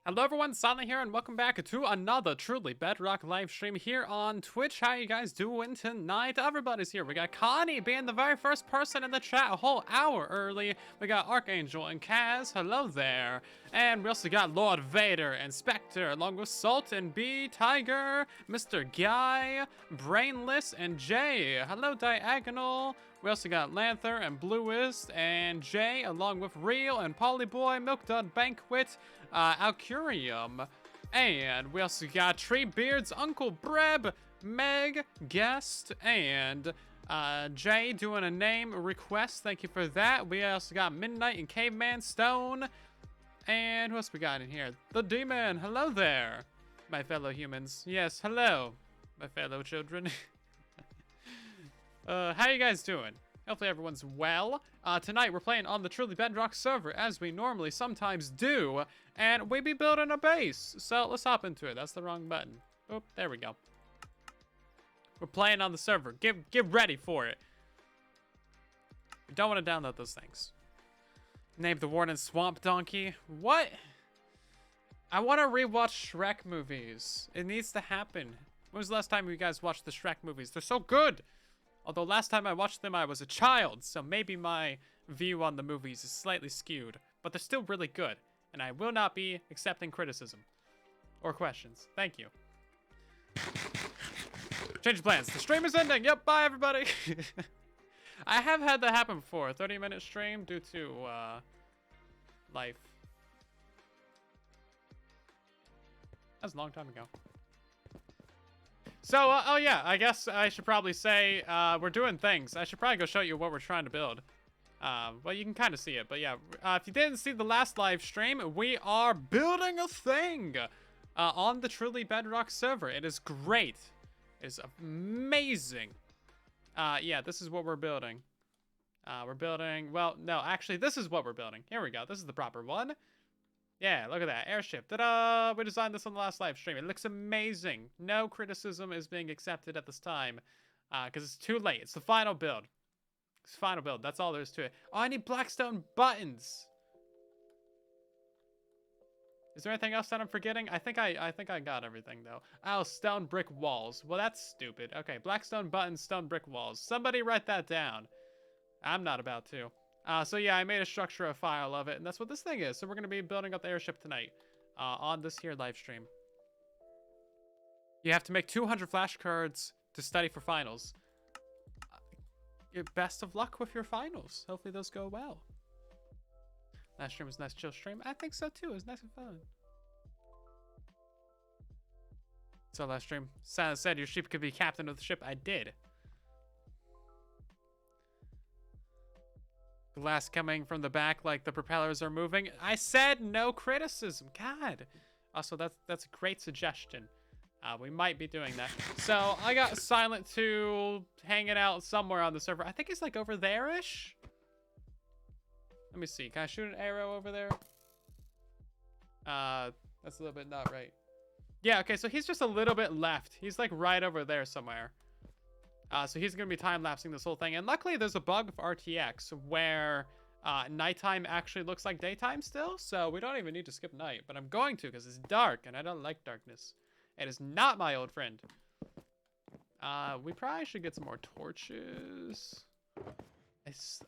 Hello everyone, Silent here, and welcome back to another truly Bedrock live stream here on Twitch. How you guys doing tonight? Everybody's here. We got Connie being the very first person in the chat a whole hour early. We got Archangel and Kaz. Hello there. And we also got Lord Vader and Spectre, along with Salt and B, Tiger, Mr. Guy, Brainless, and Jay. Hello, Diagonal. We also got Lanther and Bluist and Jay, along with Real and Polyboy, Milkdud Banquet, Alcurium. And we also got Treebeards, Uncle Breb, Meg, Guest, and Jay doing a name request. Thank you for that. We also got Midnight and Caveman Stone. And who else we got in here? The D-Man. Hello there, my fellow humans. Yes, hello, my fellow children. How you guys doing? Hopefully everyone's well. Tonight we're playing on the truly Bedrock server, as we normally sometimes do, and we be building a base. So let's hop into it. That's the wrong button. Oh, there we go. We're playing on the server. Get ready for it. You don't want to download those things. Name the warden Swamp Donkey. What? I want to rewatch Shrek movies. It needs to happen. When was the last time you guys watched the Shrek movies? They're so good. Although last time I watched them, I was a child, so maybe my view on the movies is slightly skewed. But they're still really good, and I will not be accepting criticism. Or questions. Thank you. Change plans. The stream is ending. Yep, bye everybody. I have had that happen before. A 30-minute stream due to, life. That was a long time ago. So, oh yeah, I guess I should probably say, we're doing things. I should probably go show you what we're trying to build. Well, you can kind of see it, but yeah. If you didn't see the last live stream, we are building a thing on the truly Bedrock server. It is great. It is amazing. Yeah, this is what we're building. We're building, well, no, actually, this is what we're building. Here we go. This is the proper one. Yeah, look at that. Airship. Ta-da! We designed this on the last live stream. It looks amazing. No criticism is being accepted at this time. Because it's too late. It's the final build. It's the final build. That's all there is to it. Oh, I need Blackstone buttons. Is there anything else that I'm forgetting? I think I got everything, though. Oh, stone brick walls. Well, that's stupid. Okay, Blackstone buttons, stone brick walls. Somebody write that down. I'm not about to. So yeah, I made a structure, a file of it, and that's what this thing is. So we're going to be building up the airship tonight on this here live stream. You have to make 200 flashcards to study for finals. Best of luck with your finals. Hopefully those go well. Last stream was a nice chill stream. I think so too. It was nice and fun. So last stream, Santa said your sheep could be captain of the ship. I did. Glass coming from the back like the propellers are moving. I said no criticism. God. Also, that's a great suggestion. We might be doing that. So I got silentwo hanging out somewhere on the server. I think he's like over there-ish. Let me see. Can I shoot an arrow over there? That's a little bit not right. Yeah, okay, so he's just a little bit left. He's like right over there somewhere. So he's going to be time-lapsing this whole thing. And luckily, there's a bug with RTX where nighttime actually looks like daytime still. So we don't even need to skip night. But I'm going to because it's dark, and I don't like darkness. It is not my old friend. We probably should get some more torches.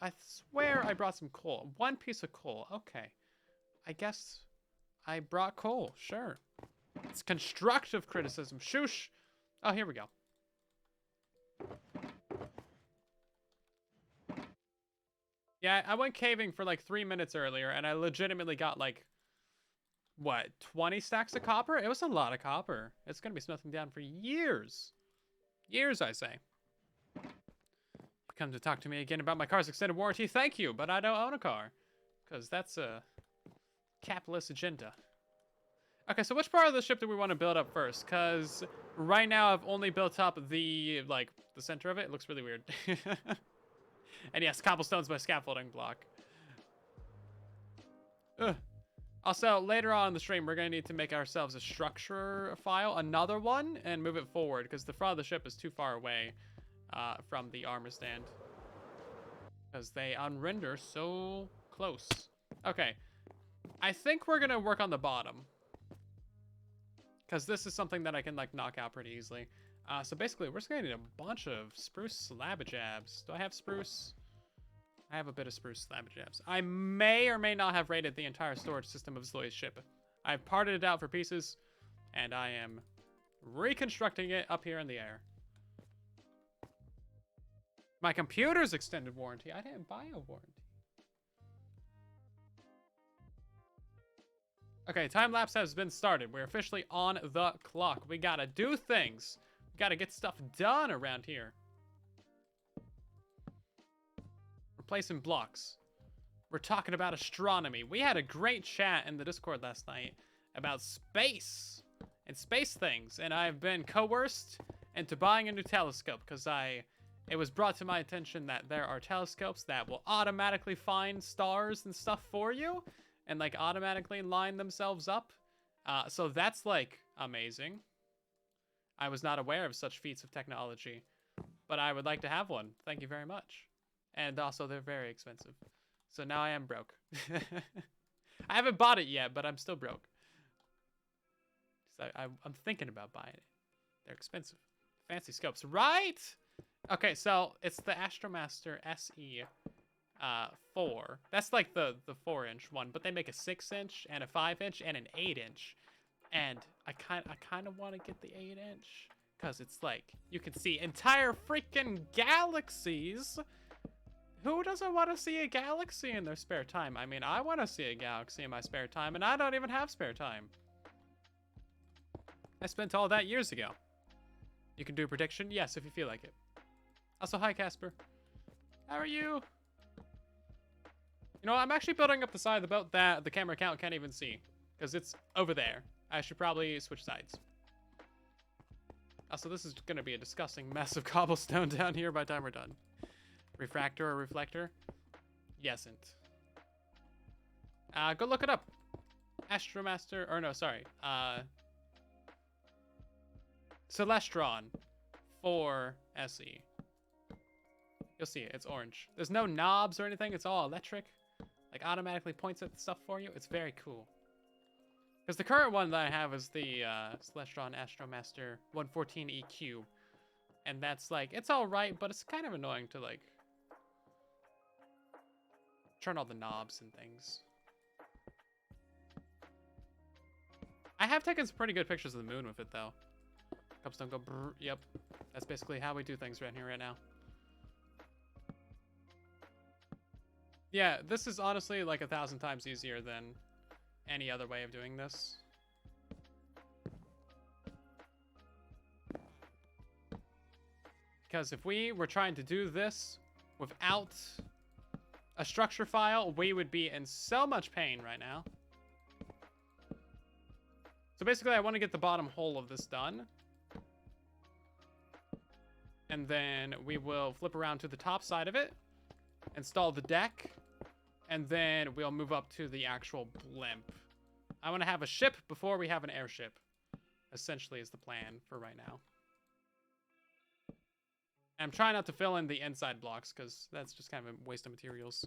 I swear I brought some coal. One piece of coal. Okay. I guess I brought coal. Sure. It's constructive criticism. Shoosh. Oh, here we go. Yeah, I went caving for like 3 minutes earlier, and I legitimately got like, what, 20 stacks of copper? It was a lot of copper. It's going to be smelting down for years. Years, I say. Come to talk to me again about my car's extended warranty. Thank you, but I don't own a car. Because that's a capitalist agenda. Okay, so which part of the ship do we want to build up first? Because right now I've only built up the, like, the center of it. It looks really weird. And yes, cobblestone's my scaffolding block. Ugh. Also, later on in the stream, we're going to need to make ourselves a structure file, another one, and move it forward, because the front of the ship is too far away from the armor stand. Because they unrender so close. Okay. I think we're going to work on the bottom. because this is something that I can like knock out pretty easily. So basically, we're just gonna need a bunch of spruce slabajabs. Do I have spruce? I have a bit of spruce slabajabs. I may or may not have raided the entire storage system of Zoe's ship. I've parted it out for pieces, and I am reconstructing it up here in the air. My computer's extended warranty. I didn't buy a warranty. Okay, time lapse has been started. We're officially on the clock. We gotta do things. We gotta get stuff done around here. We're placing blocks. We're talking about astronomy. We had a great chat in the Discord last night about space and space things, and I've been coerced into buying a new telescope because it was brought to my attention that there are telescopes that will automatically find stars and stuff for you and like automatically line themselves up. So that's like amazing. I was not aware of such feats of technology, but I would like to have one. Thank you very much. And also they're very expensive. So now I am broke. I haven't bought it yet, but I'm still broke. So I'm thinking about buying it. They're expensive. Fancy scopes, right? Okay, so it's the Astromaster SE 4. That's like the 4-inch one, but they make a 6-inch and a 5-inch and an 8-inch. And I kind of want to get the 8-inch because it's like you can see entire freaking galaxies. Who doesn't want to see a galaxy in their spare time? I mean, I want to see a galaxy in my spare time, and I don't even have spare time. I spent all that years ago. You can do a prediction? Yes, if you feel like it. Also, hi, Casper. How are you? You know, I'm actually building up the side of the boat that the camera account can't even see, because it's over there. I should probably switch sides. Also, this is going to be a disgusting mess of cobblestone down here by the time we're done. Refractor or reflector? Yesn't. Go look it up. Astromaster, or no, sorry. Celestron 4 SE. You'll see it, it's orange. There's no knobs or anything, it's all electric. Like automatically points at the stuff for you. It's very cool. Because the current one that I have is the Celestron Astromaster 114 EQ. And that's like, it's alright, but it's kind of annoying to like turn all the knobs and things. I have taken some pretty good pictures of the moon with it though. Cups don't go brrr. Yep. That's basically how we do things right here, right now. Yeah, this is honestly like 1,000 times easier than any other way of doing this. Because if we were trying to do this without a structure file, we would be in so much pain right now. So basically, I want to get the bottom hole of this done. And then we will flip around to the top side of it, install the deck, and then we'll move up to the actual blimp. I want to have a ship before we have an airship, essentially is the plan for right now. I'm trying not to fill in the inside blocks because that's just kind of a waste of materials.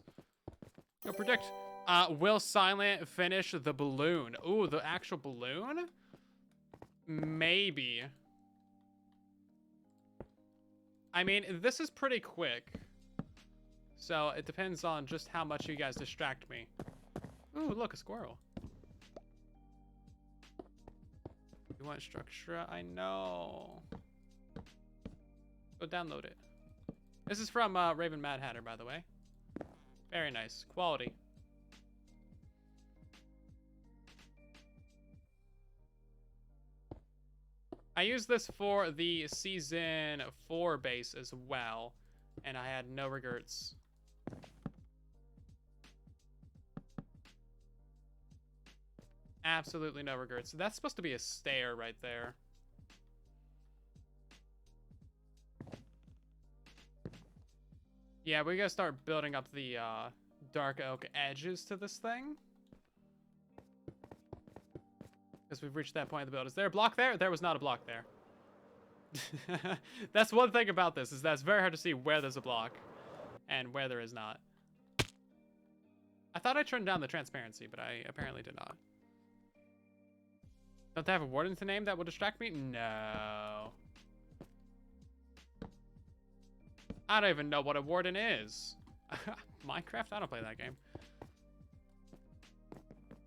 Go predict. Will Silent finish the balloon? Ooh, the actual balloon? Maybe. I mean, this is pretty quick. So it depends on just how much you guys distract me. Ooh, look, a squirrel. You want structure? I know. Go download it. This is from Raven Mad Hatter, by the way. Very nice. Quality. I used this for the Season 4 base as well, and I had no regrets. Absolutely no regrets. That's supposed to be a stair right there. Yeah, we gotta start building up the dark oak edges to this thing. Because we've reached that point of the build. Is there a block there? There was not a block there. That's one thing about this, is that it's very hard to see where there's a block and where there is not. I thought I turned down the transparency, but I apparently did not. Don't they have a warden to name that will distract me? No. I don't even know what a warden is. Minecraft? I don't play that game.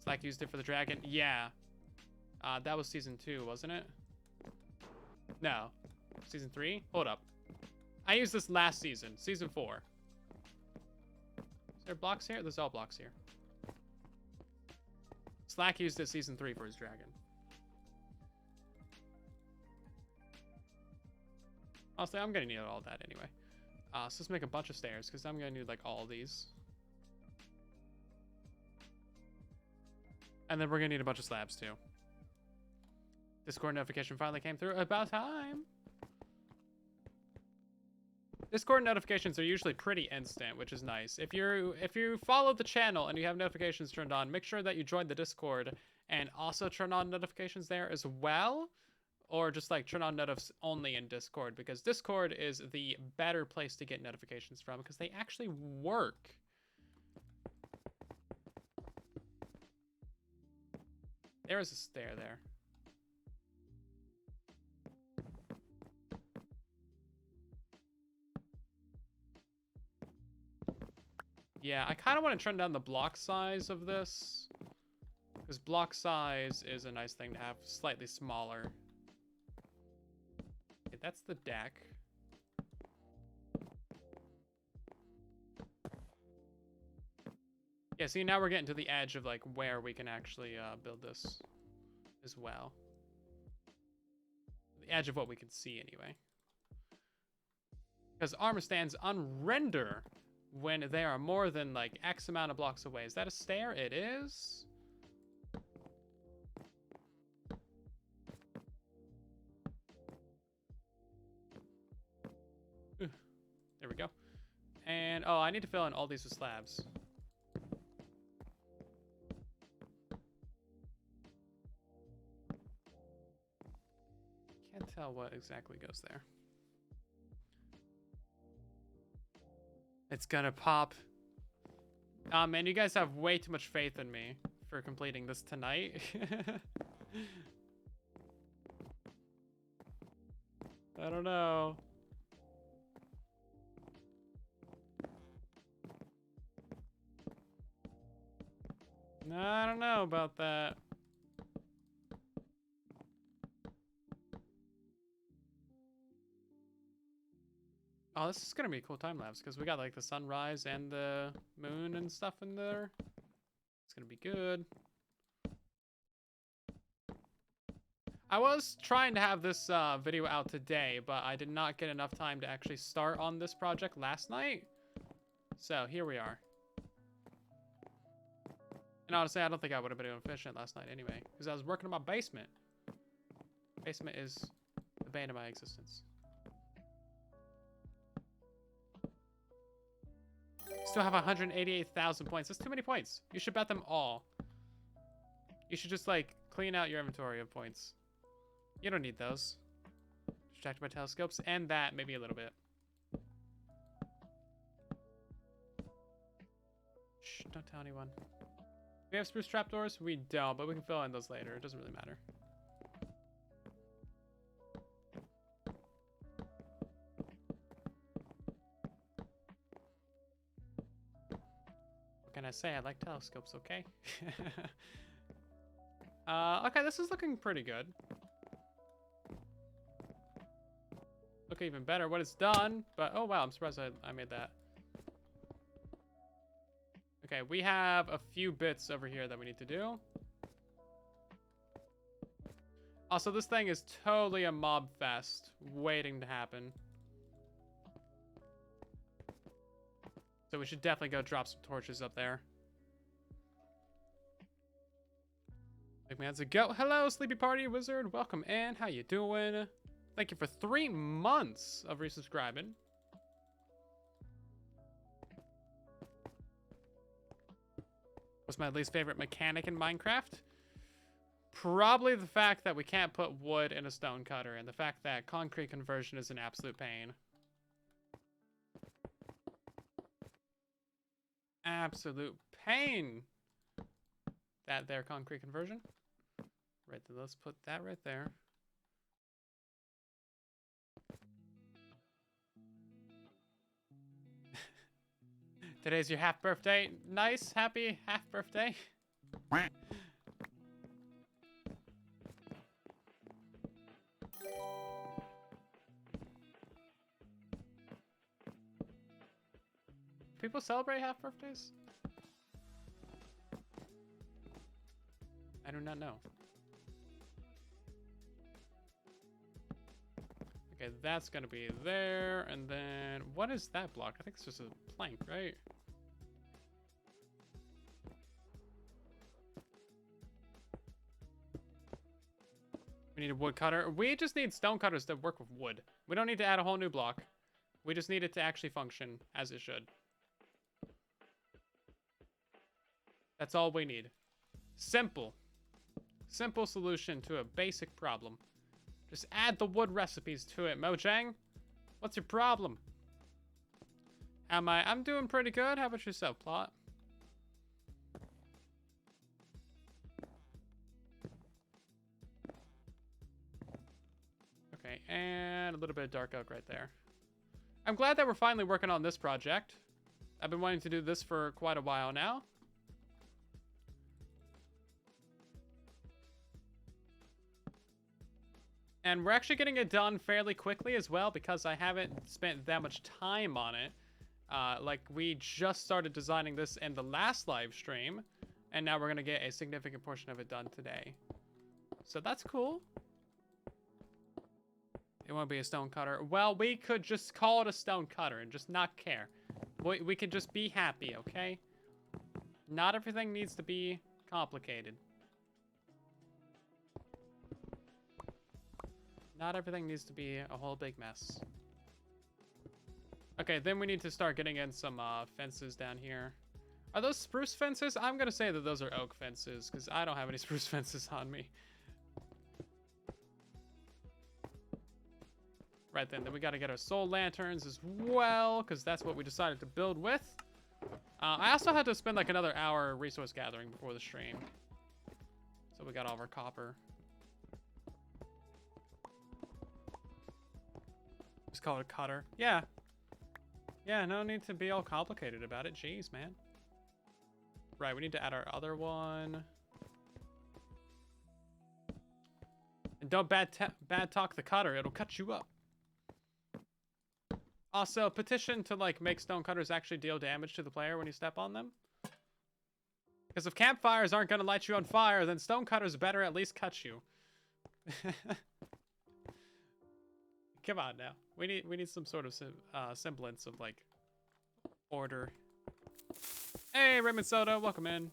Slack used it for the dragon. Yeah. That was season 2, wasn't it? No. Season 3? Hold up. I used this last season. Season 4. Is there blocks here? There's all blocks here. Slack used it season 3 for his dragon. Honestly, I'm gonna need all that anyway. So let's make a bunch of stairs, because I'm gonna need like all of these. And then we're gonna need a bunch of slabs too. Discord notification finally came through. About time. Discord notifications are usually pretty instant, which is nice. If you follow the channel and you have notifications turned on, make sure that you join the Discord and also turn on notifications there as well. Or just like turn on notifs only in Discord, because Discord is the better place to get notifications from because they actually work. There is a stair there. Yeah, I kind of want to turn down the block size of this, because block size is a nice thing to have slightly smaller. Okay, that's the deck. Yeah, see, now we're getting to the edge of like where we can actually build this as well. The edge of what we can see anyway. Because armor stands unrender when they are more than like X amount of blocks away. Is that a stair? It is. There we go. And oh, I need to fill in all these with slabs. Can't tell what exactly goes there. It's gonna pop. Man, you guys have way too much faith in me for completing this tonight. I don't know. I don't know about that. Oh, this is gonna be a cool time lapse because we got like the sunrise and the moon and stuff in there. It's gonna be good. I was trying to have this video out today, but I did not get enough time to actually start on this project last night. So here we are. And honestly, I don't think I would have been efficient last night anyway, because I was working on my basement. Basement is the bane of my existence. Still have 188,000 points. That's too many points. You should bet them all. You should just like clean out your inventory of points. You don't need those. Distracted by telescopes and that maybe a little bit. Shh, don't tell anyone. We have spruce trapdoors? We don't, but we can fill in those later. It doesn't really matter. What can I say? I like telescopes, okay? Okay, this is looking pretty good. Look even better when it's done, but oh wow, I'm surprised I made that. Okay, we have a few bits over here that we need to do. Also, this thing is totally a mob fest waiting to happen. So we should definitely go drop some torches up there. Big man's a go. Hello, Sleepy Party Wizard. Welcome in. How you doing? Thank you for 3 months of resubscribing. What's my least favorite mechanic in Minecraft? Probably the fact that we can't put wood in a stone cutter, and the fact that concrete conversion is an absolute pain. Absolute pain. That there concrete conversion. Right Alright, then let's put that right there. Today's your half birthday. Nice, happy half birthday. People celebrate half birthdays? I do not know. Okay, that's gonna be there, and then what is that block? I think it's just a plank, right? We need a wood cutter. We just need stone cutters that work with wood. We don't need to add a whole new block. We just need it to actually function as it should. That's all we need. Simple. Simple solution to a basic problem. Just add the wood recipes to it, Mojang. What's your problem? I'm doing pretty good. How about yourself, Plot? Okay, and a little bit of dark oak right there. I'm glad that we're finally working on this project. I've been wanting to do this for quite a while now. And we're actually getting it done fairly quickly as well because I haven't spent that much time on it. Like, we just started designing this in the last live stream, and now we're going to get a significant portion of it done today. So that's cool. It won't be a stone cutter. Well, we could just call it a stone cutter and just not care. We could just be happy, okay? Not everything needs to be complicated. Not everything needs to be a whole big mess. Okay, then we need to start getting in some fences down here. Are those spruce fences? I'm going to say that those are oak fences because I don't have any spruce fences on me. Right then we got to get our soul lanterns as well because that's what we decided to build with. I also had to spend like another hour resource gathering before the stream. So we got all of our copper. Just call it a cutter. Yeah. Yeah, no need to be all complicated about it. Jeez, man. Right, we need to add our other one. And don't bad talk the cutter. It'll cut you up. Also, petition to, like, make stone cutters actually deal damage to the player when you step on them. Because if campfires aren't going to light you on fire, then stone cutters better at least cut you. Come on now. We need some sort of semblance of, like, order. Hey, Raymond Soda, welcome in.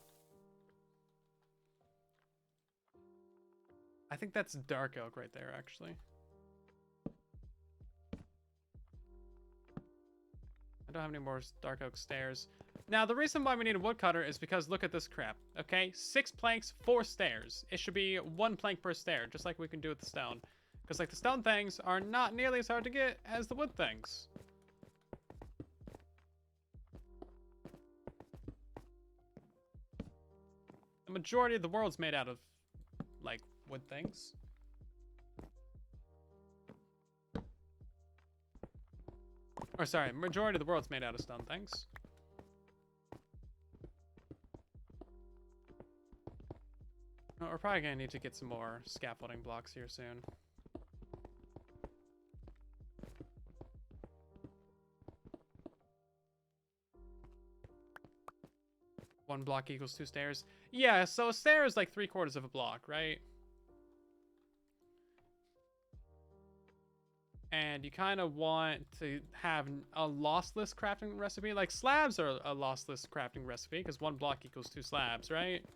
I think that's dark oak right there, actually. I don't have any more dark oak stairs. Now, the reason why we need a woodcutter is because look at this crap, okay? 6 planks, 4 stairs. It should be 1 plank per stair, just like we can do with the stone. Because, like, the stone things are not nearly as hard to get as the wood things. The majority of the world's made out of, like, wood things. Or, sorry, majority of the world's made out of stone things. Well, we're probably gonna need to get some more scaffolding blocks here soon. One block equals 2 stairs. Yeah, so a stair is like 3/4 of a block, right? And you kind of want to have a lossless crafting recipe. Like, slabs are a lossless crafting recipe because 1 block equals 2 slabs, right?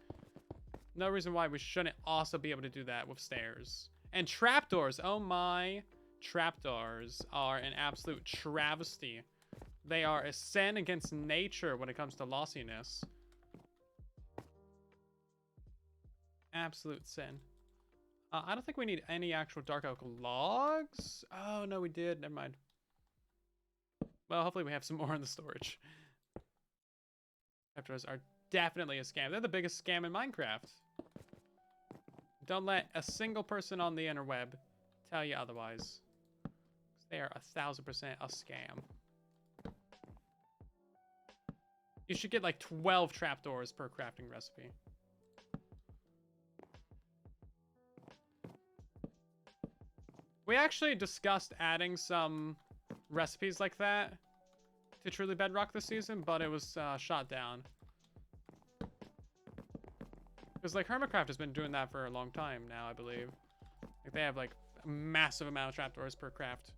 No reason why we shouldn't also be able to do that with stairs. And trapdoors, oh my. Trapdoors are an absolute travesty. They are a sin against nature when it comes to lossiness. Absolute sin. I don't think we need any actual dark oak logs. Oh, no, we did. Never mind. Well, hopefully we have some more in the storage. Trapdoors are definitely a scam. They're the biggest scam in Minecraft. Don't let a single person on the interweb tell you otherwise. They are 1000% a scam. You should get like 12 trapdoors per crafting recipe. We actually discussed adding some recipes like that to Truly Bedrock this season, but it was shot down. Because like Hermitcraft has been doing that for a long time now, I believe. Like they have like a massive amount of trapdoors per craft,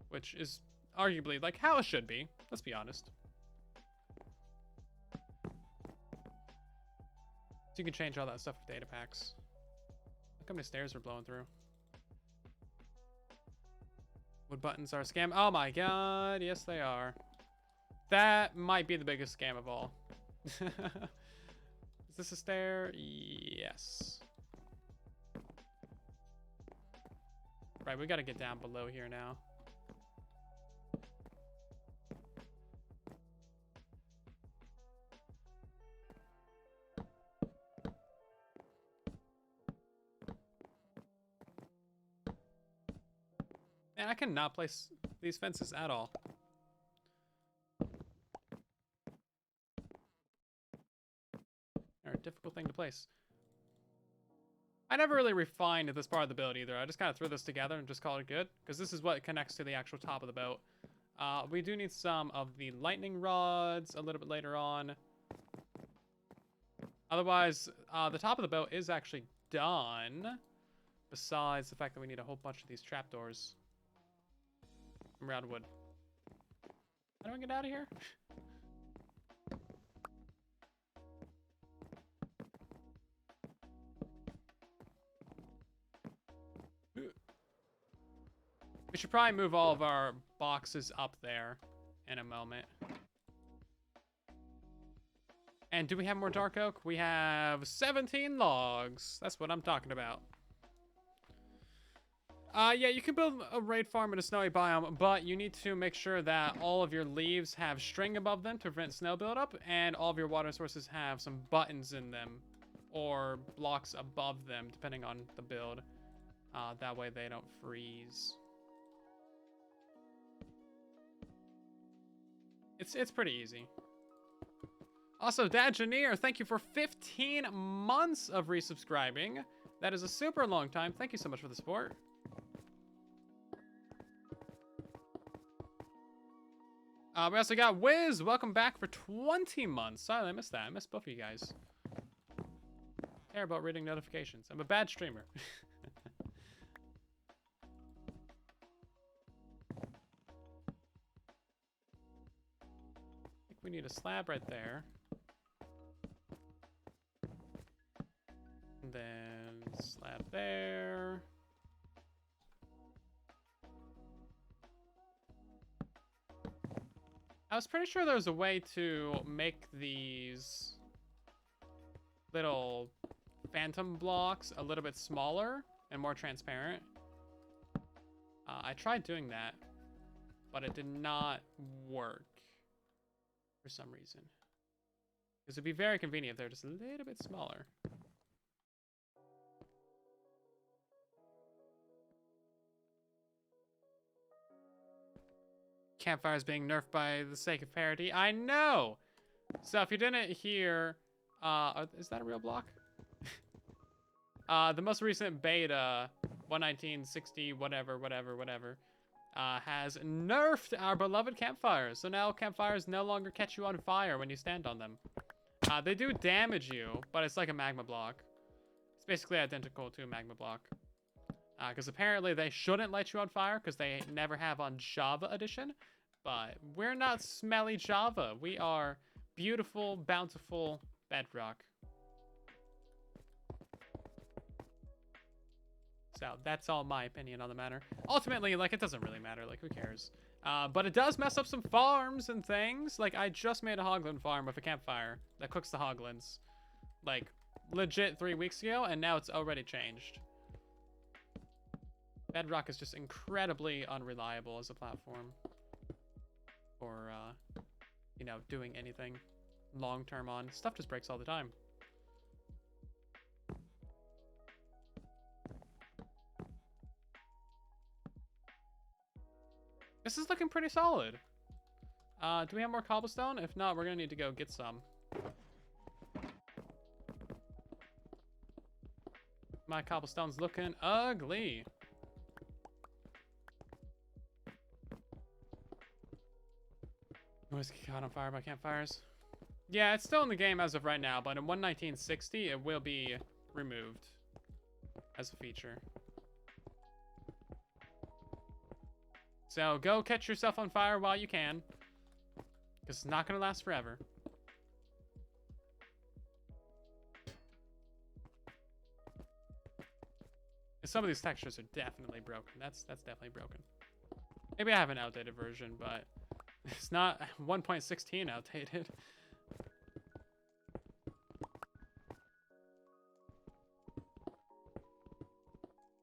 which is arguably like how it should be. Let's be honest. So you can change all that stuff with data packs. Look how many stairs are blowing through. Wood buttons are a scam. Oh my god, yes they are. That might be the biggest scam of all. Is this a stair? Yes. Right, we gotta get down below here now. Man, I cannot place these fences at all. They're a difficult thing to place. I never really refined this part of the build either. I just kind of threw this together and just called it good, because this is what connects to the actual top of the boat. We do need some of the lightning rods a little bit later on. Otherwise, the top of the boat is actually done, besides the fact that we need a whole bunch of these trapdoors. I'm out of wood. How do I get out of here? We should probably move all of our boxes up there in a moment. And do we have more dark oak? We have 17 logs. That's what I'm talking about. Yeah, you can build a raid farm in a snowy biome, but you need to make sure that all of your leaves have string above them to prevent snow buildup, and all of your water sources have some buttons in them, or blocks above them, depending on the build. That way they don't freeze. It's pretty easy. Also, Dadjaneer, thank you for 15 months of resubscribing. That is a super long time. Thank you so much for the support. We also got Wiz. Welcome back for 20 months. Sorry, I missed that. I missed both of you guys. I care about reading notifications. I'm a bad streamer. I think we need a slab right there. And then slab there. I was pretty sure there was a way to make these little phantom blocks a little bit smaller and more transparent. I tried doing that, but it did not work for some reason. Because it'd be very convenient if they're just a little bit smaller. Campfires being nerfed by the sake of parody. I know! So if you didn't hear, is that a real block? The most recent beta, 119.60, whatever, has nerfed our beloved campfires. So now campfires no longer catch you on fire when you stand on them. They do damage you, but it's like a magma block. It's basically identical to a magma block. Because apparently they shouldn't light you on fire because they never have on Java Edition. But we're not smelly Java. We are beautiful, bountiful Bedrock. So that's all my opinion on the matter. Ultimately, like, it doesn't really matter. Like, who cares? But it does mess up some farms and things. Like, I just made a hoglin farm with a campfire that cooks the hoglins. Like, legit 3 weeks ago, and now it's already changed. Bedrock is just incredibly unreliable as a platform for, you know, doing anything long-term on. Stuff just breaks all the time. This is looking pretty solid. Do we have more cobblestone? If not, we're gonna need to go get some. My cobblestone's looking ugly. Always get caught on fire by campfires. Yeah, it's still in the game as of right now, but in 1.19.60, it will be removed as a feature. So go catch yourself on fire while you can, because it's not going to last forever. And some of these textures are definitely broken. That's definitely broken. Maybe I have an outdated version, but it's not 1.16 outdated.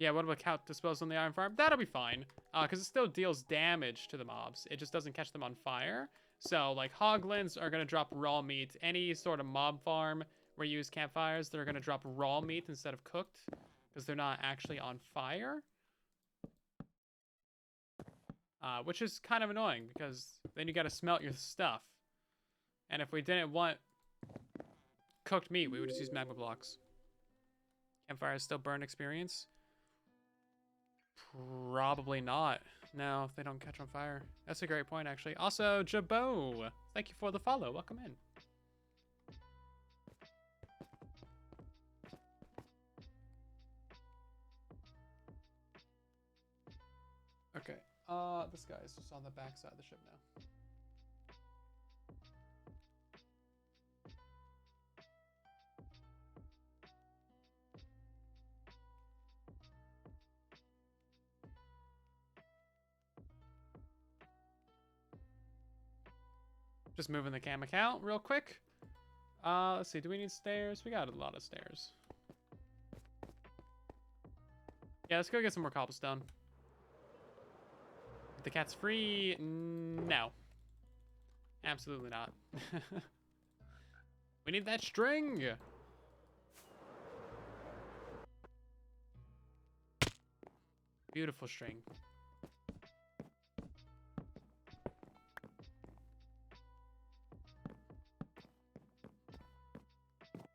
Yeah, what about count disposal on the iron farm? That'll be fine, because it still deals damage to the mobs. It just doesn't catch them on fire. So, like, hoglins are going to drop raw meat. Any sort of mob farm where you use campfires, they're going to drop raw meat instead of cooked, because they're not actually on fire. Which is kind of annoying, because then you got to smelt your stuff. And if we didn't want cooked meat, we would just use magma blocks. Campfires still burn experience? Probably not. No, if they don't catch on fire. That's a great point, actually. Also, Jabot, thank you for the follow. Welcome in. Okay. This guy is just on the back side of the ship now. Just moving the cam account real quick. Let's see. Do we need stairs? We got a lot of stairs. Yeah, let's go get some more cobblestone. The cat's free? No. Absolutely not. We need that string. Beautiful string.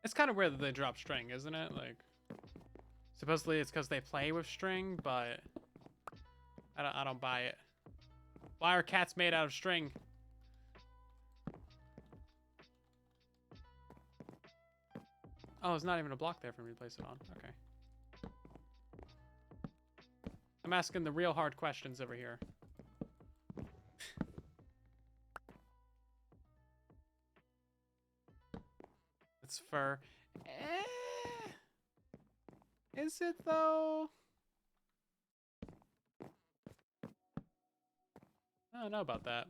It's kind of weird that they drop string, isn't it? Like, supposedly it's because they play with string, but I don't buy it. Why are cats made out of string? Oh, there's not even a block there for me to place it on. Okay. I'm asking the real hard questions over here. It's fur. Is it though? I don't know about that.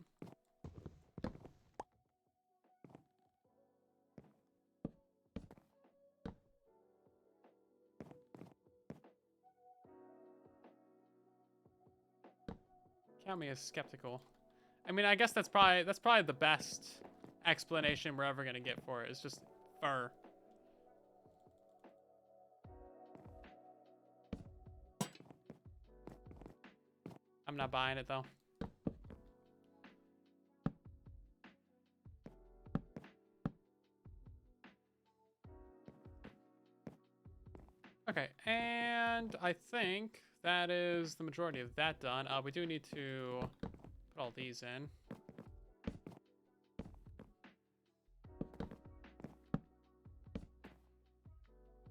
Count me as skeptical. I mean, I guess that's probably the best explanation we're ever gonna get for it. It's just fur. I'm not buying it though. Okay, and I think that is the majority of that done. We do need to put all these in.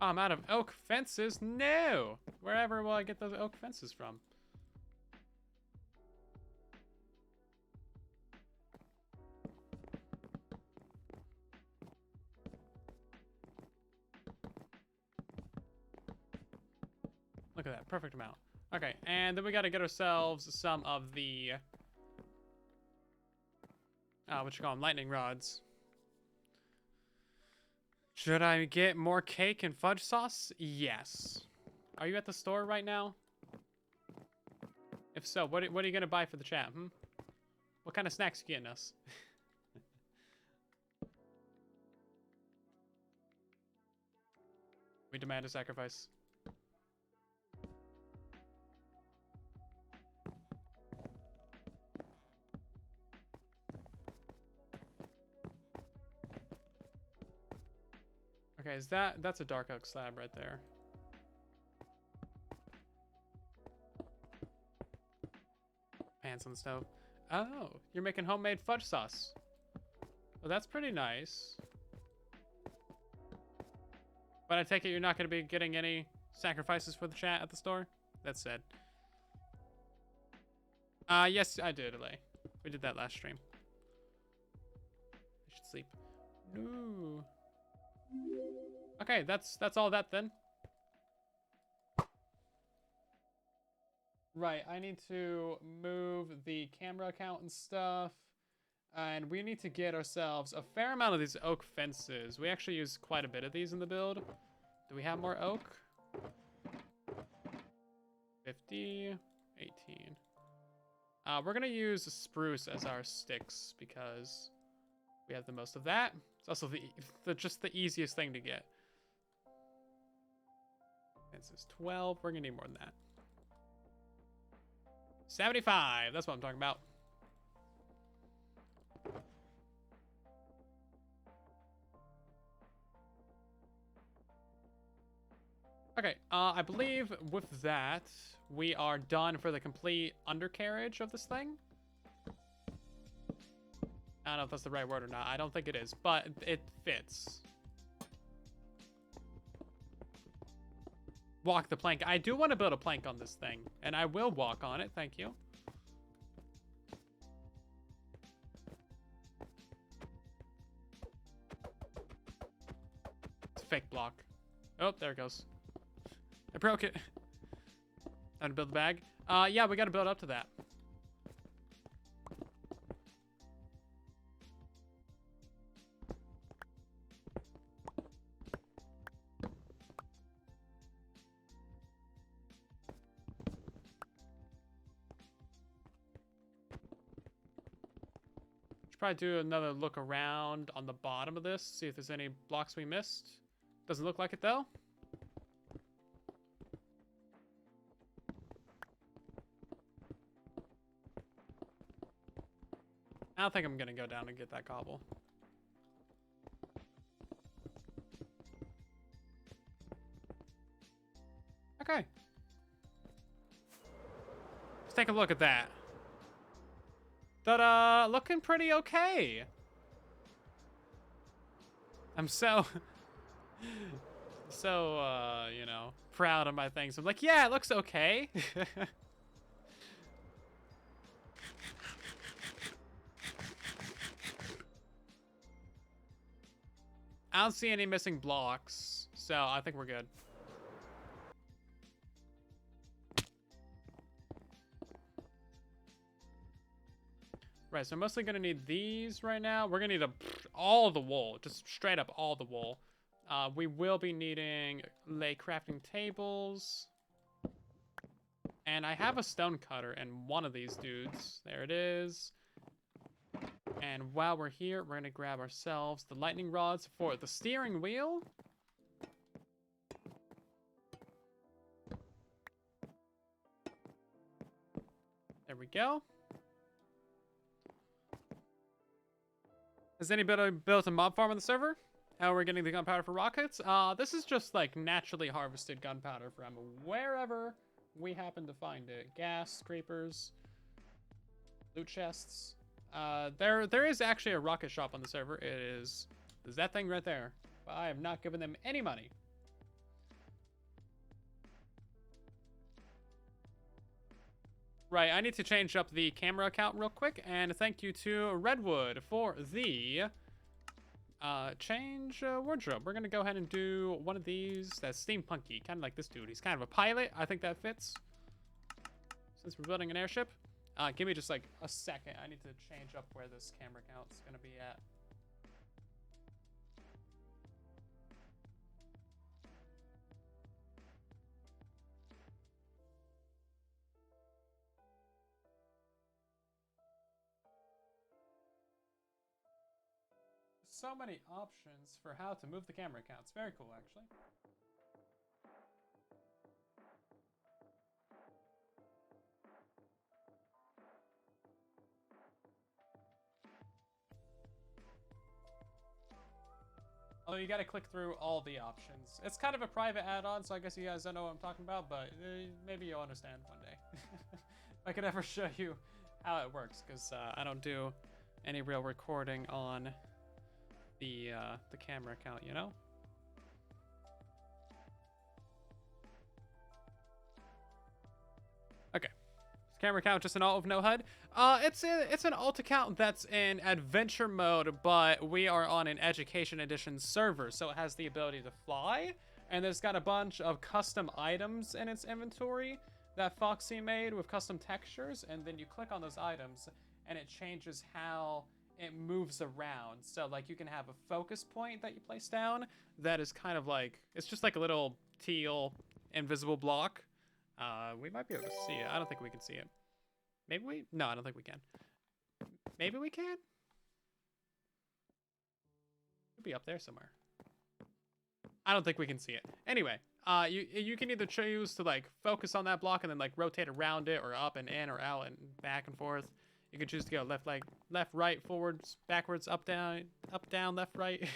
Oh, I'm out of oak fences? No! Wherever will I get those oak fences from? Look at that, perfect amount. Okay, and then we gotta get ourselves some of the, what you call them, lightning rods. Should I get more cake and fudge sauce? Yes. Are you at the store right now? If so, what are you gonna buy for the chat, What kind of snacks you getting us? We demand a sacrifice. Okay, is that's a dark oak slab right there. Pans on the stove. Oh, you're making homemade fudge sauce. Well, that's pretty nice. But I take it you're not going to be getting any sacrifices for the chat at the store? That's sad. Yes, I did, Alay. We did that last stream. I should sleep. No. Okay, that's all that then. Right, I need to move the camera account and stuff. And we need to get ourselves a fair amount of these oak fences. We actually use quite a bit of these in the build. Do we have more oak? 50, 18. We're gonna use spruce as our sticks because we have the most of that. It's also just the easiest thing to get. This is 12. We're gonna need more than that. 75. That's what I'm talking about. Okay, I believe with that, we are done for the complete undercarriage of this thing. I don't know if that's the right word or not. I don't think it is, but it fits. Walk the plank. I do want to build a plank on this thing, and I will walk on it. Thank you. It's a fake block. Oh, there it goes. I broke it. Time to build the bag. Yeah, we got to build up to that. Should probably do another look around on the bottom of this, see if there's any blocks we missed. Doesn't look like it though. I don't think I'm gonna go down and get that cobble. Okay. Let's take a look at that. Ta-da! Looking pretty okay. I'm so, you know, proud of my things. I'm like, yeah, it looks okay. I don't see any missing blocks, so I think we're good. Right, so I'm mostly gonna need these right now. We're gonna need all the wool, just straight up all the wool. We will be needing lay crafting tables. And I have a stone cutter in one of these dudes. There it is. And while we're here, we're gonna grab ourselves the lightning rods for the steering wheel. There we go. Has anybody built a mob farm on the server? How are we getting the gunpowder for rockets? This is just like naturally harvested gunpowder from wherever we happen to find it. Gas, creepers, loot chests. There is actually a rocket shop on the server. There's that thing right there. But I have not given them any money. Right, I need to change up the camera account real quick, and thank you to Redwood for the change wardrobe. We're gonna go ahead and do one of these that's steampunky, kind of like this dude. He's kind of a pilot. I think that fits. Since we're building an airship. Give me just like a second. I need to change up where this camera count's gonna be at. So many options for how to move the camera count. It's very cool, actually. Although you gotta click through all the options. It's kind of a private add-on, so I guess you guys don't know what I'm talking about, but maybe you'll understand one day. If I could ever show you how it works, because I don't do any real recording on the camera account, you know? Okay. Camera account, just an alt with no HUD. It's an alt account that's in adventure mode, but we are on an education edition server, so it has the ability to fly, and it's got a bunch of custom items in its inventory that Foxy made with custom textures, and then you click on those items, and it changes how it moves around. So like you can have a focus point that you place down that is kind of like, it's just like a little teal invisible block. We might be able to see it. I don't think we can see it. Maybe we? No, I don't think we can. Maybe we can? Could be up there somewhere. I don't think we can see it. Anyway, you can either choose to like focus on that block and then like rotate around it, or up and in or out and back and forth. You can choose to go left, like left, right, forwards, backwards, up, down, left, right,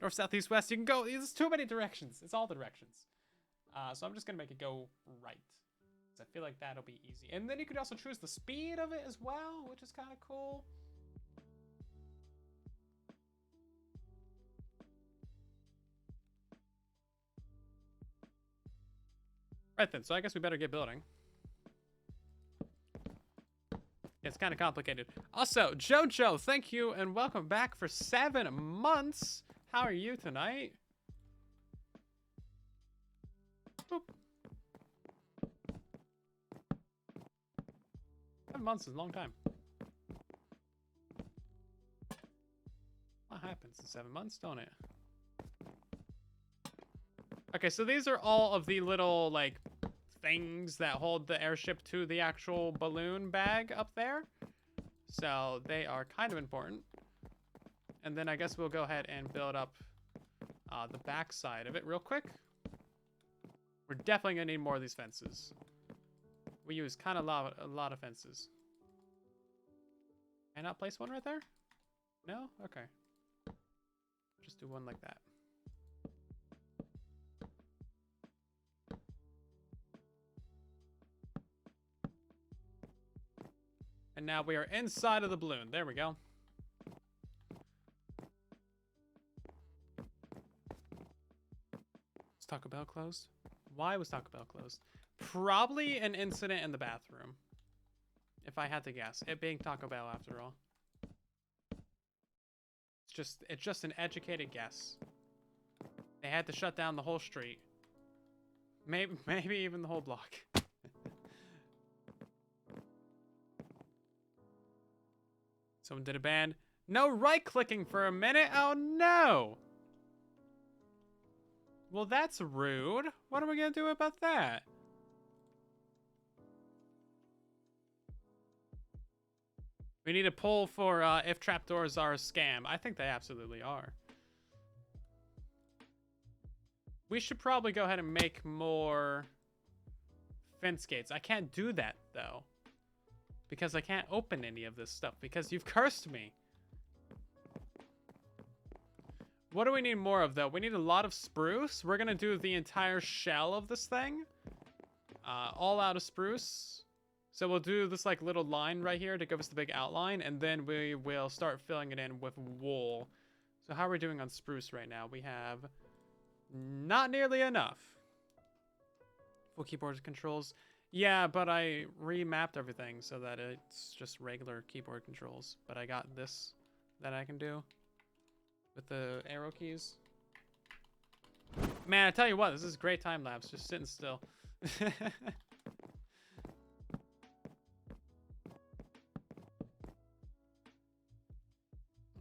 north, south, east, west. You can go. There's too many directions. It's all the directions. So I'm just gonna make it go right. I feel like that'll be easy. And then you could also choose the speed of it as well, which is kind of cool. Right then, so I guess we better get building. It's kind of complicated. Also, Jojo, thank you and welcome back for 7 months. How are you tonight? Boop. 7 months is a long time. What happens in 7 months, don't it? Okay, so these are all of the little, like, things that hold the airship to the actual balloon bag up there. So they are kind of important. And then I guess we'll go ahead and build up the back side of it real quick. We're definitely gonna need more of these fences. We use kind of a lot of fences. Can I not place one right there? No? Okay. Just do one like that. And now we are inside of the balloon. There we go. Was Taco Bell closed? Why was Taco Bell closed? Probably an incident in the bathroom. If I had to guess. It being Taco Bell after all. It's just an educated guess. They had to shut down the whole street. Maybe even the whole block. Someone did a ban. No right-clicking for a minute? Oh, no! Well, that's rude. What are we gonna do about that? We need to poll for if trapdoors are a scam. I think they absolutely are. We should probably go ahead and make more fence gates. I can't do that, though. Because I can't open any of this stuff. Because you've cursed me. What do we need more of, though? We need a lot of spruce. We're going to do the entire shell of this thing. All out of spruce. So we'll do this like little line right here to give us the big outline. And then we will start filling it in with wool. So how are we doing on spruce right now? We have not nearly enough. Full keyboard controls. Yeah, but I remapped everything so that it's just regular keyboard controls. But I got this that I can do with the arrow keys. Man, I tell you what, this is a great time lapse, just sitting still. Man,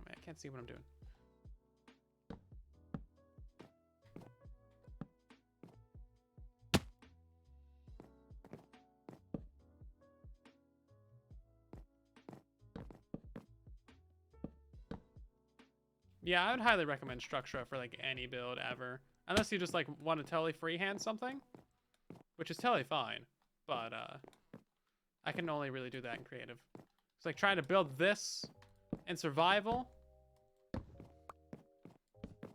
I can't see what I'm doing. Yeah, I would highly recommend Structura for like any build ever. Unless you just like want to totally freehand something, which is totally fine. But I can only really do that in creative. It's like trying to build this in survival.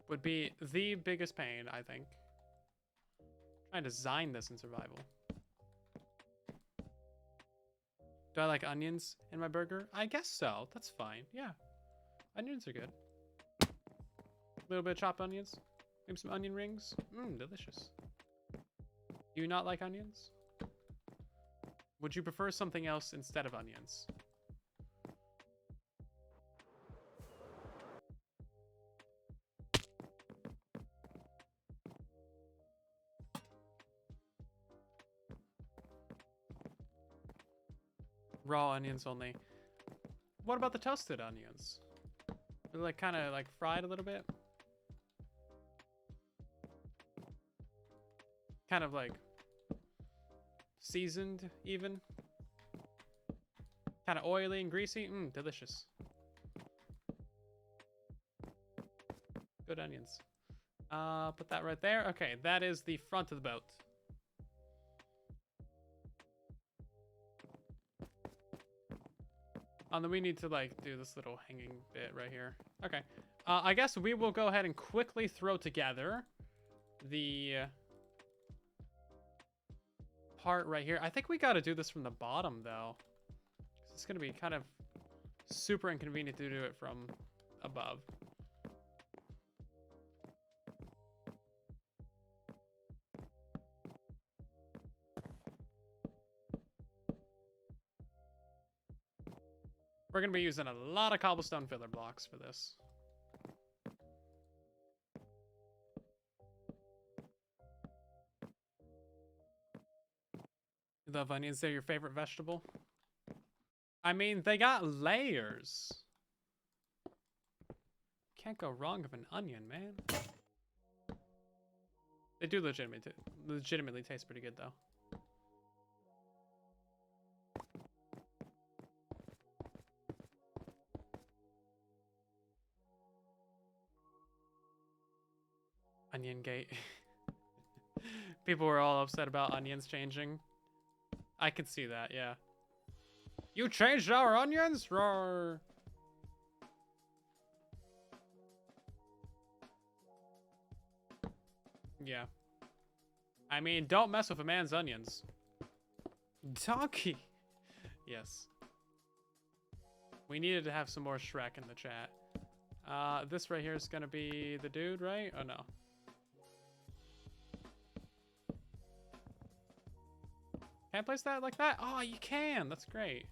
would be the biggest pain, I think. Trying to design this in survival. Do I like onions in my burger? I guess so. That's fine. Yeah. Onions are good. A little bit of chopped onions. Maybe some onion rings. Mmm, delicious. Do you not like onions? Would you prefer something else instead of onions? Raw onions only. What about the toasted onions? They're like kind of like fried a little bit. Kind of like seasoned even. Kind of oily and greasy. Mmm, delicious. Good onions. Put that right there. Okay, that is the front of the boat. And then we need to like do this little hanging bit right here. Okay. I guess we will go ahead and quickly throw together the part right here. I think we got to do this from the bottom though. It's going to be kind of super inconvenient to do it from above. We're going to be using a lot of cobblestone filler blocks for this. You love onions? They're your favorite vegetable? I mean, they got layers. Can't go wrong with an onion, man. They do legitimately taste pretty good, though. Onion gate. People were all upset about onions changing. I could see that, yeah. You changed our onions? Roar. Yeah. I mean, don't mess with a man's onions. Donkey. Yes. We needed to have some more Shrek in the chat. This right here is gonna be the dude, right? Oh, no. Can't place that like that? Oh, you can. That's great.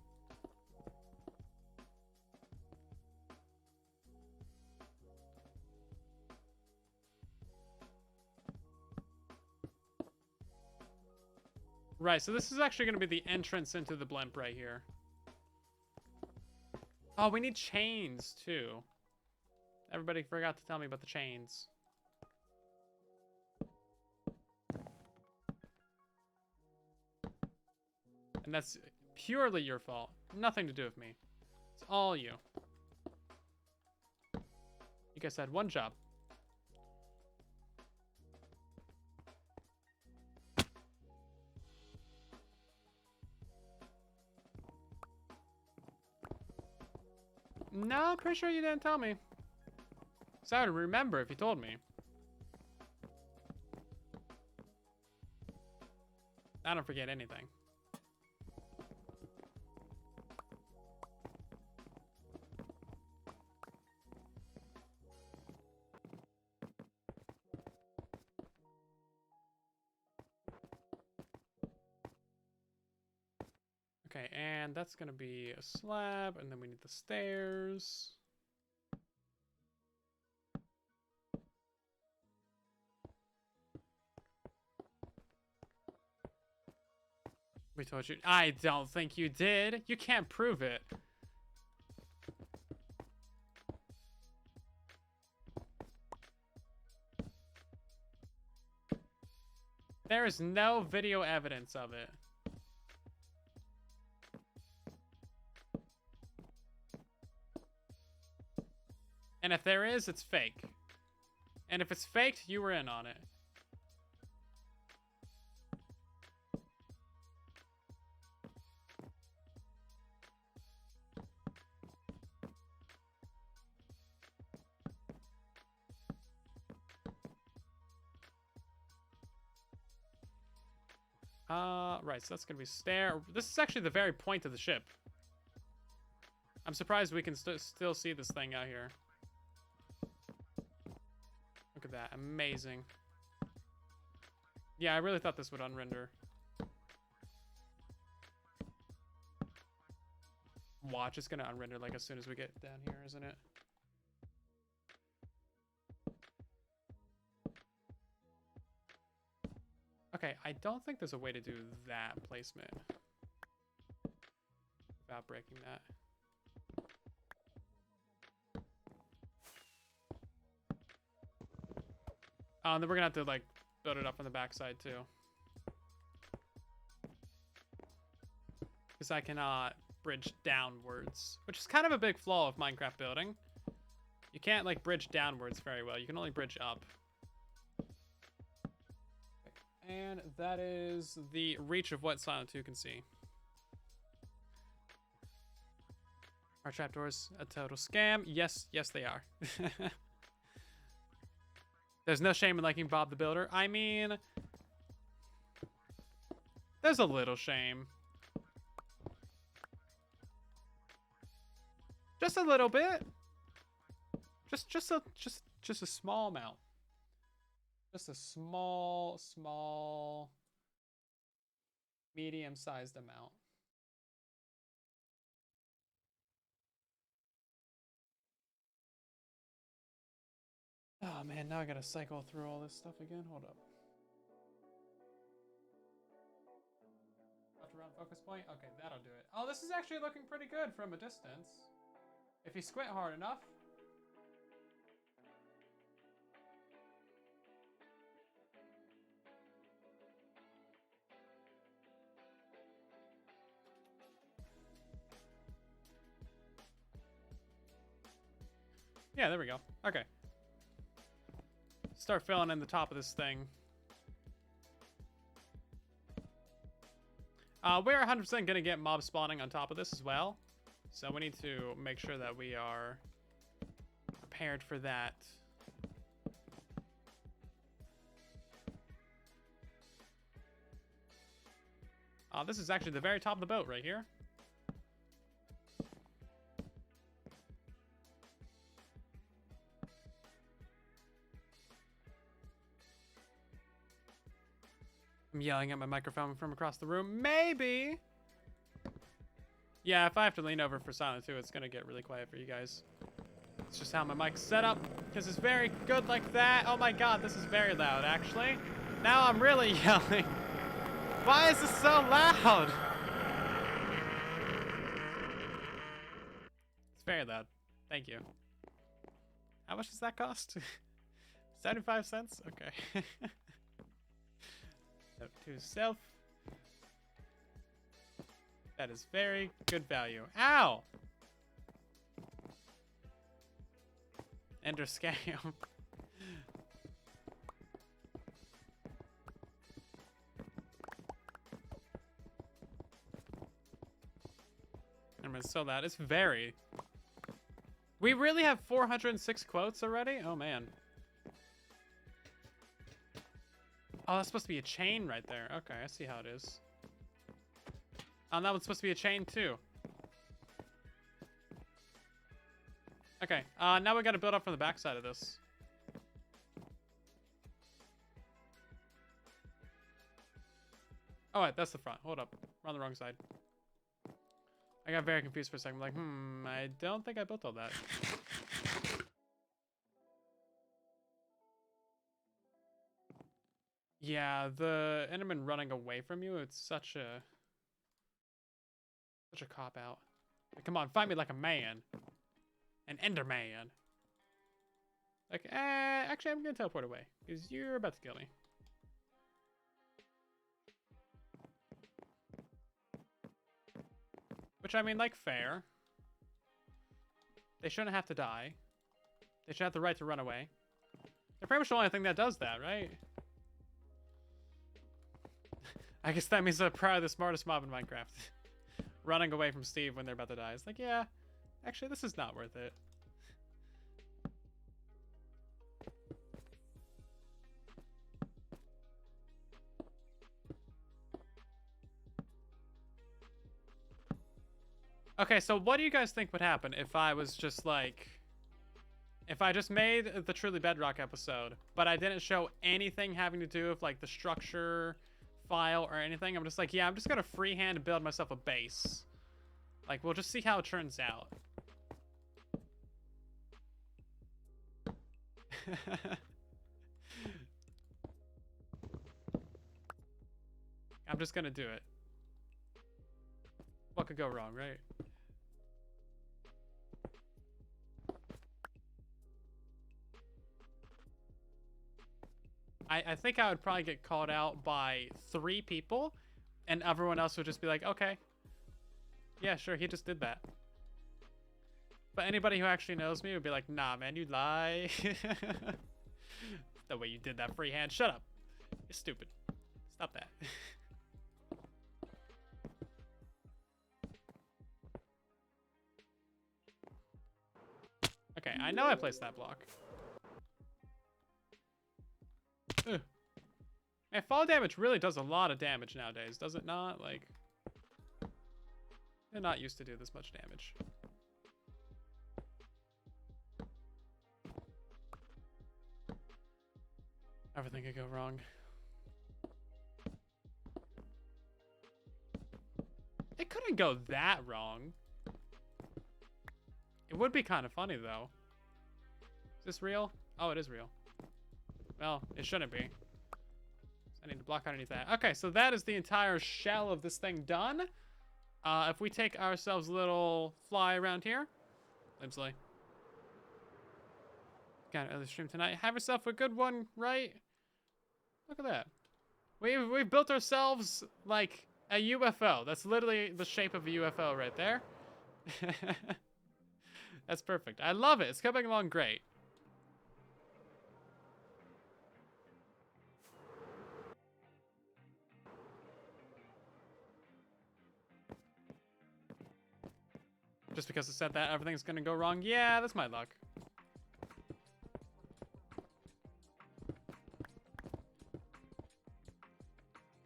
Right, so this is actually going to be the entrance into the blimp right here. Oh, we need chains, too. Everybody forgot to tell me about the chains. And that's purely your fault. Nothing to do with me. It's all you. You guys had one job. No, pretty sure you didn't tell me. So I would remember if you told me. I don't forget anything. Okay, and that's gonna be a slab, and then we need the stairs. We told you. I don't think you did. You can't prove it. There is no video evidence of it. And if there is, it's fake. And if it's faked, you were in on it. Right, so that's gonna be stair. This is actually the very point of the ship. I'm surprised we can still see this thing out here. Look at that, amazing. Yeah, I really thought this would unrender. Watch, it's gonna unrender like as soon as we get down here, isn't it? Okay, I don't think there's a way to do that placement without breaking that. And then we're gonna have to like build it up on the backside too. Because I cannot bridge downwards, which is kind of a big flaw of Minecraft building. You can't like bridge downwards very well. You can only bridge up. And that is the reach of what silentwo can see. Are trapdoors a total scam? Yes, yes they are. There's no shame in liking Bob the Builder. I mean, there's a little shame. Just a little bit. Just a small amount. Just a small, medium-sized amount. Oh man, now I gotta cycle through all this stuff again. Hold up. Left around focus point? Okay, that'll do it. Oh, this is actually looking pretty good from a distance. If you squint hard enough. Yeah, there we go. Okay. Start filling in the top of this thing. We're 100% going to get mob spawning on top of this as well. So we need to make sure that we are prepared for that. This is actually the very top of the boat right here. I'm yelling at my microphone from across the room. Maybe. Yeah, if I have to lean over for silentwo, it's going to get really quiet for you guys. It's just how my mic's set up, because it's very good like that. Oh my god, this is very loud, actually. Now I'm really yelling. Why is this so loud? It's very loud. Thank you. How much does that cost? 75 cents? Okay. Note to self. That is very good value. Ow! Ender scam. I'm gonna sell that. It's very. We really have 406 quotes already? Oh man. Oh, that's supposed to be a chain right there. Okay, I see how it is. Oh, that one's supposed to be a chain too. Okay, now we gotta build up from the backside of this. Oh wait, that's the front. Hold up, we're on the wrong side. I got very confused for a second. I'm like, I don't think I built all that. Yeah, the Enderman running away from you, it's such a cop-out. Like, come on, fight me like a man. An Enderman. Like, actually, I'm gonna teleport away, because you're about to kill me. Which, I mean, like, fair. They shouldn't have to die. They should have the right to run away. They're pretty much the only thing that does that, right? I guess that means they're probably the smartest mob in Minecraft. Running away from Steve when they're about to die. It's like, yeah, actually, this is not worth it. Okay, so what do you guys think would happen if I was just like... If I just made the Truly Bedrock episode, but I didn't show anything having to do with, like, the structure file or anything? I'm just like, yeah, I'm just gonna freehand build myself a base. Like, we'll just see how it turns out. I'm just gonna do it. What could go wrong, right? I think I would probably get called out by 3 people, and everyone else would just be like, okay. Yeah, sure, he just did that. But anybody who actually knows me would be like, nah, man, you lie. The way you did that freehand. Shut up. You're stupid. Stop that. Okay, I know I placed that block. Ugh. Man, fall damage really does a lot of damage nowadays, does it not? Like, they're not used to do this much damage. Everything could go wrong. It couldn't go that wrong. It would be kind of funny, though. Is this real? Oh, it is real. Well, it shouldn't be. I need to block underneath that. Okay, so that is the entire shell of this thing done. If we take ourselves a little fly around here. Limsley. Got another stream tonight. Have yourself a good one, right? Look at that. We've built ourselves, like, a UFO. That's literally the shape of a UFO right there. That's perfect. I love it. It's coming along great. Just because it said that everything's gonna go wrong. Yeah, that's my luck.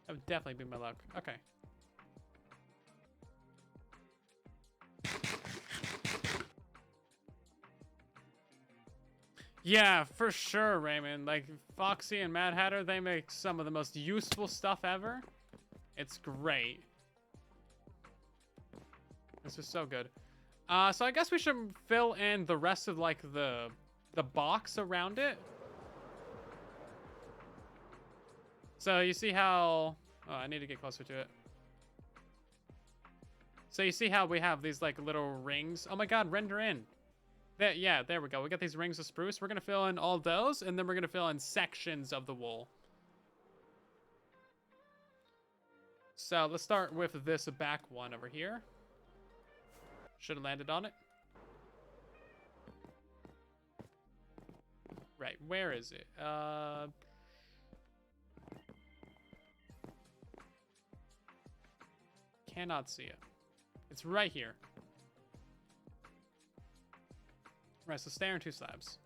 That would definitely be my luck. Okay. Yeah, for sure, Raymond. Like, Foxy and Mad Hatter, they make some of the most useful stuff ever. It's great. This is so good. So I guess we should fill in the rest of, like, the box around it. So you see how... Oh, I need to get closer to it. So you see how we have these, like, little rings? Oh my god, render in. Yeah, there we go. We got these rings of spruce. We're going to fill in all those, and then we're going to fill in sections of the wool. So let's start with this back one over here. Should have landed on it. Right, where is it? Cannot see it. It's right here. Right, so stair and 2 slabs.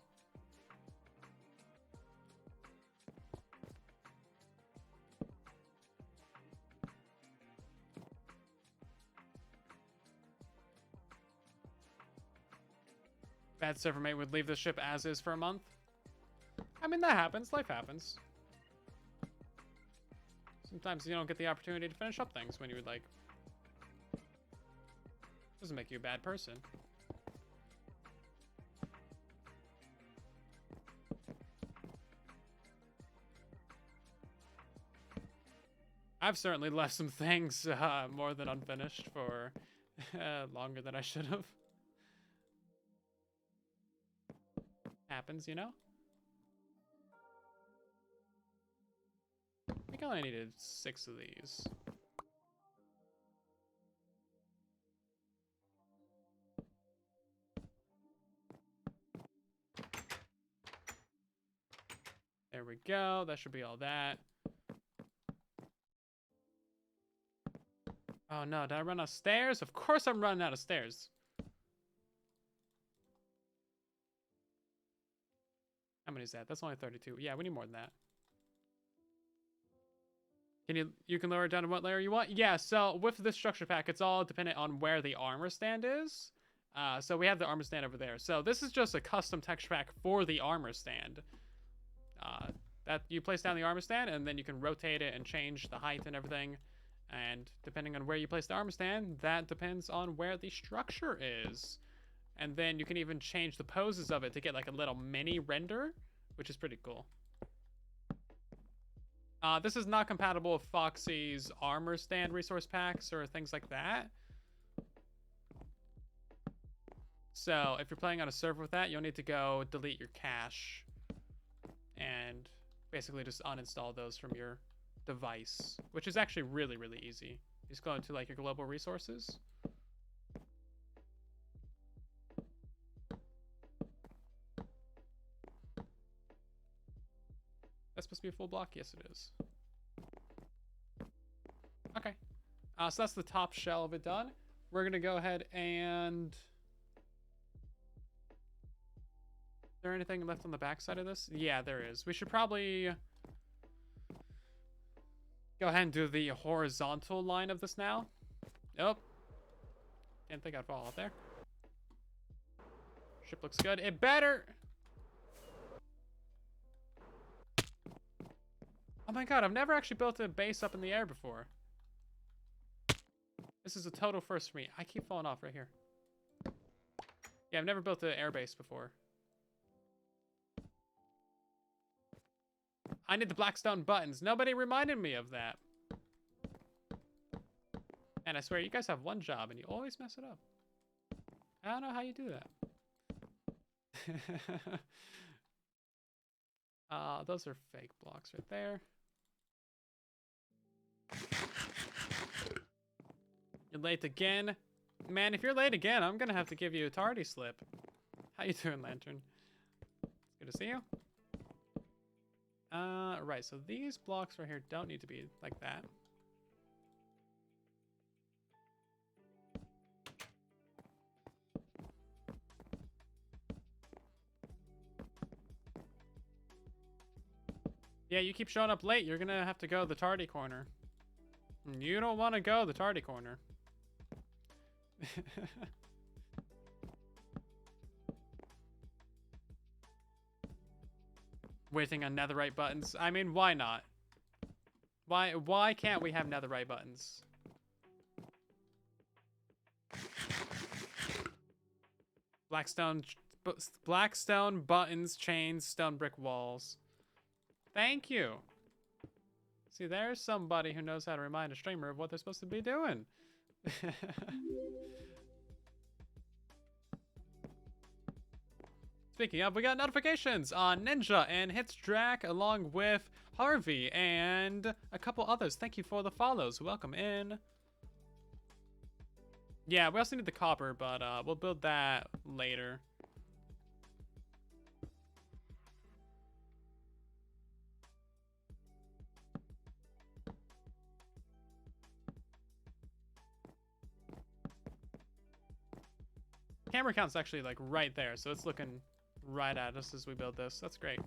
Bad server mate would leave the ship as is for a month. I mean, that happens. Life happens. Sometimes you don't get the opportunity to finish up things when you would like. Doesn't make you a bad person. I've certainly left some things more than unfinished for longer than I should have. Happens, you know? I think I only needed 6 of these. There we go. That should be all that. Oh no, did I run out of stairs? Of course I'm running out of stairs. How many is that? That's only 32. Yeah, we need more than that. You can lower it down to what layer you want? Yeah, so with this structure pack, it's all dependent on where the armor stand is. So we have the armor stand over there. So this is just a custom texture pack for the armor stand. That you place down the armor stand, and then you can rotate it and change the height and everything. And depending on where you place the armor stand, that depends on where the structure is. And then you can even change the poses of it to get like a little mini render, which is pretty cool. This is not compatible with Foxy's armor stand resource packs or things like that. So if you're playing on a server with that, you'll need to go delete your cache and basically just uninstall those from your device, which is actually really, really easy. You just go into like your global resources. That's supposed to be a full block? Yes, it is. Okay. So that's the top shell of it done. We're going to go ahead and... Is there anything left on the back side of this? Yeah, there is. We should probably go ahead and do the horizontal line of this now. Nope. Didn't think I'd fall out there. Ship looks good. It better... Oh my god, I've never actually built a base up in the air before. This is a total first for me. I keep falling off right here. Yeah, I've never built an air base before. I need the Blackstone buttons. Nobody reminded me of that. And I swear, you guys have one job and you always mess it up. I don't know how you do that. Those are fake blocks right there. You're late again. Man, if you're late again, I'm gonna have to give you a tardy slip. How you doing, Lantern? It's good to see you. Right, so these blocks right here don't need to be like that. Yeah, you keep showing up late. You're gonna have to go the tardy corner. You don't want to go the tardy corner. Waiting on netherite buttons. I mean, why not? Why can't we have netherite buttons? Blackstone buttons, chains, stone brick walls. Thank you. See, there's somebody who knows how to remind a streamer of what they're supposed to be doing. Speaking of, we got notifications on Ninja and Hitstrack along with Harvey and a couple others. Thank you for the follows. Welcome in. Yeah, we also need the copper, but we'll build that later. Camera count's actually like right there, so it's looking right at us as we build this. That's great.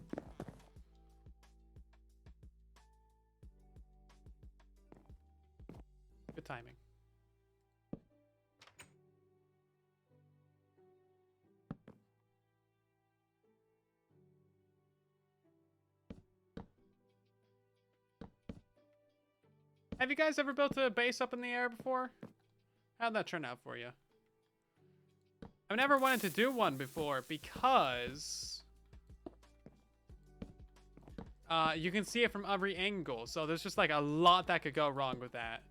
Good timing. Have you guys ever built a base up in the air before? How'd that turn out for you? I've never wanted to do one before because you can see it from every angle. So there's just like a lot that could go wrong with that.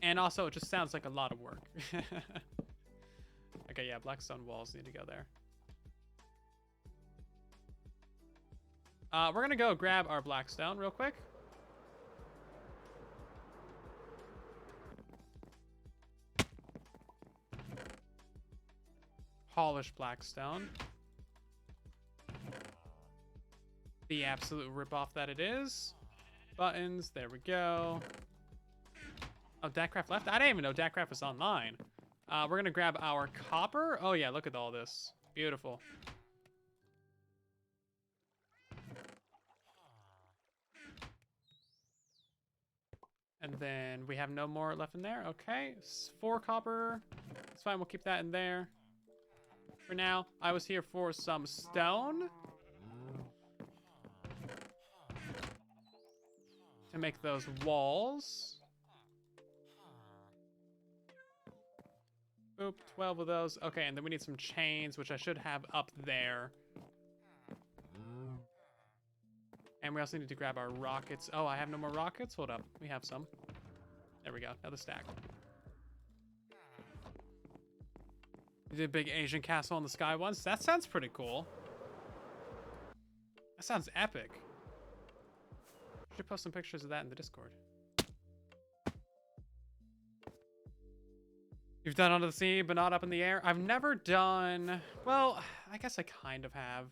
And also it just sounds like a lot of work. Okay, yeah, Blackstone walls need to go there. We're gonna go grab our Blackstone real quick. Polished Blackstone. The absolute ripoff that it is. Buttons, there we go. Oh, Datcraft left? I didn't even know Datcraft was online. We're gonna grab our copper. Oh yeah, look at all this. Beautiful. And then we have no more left in there. Okay, 4 copper. It's fine, we'll keep that in there. For now, I was here for some stone. To make those walls. Boop, 12 of those. Okay, and then we need some chains, which I should have up there. And we also need to grab our rockets. Oh, I have no more rockets? Hold up, we have some. There we go, another stack. We did a big Asian castle in the sky once. That sounds pretty cool. That sounds epic. Should post some pictures of that in the Discord. You've done under the sea, but not up in the air? I've never done... Well, I guess I kind of have.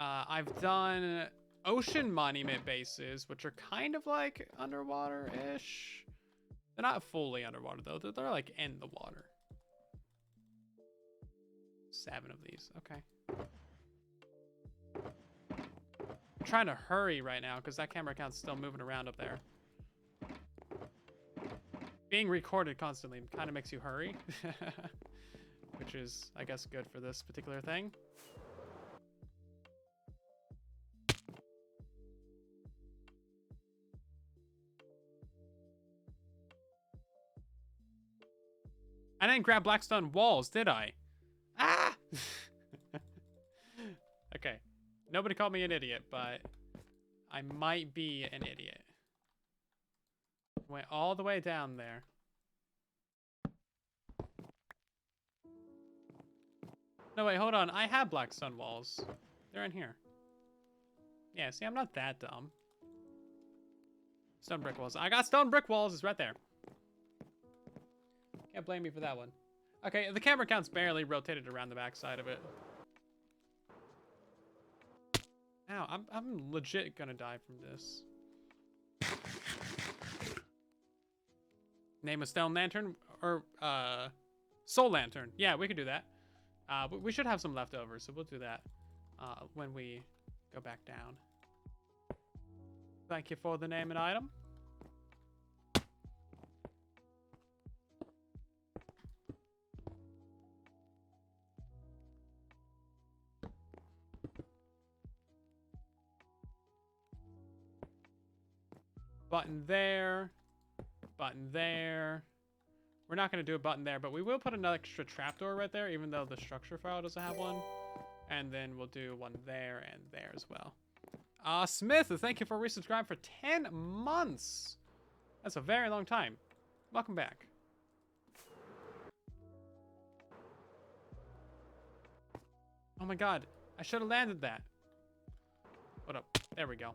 I've done ocean monument bases, which are kind of like underwater-ish. They're not fully underwater, though. They're like in the water. 7 of these. Okay. I'm trying to hurry right now because that camera account's still moving around up there. Being recorded constantly kind of makes you hurry. Which is, I guess, good for this particular thing. I didn't grab blackstone walls, did I? Ah! Okay. Nobody called me an idiot, but I might be an idiot. Went all the way down there. No, wait, hold on. I have blackstone walls. They're in here. Yeah, see, I'm not that dumb. Stone brick walls. I got stone brick walls. It's right there. Can't blame me for that one. Okay, the camera count's barely rotated around the backside of it. Ow, I'm legit gonna die from this. Name a stone lantern or soul lantern. Yeah, we could do that. We should have some leftovers, so we'll do that when we go back down. Thank you for the name and item. Button there. Button there. We're not going to do a button there, but we will put an extra trapdoor right there, even though the structure file doesn't have one. And then we'll do one there and there as well. Smith, thank you for resubscribing for 10 months. That's a very long time. Welcome back. Oh my god, I should have landed that. What up? There we go.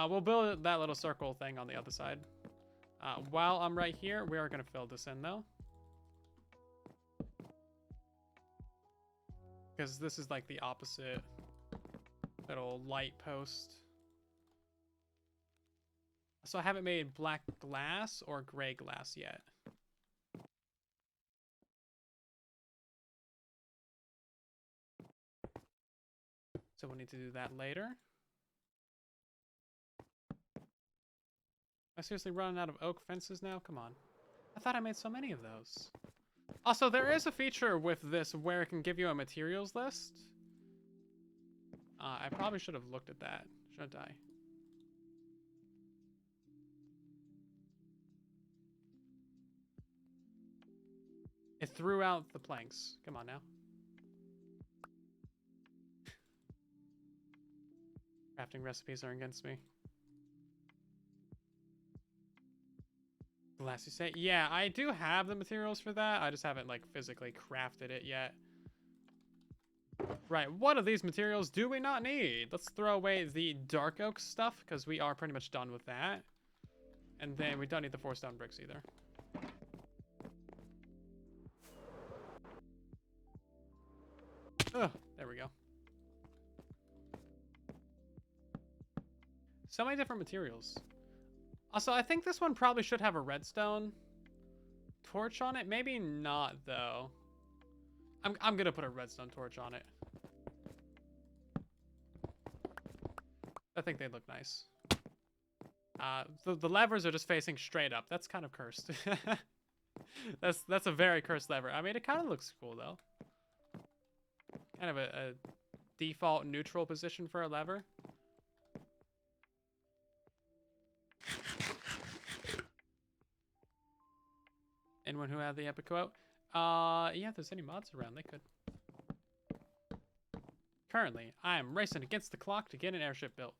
We'll build that little circle thing on the other side. While I'm right here, we are going to fill this in, though. Because this is like the opposite little light post. So I haven't made black glass or gray glass yet. So we'll need to do that later. Am I seriously running out of oak fences now? Come on. I thought I made so many of those. Also, there is a feature with this where it can give you a materials list. I probably should have looked at that, shouldn't I? It threw out the planks. Come on now. Crafting recipes are against me. Glass, you say? Yeah, I do have the materials for that. I just haven't, like, physically crafted it yet. Right, what of these materials do we not need? Let's throw away the dark oak stuff, because we are pretty much done with that. And then we don't need the 4 stone bricks either. Ugh, there we go. So many different materials. Also, I think this one probably should have a redstone torch on it. Maybe not, though. I'm gonna put a redstone torch on it. I think they look nice. The levers are just facing straight up. That's kind of cursed. That's a very cursed lever. I mean, it kind of looks cool though. Kind of a default neutral position for a lever. Anyone who had the epic quote? Yeah, if there's any mods around, they could. Currently, I am racing against the clock to get an airship built.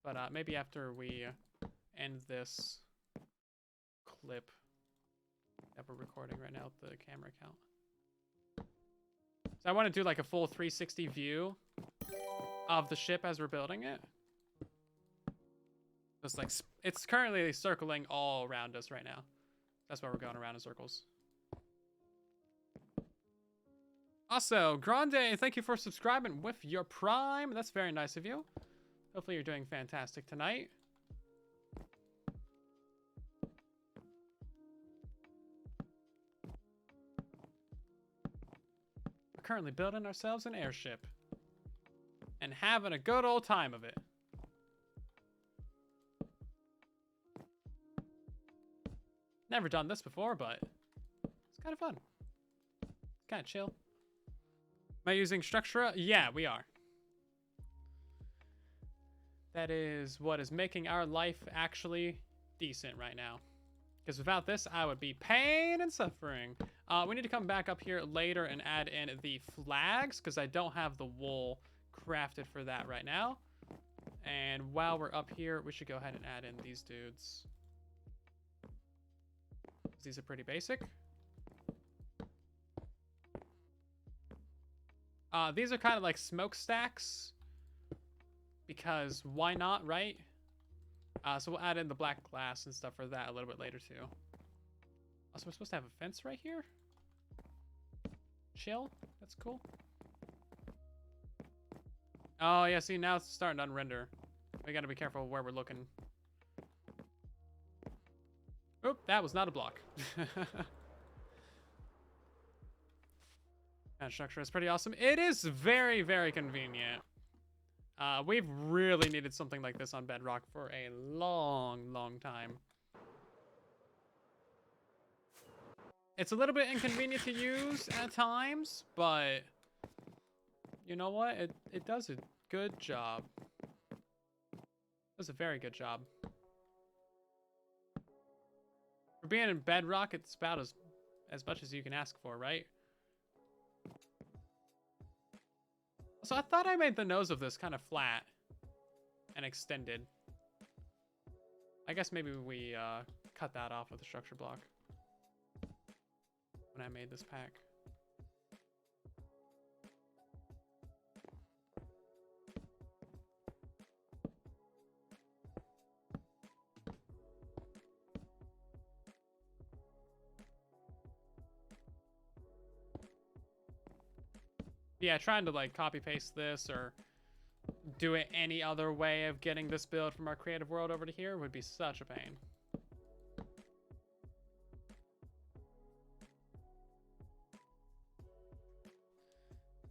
But maybe after we end this clip that we're recording right now with the camera account. So I want to do like a full 360 view of the ship as we're building it. Just like, it's currently circling all around us right now. That's why we're going around in circles. Also, Grande, thank you for subscribing with your Prime. That's very nice of you. Hopefully you're doing fantastic tonight. We're currently building ourselves an airship. And having a good old time of it. Never done this before, but it's kind of fun. It's kind of chill. Am I using Structura? Yeah, we are. That is what is making our life actually decent right now. Because without this, I would be pain and suffering. We need to come back up here later and add in the flags, because I don't have the wool crafted for that right now. And while we're up here, we should go ahead and add in these dudes. These are pretty basic. These are kind of like smokestacks. Because why not, right? So we'll add in the black glass and stuff for that a little bit later too. Also, we're supposed to have a fence right here. Chill. That's cool. Oh yeah, see now it's starting to unrender. We gotta be careful where we're looking. Oop, that was not a block. That structure is pretty awesome. It is very, very convenient. We've really needed something like this on Bedrock for a long, long time. It's a little bit inconvenient to use at times, but you know what? It does a good job. It does a very good job. For being in Bedrock, it's about as much as you can ask for, right? So I thought I made the nose of this kind of flat and extended. I guess maybe we cut that off with the structure block when I made this pack. Yeah, trying to like copy paste this or do it any other way of getting this build from our creative world over to here would be such a pain.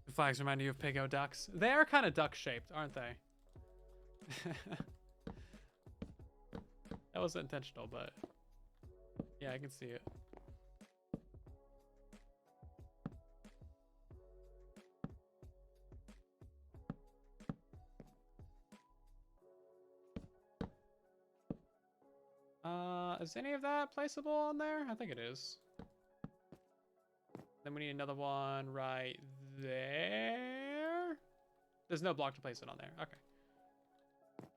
The flags remind you of Piggo ducks. They are kind of duck shaped, aren't they? That wasn't intentional, but yeah, I can see it. Is any of that placeable on there? I think it is. Then we need another one right there. There's no block to place it on there. Okay.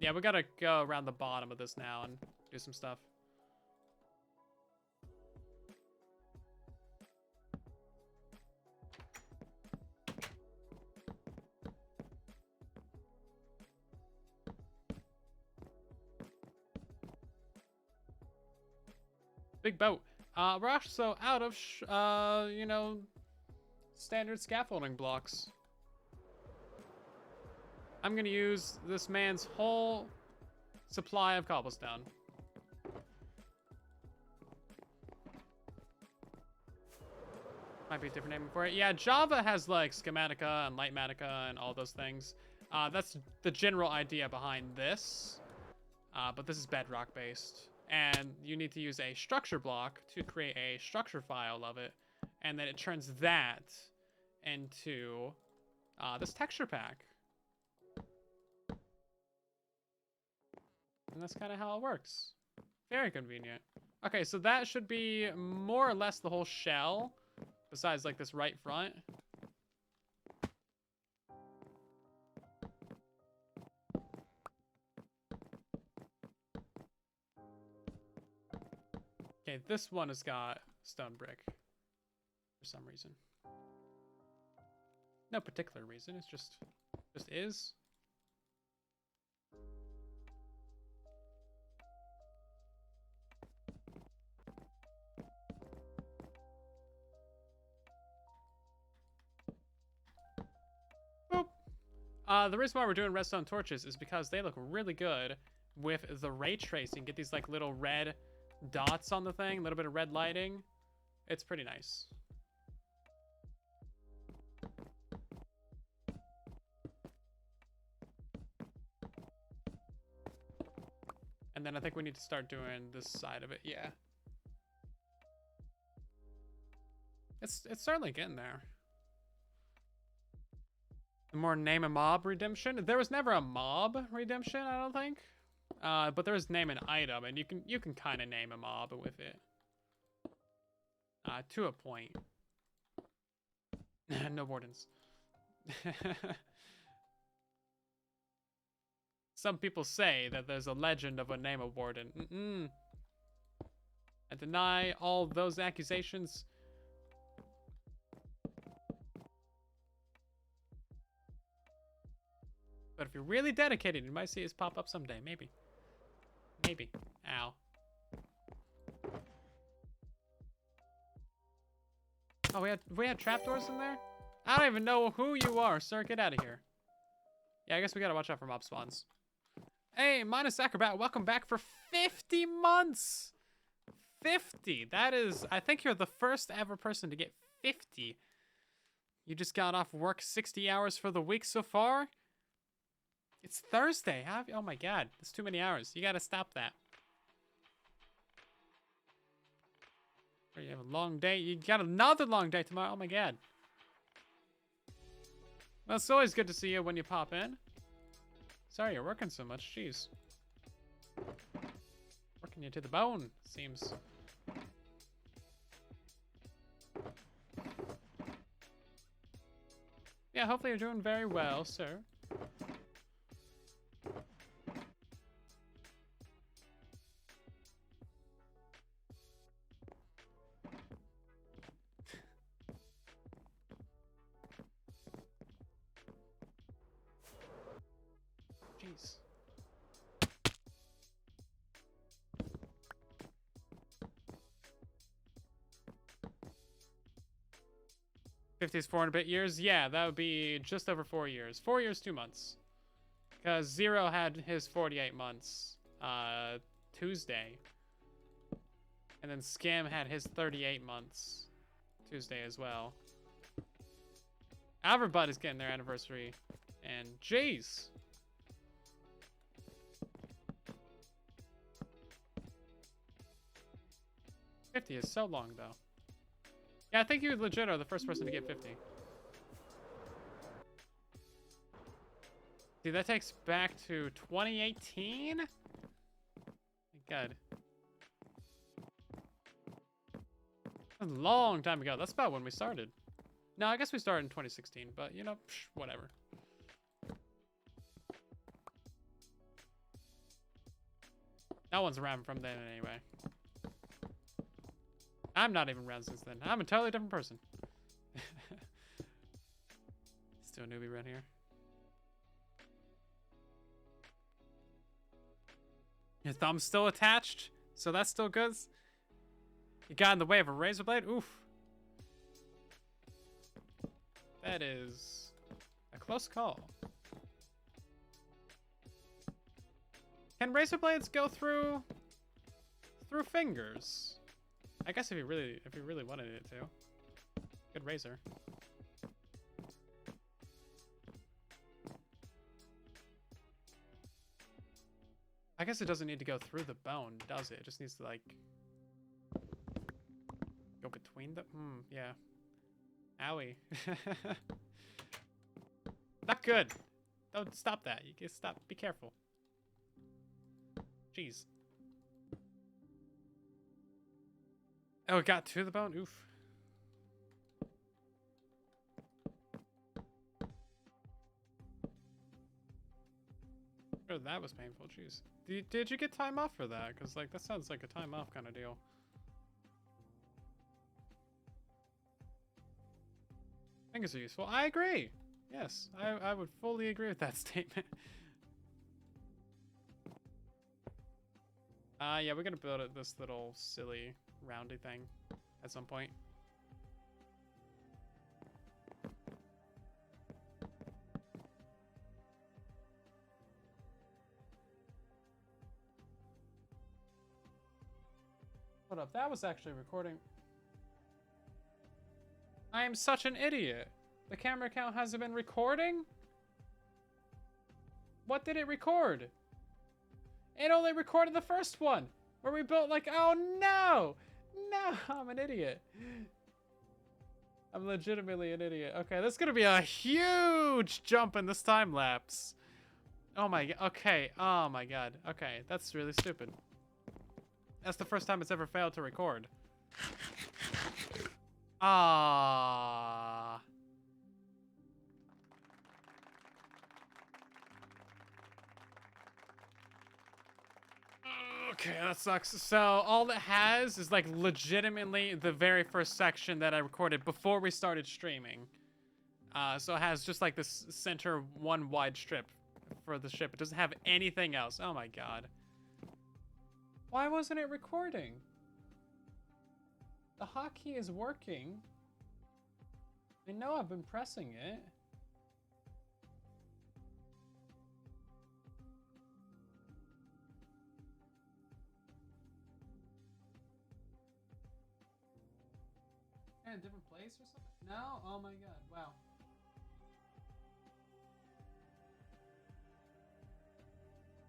Yeah, we gotta go around the bottom of this now and do some stuff. Big boat. We're also out of, you know, standard scaffolding blocks. I'm gonna use this man's whole supply of cobblestone. Might be a different name for it. Yeah, Java has like Schematica and Lightmatica and all those things. That's the general idea behind this. But this is Bedrock based. And you need to use a structure block to create a structure file of it. And then it turns that into this texture pack. And that's kind of how it works. Very convenient. Okay, so that should be more or less the whole shell, besides like this right front. Okay, this one has got stone brick for some reason. No particular reason, it's just is. The reason why we're doing redstone torches is because they look really good with the ray tracing. Get these like little red dots on the thing, a little bit of red lighting. It's pretty nice. And then I think we need to start doing this side of it, yeah. It's certainly getting there. The more name a mob redemption. There was never a mob redemption, I don't think. But there is name an item, and you can kind of name a mob with it. To a point. No wardens. Some people say that there's a legend of a name a warden. I deny all those accusations. But if you're really dedicated, you might see us pop up someday. Maybe. Maybe. Ow. Oh, we had trapdoors in there? I don't even know who you are, sir. Get out of here. Yeah, I guess we gotta watch out for mob spawns. Hey, Minus Acrobat, welcome back for 50 months! 50! That is, I think you're the first ever person to get 50. You just got off work 60 hours for the week so far? It's Thursday. Oh my god, that's too many hours. You gotta stop that. Or you have a long day. You got another long day tomorrow. Oh my god. Well, it's always good to see you when you pop in. Sorry you're working so much. Jeez. Working you to the bone, seems. Yeah, hopefully you're doing very well, sir. Jeez. '50s 4 and a bit years? Yeah, that would be just over 4 years. 4 years, 2 months. Because Zero had his 48 months Tuesday. And then Scam had his 38 months Tuesday as well. Everybody's getting their anniversary. And jeez. '50 is so long, though. Yeah, I think you legit are the first person to get 50. See, that takes back to 2018? Thank God. That's a long time ago. That's about when we started. No, I guess we started in 2016, but, you know, whatever. No one's around from then anyway. I'm not even around since then. I'm a totally different person. Still a newbie around here. Your thumb's still attached, so that's still good. You got in the way of a razor blade? Oof. That is a close call. Can razor blades go through fingers? I guess if you really wanted it to. Good razor. I guess it doesn't need to go through the bone, does it? It just needs to, like, go between the... yeah. Owie. Not good. Don't stop that. You can stop. Be careful. Jeez. Oh, it got to the bone? Oof. Oh, that was painful. Jeez. Did you get time off for that? Because, like, that sounds like a time off kind of deal. Fingers are useful. I agree. Yes, I would fully agree with that statement. Yeah, we're gonna build this little silly roundy thing at some point. Hold up, that was actually recording. I am such an idiot. The camera count hasn't been recording? What did it record? It only recorded the first one, where we built like, oh no! No, I'm an idiot. I'm legitimately an idiot. Okay, that's gonna be a huge jump in this time lapse. Oh my god, okay, oh my god. Okay, that's really stupid. That's the first time it's ever failed to record. Ah. Okay, that sucks. So all it has is like legitimately the very first section that I recorded before we started streaming. So it has just like this center one wide strip for the ship. It doesn't have anything else. Oh my god. Why wasn't it recording? The hotkey is working. I know I've been pressing it. In a different place or something? No? Oh my god. Wow.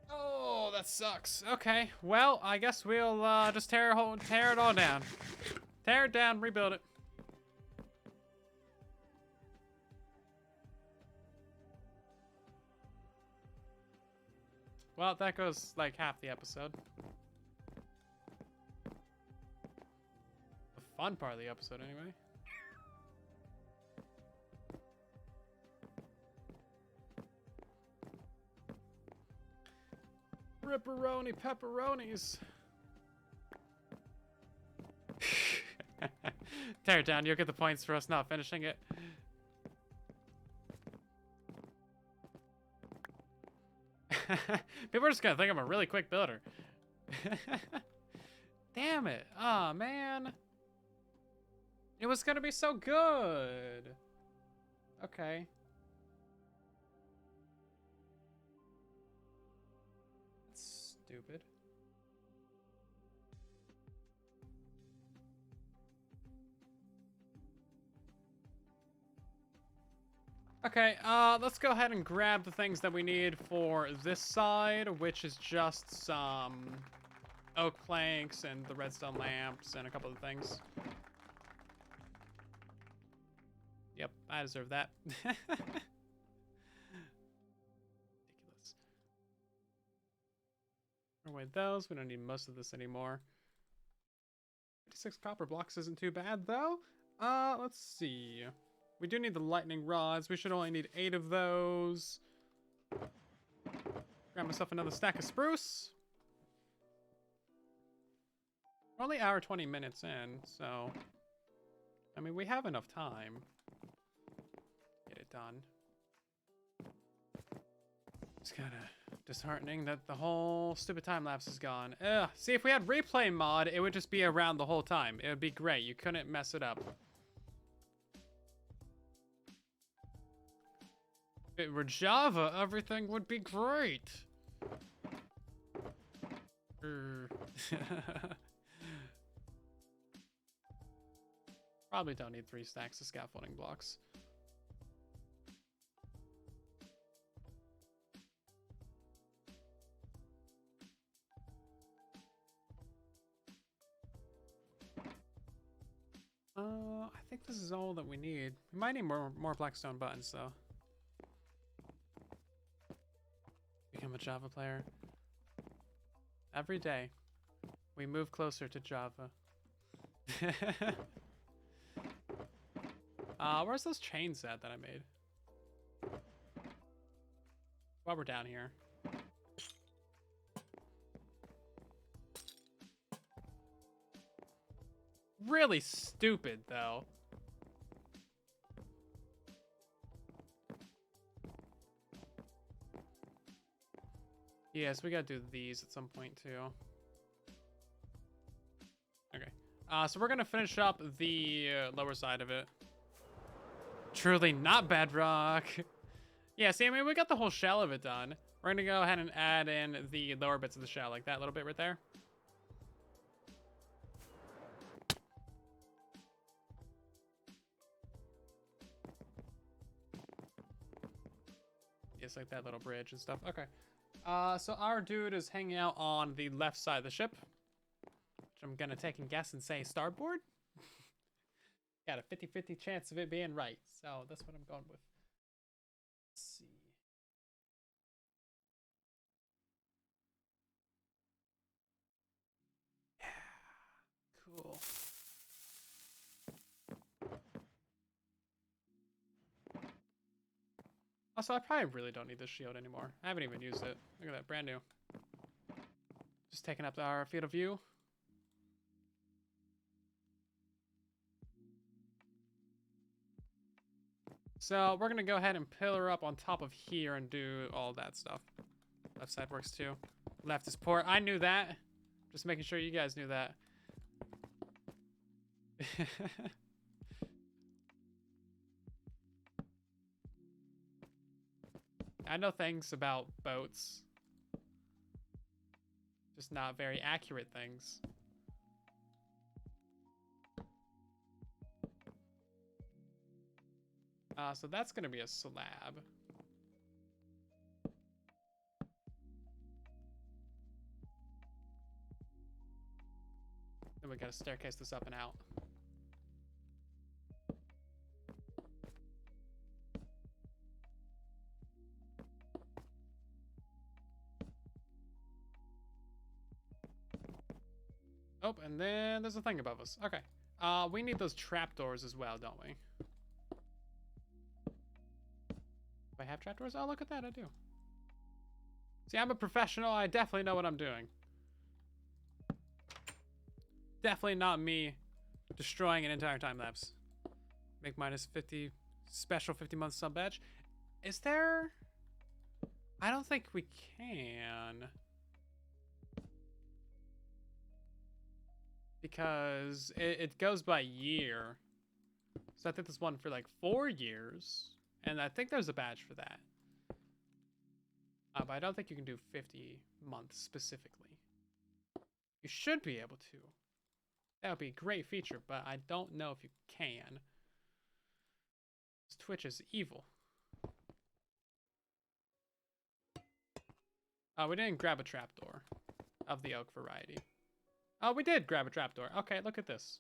Oh, that sucks. Okay. Well, I guess we'll just tear it all down. Tear it down, rebuild it. Well, that goes like half the episode. The fun part of the episode, anyway. Ripperoni pepperonis. Tear it down. You'll get the points for us not finishing it. People are just gonna think I'm a really quick builder. Damn it. Oh, man. It was gonna be so good. Okay. That's stupid. Okay, let's go ahead and grab the things that we need for this side, which is just some oak planks and the redstone lamps and a couple of things. Yep, I deserve that. Ridiculous. Away those. We don't need most of this anymore. 56 copper blocks isn't too bad, though. Let's see. We do need the lightning rods. We should only need 8 of those. Grab myself another stack of spruce. We're only hour 20 minutes in, so... I mean, we have enough time. Get it done. It's kind of disheartening that the whole stupid time lapse is gone. Ugh. See, if we had replay mod, it would just be around the whole time. It would be great. You couldn't mess it up. If it were Java, everything would be great. Probably don't need 3 stacks of scaffolding blocks. I think this is all that we need. We might need more Blackstone buttons, though. Become a Java player. Every day, we move closer to Java. Where's those chains at that I made? While we're down here. Really stupid, though. Yes, we gotta do these at some point, too. Okay. So we're gonna finish up the lower side of it. Truly not Bedrock. Yeah, see, I mean, we got the whole shell of it done. We're gonna go ahead and add in the lower bits of the shell, like that little bit right there. Yes, like that little bridge and stuff. Okay. So our dude is hanging out on the left side of the ship, which I'm gonna take and guess and say starboard. Got a 50-50 chance of it being right, so that's what I'm going with. Let's see. Yeah, cool. Also, I probably really don't need this shield anymore. I haven't even used it. Look at that, brand new. Just taking up our field of view. So we're gonna go ahead and pillar up on top of here and do all that stuff. Left side works too. Left is port. I knew that. Just making sure you guys knew that. I know things about boats. Just not very accurate things. So that's gonna be a slab. Then we gotta staircase this up and out. Oh, and then there's a thing above us. Okay. We need those trapdoors as well, don't we? Do I have trapdoors? Oh, look at that, I do. See, I'm a professional. I definitely know what I'm doing. Definitely not me destroying an entire time lapse. Make minus 50, special 50-month sub badge. Is there? I don't think we can. Because it goes by year. So I think there's one for like 4 years. And I think there's a badge for that. But I don't think you can do 50 months specifically. You should be able to. That would be a great feature, but I don't know if you can. Twitch is evil. We didn't grab a trapdoor of the oak variety. Oh, we did grab a trapdoor. Okay, look at this.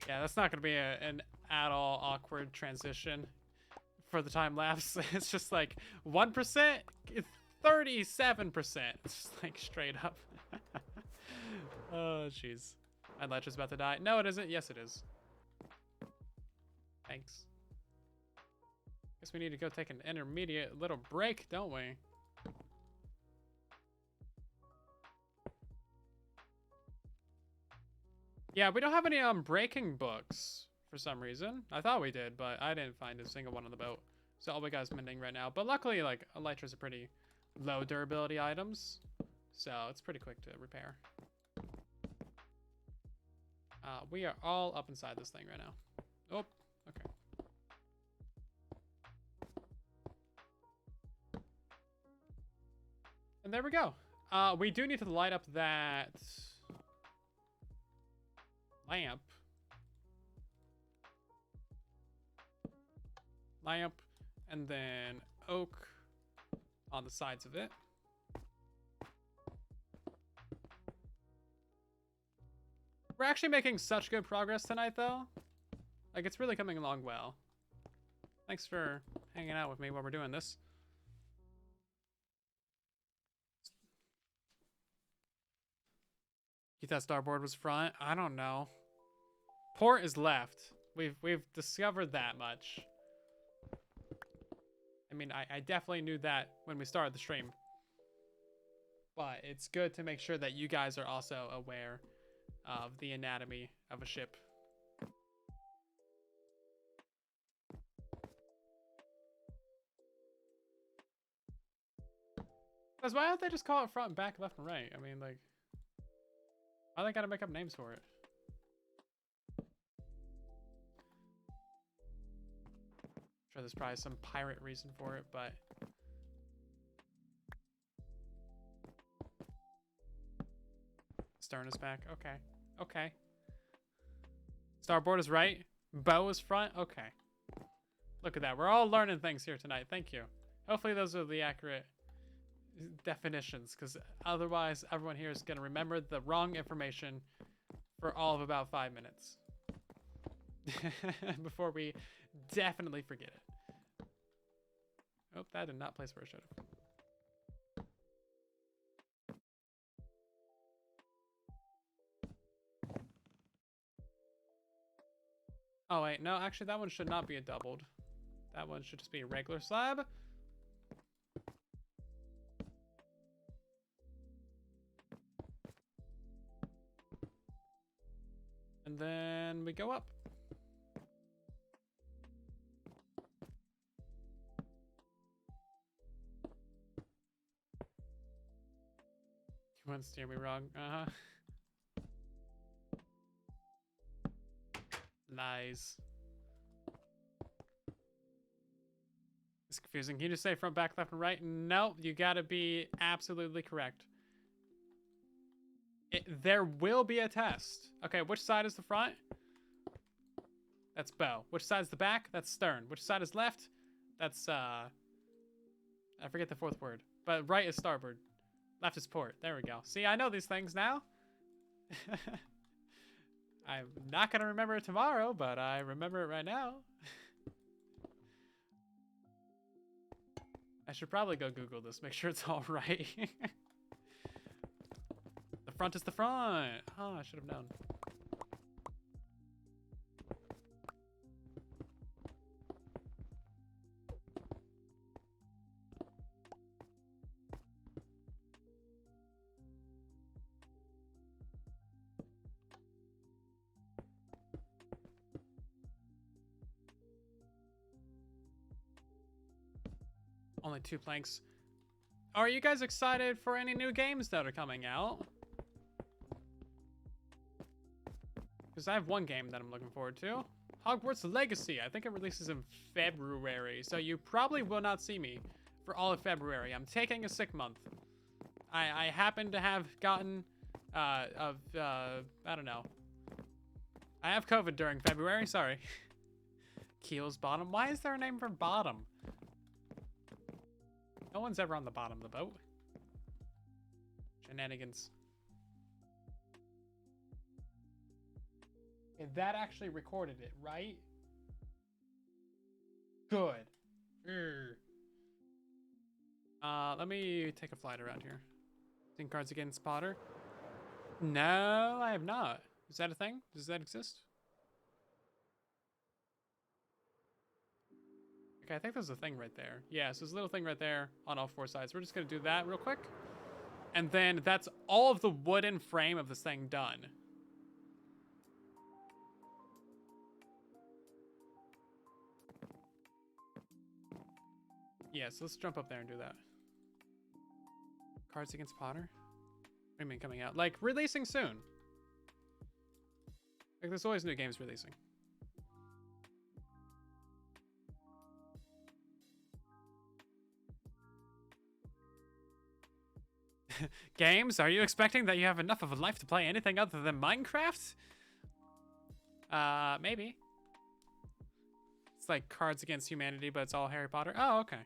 Yeah, that's not going to be an at all awkward transition for the time lapse. It's just like 1%, 37%. It's just like straight up. Oh, jeez. My ledge is about to die. No, it isn't. Yes, it is. Thanks. Guess we need to go take an intermediate little break, don't we? Yeah, we don't have any breaking books for some reason. I thought we did, but I didn't find a single one on the boat. So all we got is mending right now. But luckily, like, elytras are pretty low durability items. So it's pretty quick to repair. We are all up inside this thing right now. Oh, okay. And there we go. We do need to light up that lamp. lamp, and then oak on the sides of it. We're actually making such good progress tonight, though. Like, it's really coming along well. Thanks for hanging out with me while we're doing this. You thought starboard was front? I don't know. Port is left. We've discovered that much. I mean, I definitely knew that when we started the stream. But it's good to make sure that you guys are also aware of the anatomy of a ship. Because why don't they just call it front, back, left, and right? I mean, like, why they gotta make up names for it? I'm sure there's probably some pirate reason for it, but... Stern is back. Okay. Okay. Starboard is right. Bow is front. Okay. Look at that. We're all learning things here tonight. Thank you. Hopefully those are the accurate definitions, because otherwise everyone here is going to remember the wrong information for all of about 5 minutes. Before we definitely forget it. Oh, that did not place where it should have. Oh wait, no, actually that one should not be a doubled. That one should just be a regular slab. And then we go up. You want to steer me wrong? Uh-huh. Lies. It's confusing. Can you just say front, back, left, and right? No, you gotta be absolutely correct. There will be a test. Okay, which side is the front? That's bow. Which side is the back? That's stern. Which side is left? That's, I forget the fourth word. But right is starboard. Left is port. There we go. See, I know these things now. I'm not going to remember it tomorrow, but I remember it right now. I should probably go Google this, make sure it's all right. The front is the front. Oh, I should have known. Only 2 planks. Are you guys excited for any new games that are coming out? Because I have one game that I'm looking forward to. Hogwarts Legacy. I think it releases in February. So you probably will not see me for all of February. I'm taking a sick month. I happen to have gotten, I don't know. I have COVID during February. Sorry. Keel's bottom. Why is there a name for bottom? No one's ever on the bottom of the boat. Shenanigans. Okay, that actually recorded it, right? Good. Let me take a flight around here. Think Cards Against Potter? No, I have not. Is that a thing? Does that exist? Okay, I think there's a thing right there. Yeah, so there's a little thing right there on all 4 sides. We're just gonna do that real quick. And then that's all of the wooden frame of this thing done. Yeah, so let's jump up there and do that. Cards Against Potter? What do you mean coming out? Like, releasing soon. Like, there's always new games releasing. Games? Are you expecting that you have enough of a life to play anything other than Minecraft? Maybe. It's like Cards Against Humanity, but it's all Harry Potter. Oh, okay.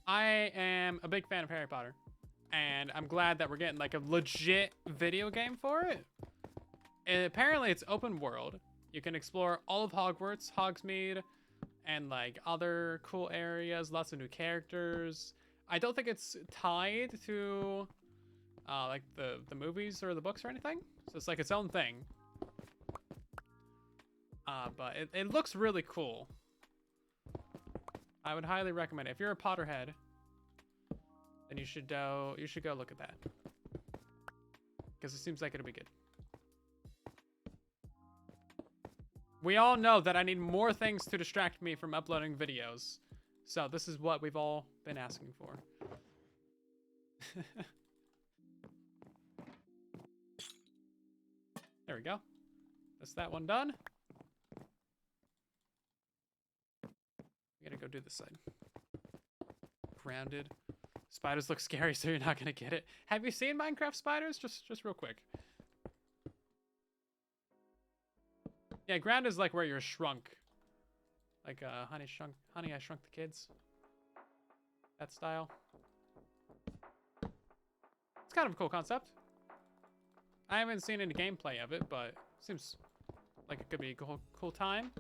I am a big fan of Harry Potter, and I'm glad that we're getting like a legit video game for it. And apparently it's open world. You can explore all of Hogwarts, Hogsmeade, and like other cool areas, lots of new characters. I don't think it's tied to like the movies or the books or anything. So it's like its own thing. But it looks really cool. I would highly recommend it. If you're a Potterhead, then you should go look at that. Because it seems like it'll be good. We all know that I need more things to distract me from uploading videos. So this is what we've all been asking for. There we go. That's that one done. We gotta go do this side. Grounded. Spiders look scary, so you're not gonna get it. Have you seen Minecraft spiders? Just real quick. Yeah, ground is like where you're shrunk. Like Honey, I Shrunk the Kids. That style. It's kind of a cool concept. I haven't seen any gameplay of it, but seems like it could be a cool time.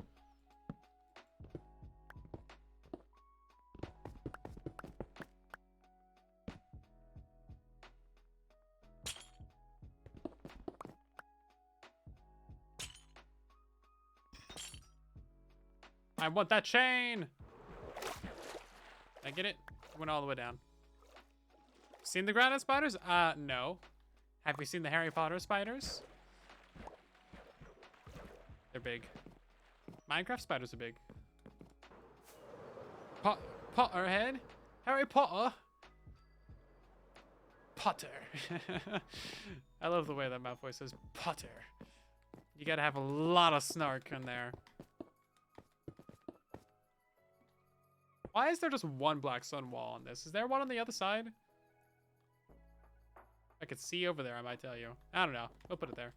I want that chain! I get it? It went all the way down. Seen the grounded spiders? No. Have you seen the Harry Potter spiders? They're big. Minecraft spiders are big. Potterhead? Harry Potter? Potter. I love the way that Malfoy says Potter. You gotta have a lot of snark in there. Why is there just one black stone wall on this? Is there one on the other side? I could see over there, I might tell you. I don't know. We'll put it there.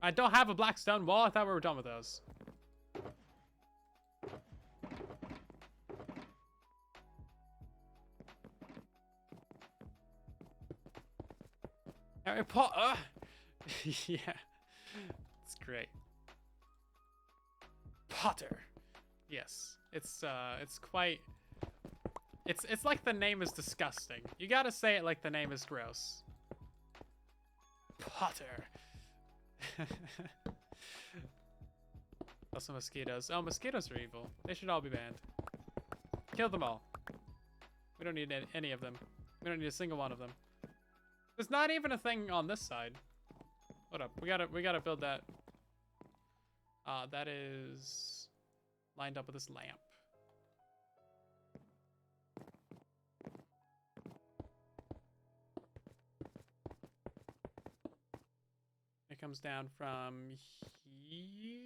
I don't have a black stone wall. I thought we were done with those. Harry Potter! Yeah. It's great. Potter. Yes. It's quite... It's like the name is disgusting. You gotta say it like the name is gross. Potter. Also mosquitoes. Oh, mosquitoes are evil. They should all be banned. Kill them all. We don't need any of them. We don't need a single one of them. There's not even a thing on this side. Hold up. We gotta build that. That is lined up with this lamp. It comes down from here.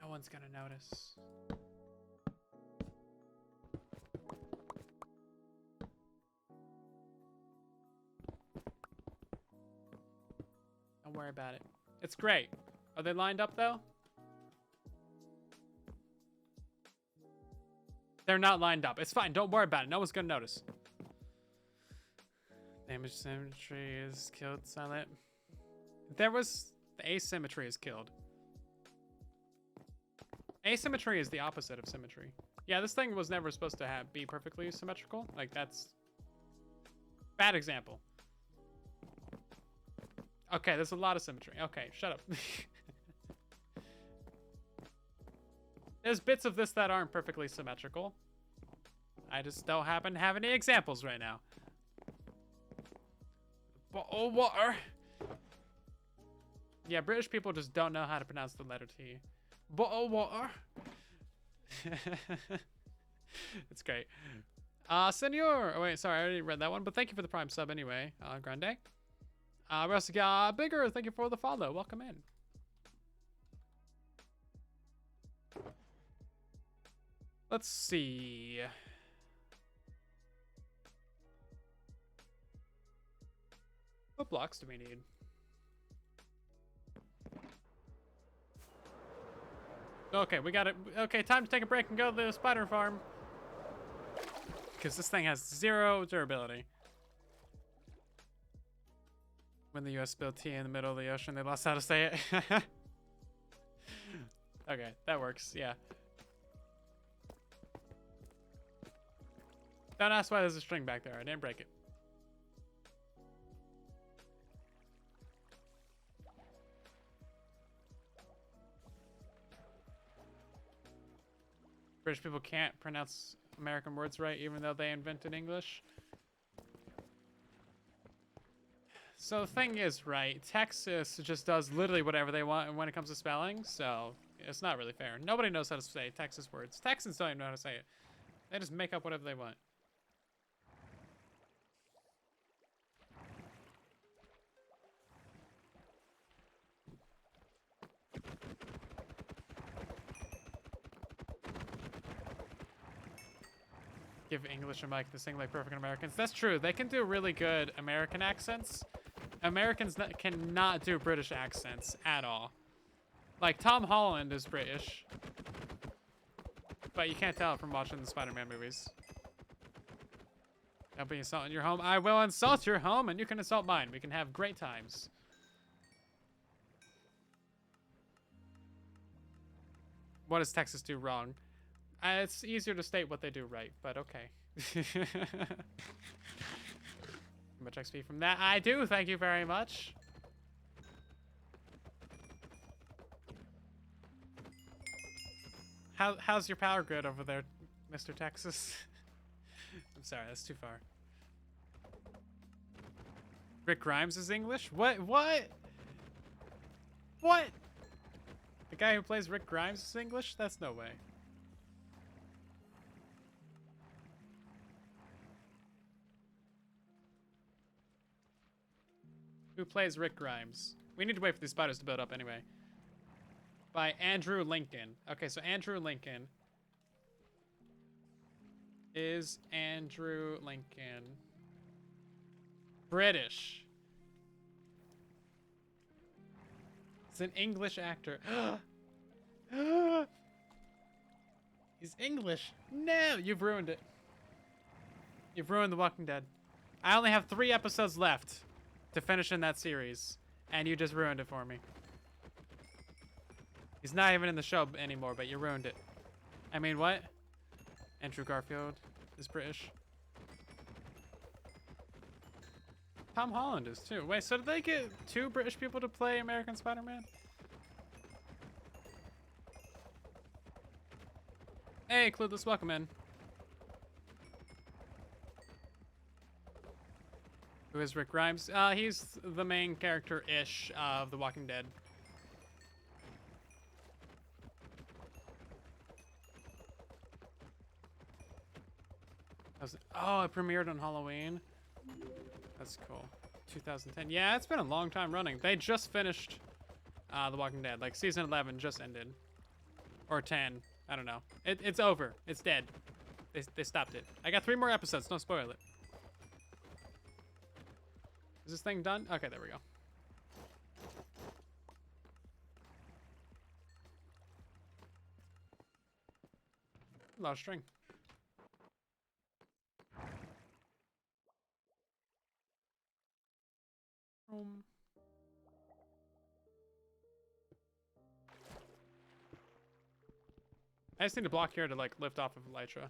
No one's gonna notice. Don't worry about it. It's great. Are they lined up though? They're not lined up. It's fine. Don't worry about it. No one's gonna notice. Damage symmetry is killed. Silent. There was... The asymmetry is killed. Asymmetry is the opposite of symmetry. Yeah, this thing was never supposed to be perfectly symmetrical. Like, that's... Bad example. Okay, there's a lot of symmetry. Okay, shut up. There's bits of this that aren't perfectly symmetrical. I just don't happen to have any examples right now. Bottle of water. Yeah, British people just don't know how to pronounce the letter T. Bottle of water. It's great. Senor. Oh, wait, sorry, I already read that one, but thank you for the Prime sub anyway, Grande. We also got Bigger. Thank you for the follow. Welcome in. Let's see. What blocks do we need? Okay, we got it. Okay, time to take a break and go to the spider farm. Because this thing has 0 durability. When the US spilled tea in the middle of the ocean, they lost how to say it. Okay, that works, yeah. Don't ask why there's a string back there. I didn't break it. British people can't pronounce American words right even though they invented English. So the thing is, right, Texas just does literally whatever they want when it comes to spelling, so it's not really fair. Nobody knows how to say Texas words. Texans don't even know how to say it. They just make up whatever they want. Give English a mic to sing like perfect Americans. That's true. They can do really good American accents. Americans cannot do British accents at all. Like, Tom Holland is British. But you can't tell it from watching the Spider-Man movies. I'll be insulting your home. I will insult your home, and you can insult mine. We can have great times. What does Texas do wrong? It's easier to state what they do right, but okay. Much XP from that. I do, thank you very much. How's your power grid over there, Mr. Texas? I'm sorry, that's too far. Rick Grimes is English? What? What? What? The guy who plays Rick Grimes is English? That's no way. Who plays Rick Grimes? We need to wait for these spiders to build up anyway. By Andrew Lincoln. Okay, so Andrew Lincoln. Is Andrew Lincoln British? It's an English actor. He's English. No, you've ruined it. You've ruined The Walking Dead. I only have 3 episodes left to finish in that series, and you just ruined it for me. He's not even in the show anymore, but you ruined it. I mean, what? Andrew Garfield is British. Tom Holland is too. Wait, so did they get 2 British people to play American Spider-Man? Hey, Clueless, welcome in. Who is Rick Grimes? He's the main character-ish of The Walking Dead. Oh, it premiered on Halloween. That's cool. 2010. Yeah, it's been a long time running. They just finished The Walking Dead. Like, season 11 just ended. Or 10. I don't know. It's over. It's dead. They stopped it. I got 3 more episodes. Don't spoil it. Is this thing done? Okay, there we go. A lot of string. I just need a block here to, like, lift off of Elytra.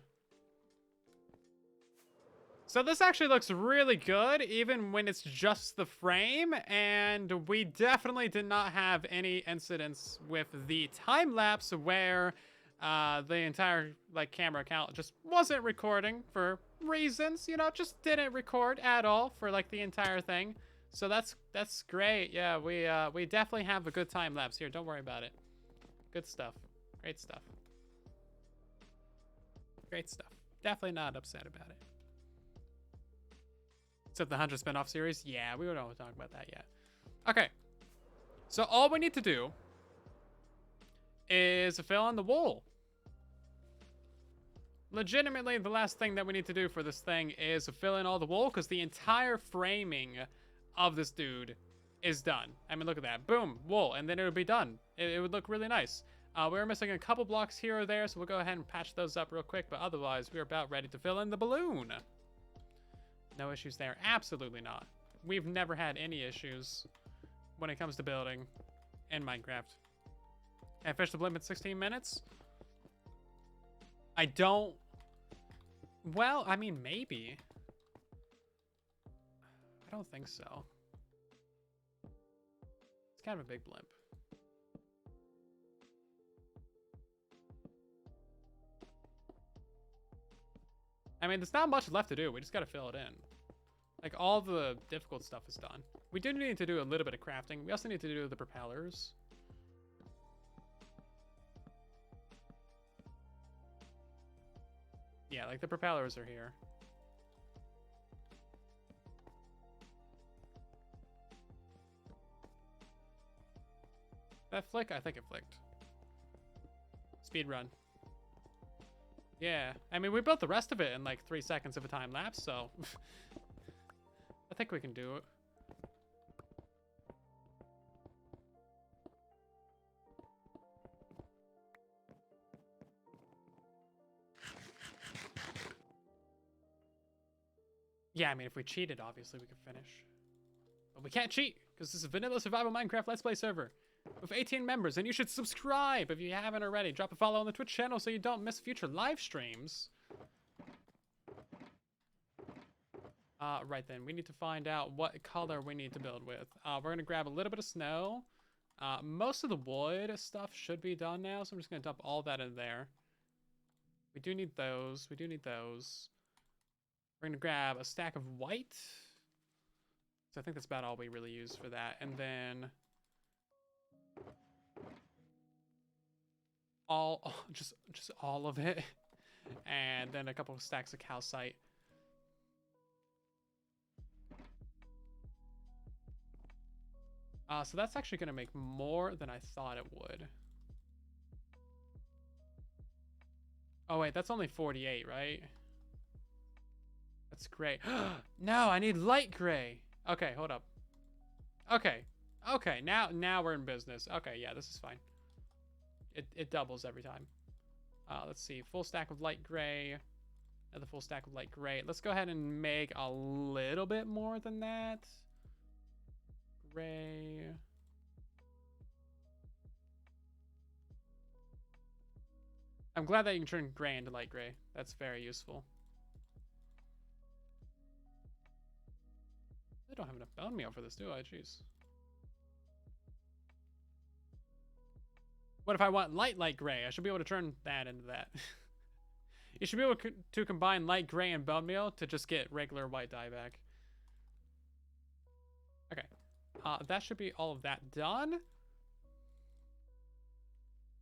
So this actually looks really good, even when it's just the frame, and we definitely did not have any incidents with the time-lapse where the entire, like, camera account just wasn't recording for reasons, you know, just didn't record at all for, like, the entire thing. So that's great. Yeah, we definitely have a good time-lapse here. Don't worry about it. Good stuff. Great stuff. Great stuff. Definitely not upset about it. Except the 100 spin-off series? Yeah, we don't want to talk about that yet. Okay. So all we need to do is fill in the wool. legitimately, the last thing that we need to do for this thing is fill in all the wool, because the entire framing of this dude is done. I mean, look at that. Boom, wool, and then it would be done. It would look really nice. We're missing a couple blocks here or there, so we'll go ahead and patch those up real quick, but otherwise, we're about ready to fill in the balloon. No issues there. Absolutely not. We've never had any issues when it comes to building in Minecraft. I fished the blimp in 16 minutes. I don't... Well, I mean, maybe. I don't think so. It's kind of a big blimp. I mean, there's not much left to do. We just got to fill it in. Like, all the difficult stuff is done. We do need to do a little bit of crafting. We also need to do the propellers. Yeah, like the propellers are here. That flick? I think it flicked. Speed run. Yeah, I mean, we built the rest of it in like 3 seconds of a time lapse, so I think we can do it. Yeah, I mean, if we cheated, obviously we could finish. But we can't cheat, because this is a vanilla survival Minecraft Let's Play server with 18 members, and you should subscribe if you haven't already. Drop a follow on the Twitch channel so you don't miss future live streams. Right then, we need to find out what color we need to build with. We're going to grab a little bit of snow. Most of the wood stuff should be done now, so I'm just going to dump all that in there. We do need those. We do need those. We're going to grab a stack of white. So I think that's about all we really use for that. And then just all of it. And then a couple of stacks of calcite. So that's actually going to make more than I thought it would. Oh wait, that's only 48, right? That's great. No, I need light gray. Okay, hold up. Okay, now we're in business. Okay, yeah, this is fine. It doubles every time. Let's see, full stack of light gray. Another full stack of light gray. Let's go ahead and make a little bit more than that. Gray. I'm glad that you can turn gray into light gray. That's very useful. I don't have enough bone meal for this, do I? Jeez. What if I want light gray? I should be able to turn that into that. You should be able to combine light gray and bone meal to just get regular white dye back. Okay. That should be all of that done.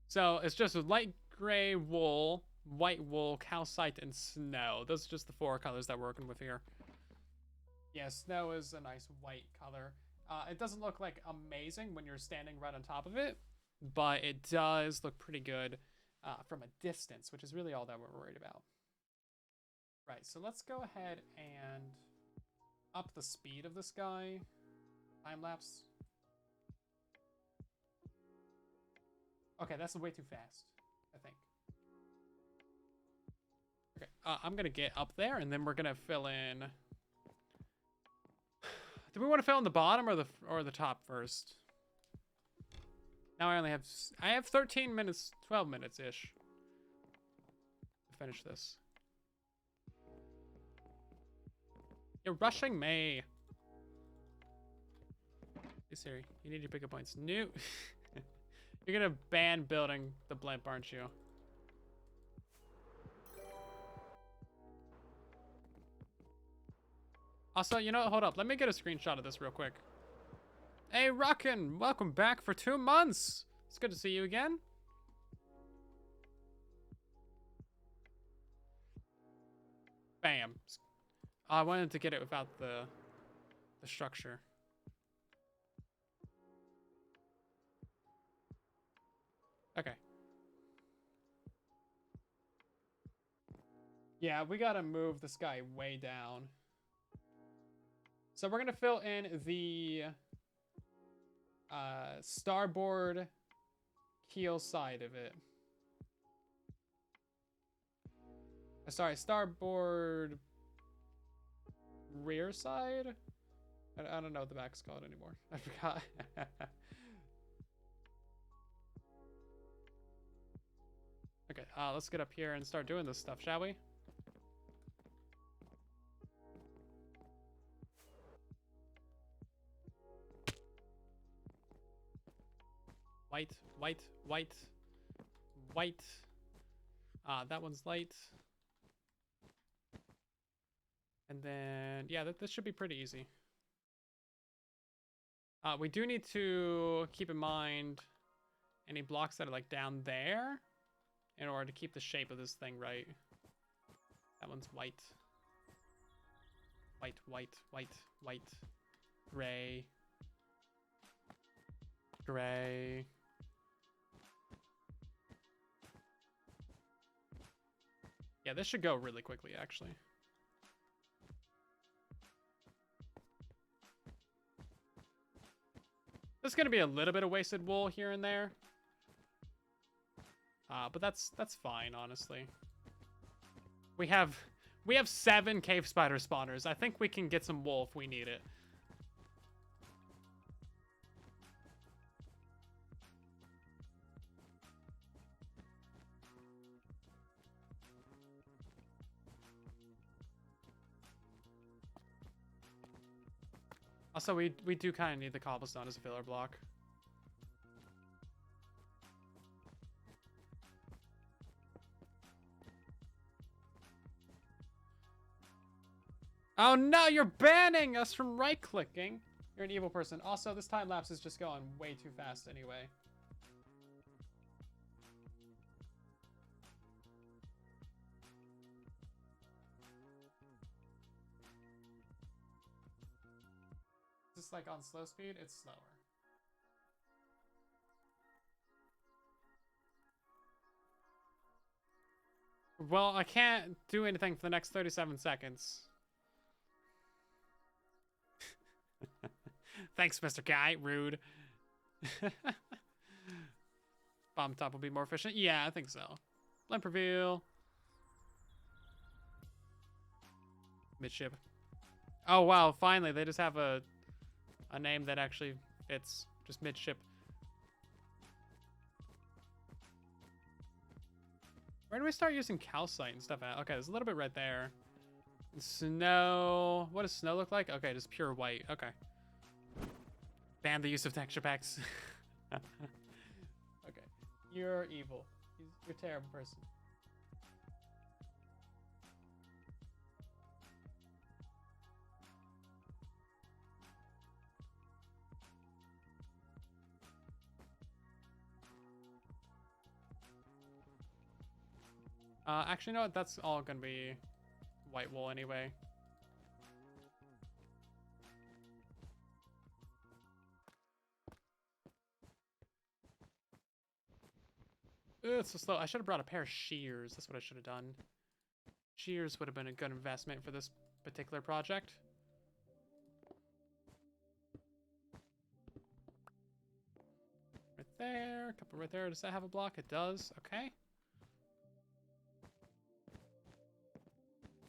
So it's just light gray wool, white wool, calcite, and snow. Those are just the 4 colors that we're working with here. Yeah, snow is a nice white color. It doesn't look like amazing when you're standing right on top of it, but it does look pretty good from a distance, which is really all that we're worried about. Right, so let's go ahead and up the speed of this guy. Time lapse. Okay, that's way too fast, I think. Okay, I'm gonna get up there, and then we're gonna fill in. Do we want to fill in the bottom or the top first? Now I have 13 minutes, 12 minutes ish to finish this. You're rushing me. Hey Siri, you need your pickup points. New. You're gonna ban building the blimp, aren't you? Also, you know what? Hold up. Let me get a screenshot of this real quick. Hey, Rockin'! Welcome back for 2 months! It's good to see you again. Bam. I wanted to get it without the structure. Okay. Yeah, we gotta move this guy way down. So we're gonna fill in the starboard keel side of it. Sorry, starboard rear side? I don't know what the back's called anymore. I forgot. Okay, let's get up here and start doing this stuff, shall we? White, white, white, white. That one's light. And then, yeah, this should be pretty easy. We do need to keep in mind any blocks that are like down there in order to keep the shape of this thing right. That one's white. White, white, white, white. Gray. Gray. Yeah, this should go really quickly, actually. There's gonna be a little bit of wasted wool here and there. But that's fine, honestly. We have 7 cave spider spawners. I think we can get some wool if we need it. Also, we do kind of need the cobblestone as a filler block. Oh no, you're banning us from right-clicking. You're an evil person. Also, this time lapse is just going way too fast anyway. Just like on slow speed, it's slower. Well, I can't do anything for the next 37 seconds. Thanks, Mr. Guy. Rude. Bomb top will be more efficient. Yeah, I think so. Blimp reveal. Midship. Oh, wow. Finally, they just have a name that actually fits. Just midship. Where do we start using calcite and stuff at? Okay, there's a little bit right there. Snow. What does snow look like? Okay, just pure white. Okay. Ban the use of texture packs. Okay. You're evil. You're a terrible person. Actually, no, that's all gonna be white wool anyway. Ugh, it's so slow. I should have brought a pair of shears. That's what I should have done. Shears would have been a good investment for this particular project. Right there, a couple right there. Does that have a block? It does. Okay.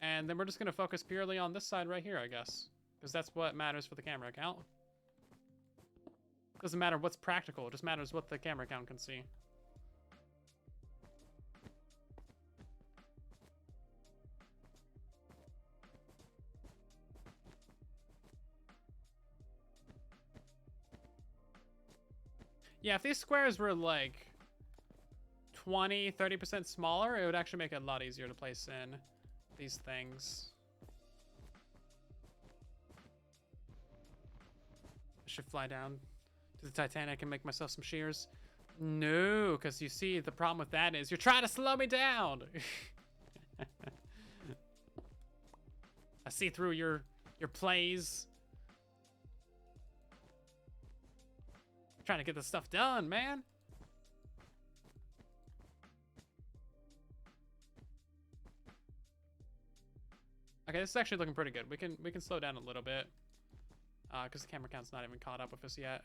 And then we're just going to focus purely on this side right here, I guess. Because that's what matters for the camera account. Doesn't matter what's practical. It just matters what the camera account can see. Yeah, if these squares were like 20, 30% smaller, it would actually make it a lot easier to place in these things. I should fly down to the Titanic and make myself some shears. No, because you see, the problem with that is you're trying to slow me down. I see through your plays. Trying to get this stuff done, man. Okay, this is actually looking pretty good. We can slow down a little bit. Because the camera count's not even caught up with us yet.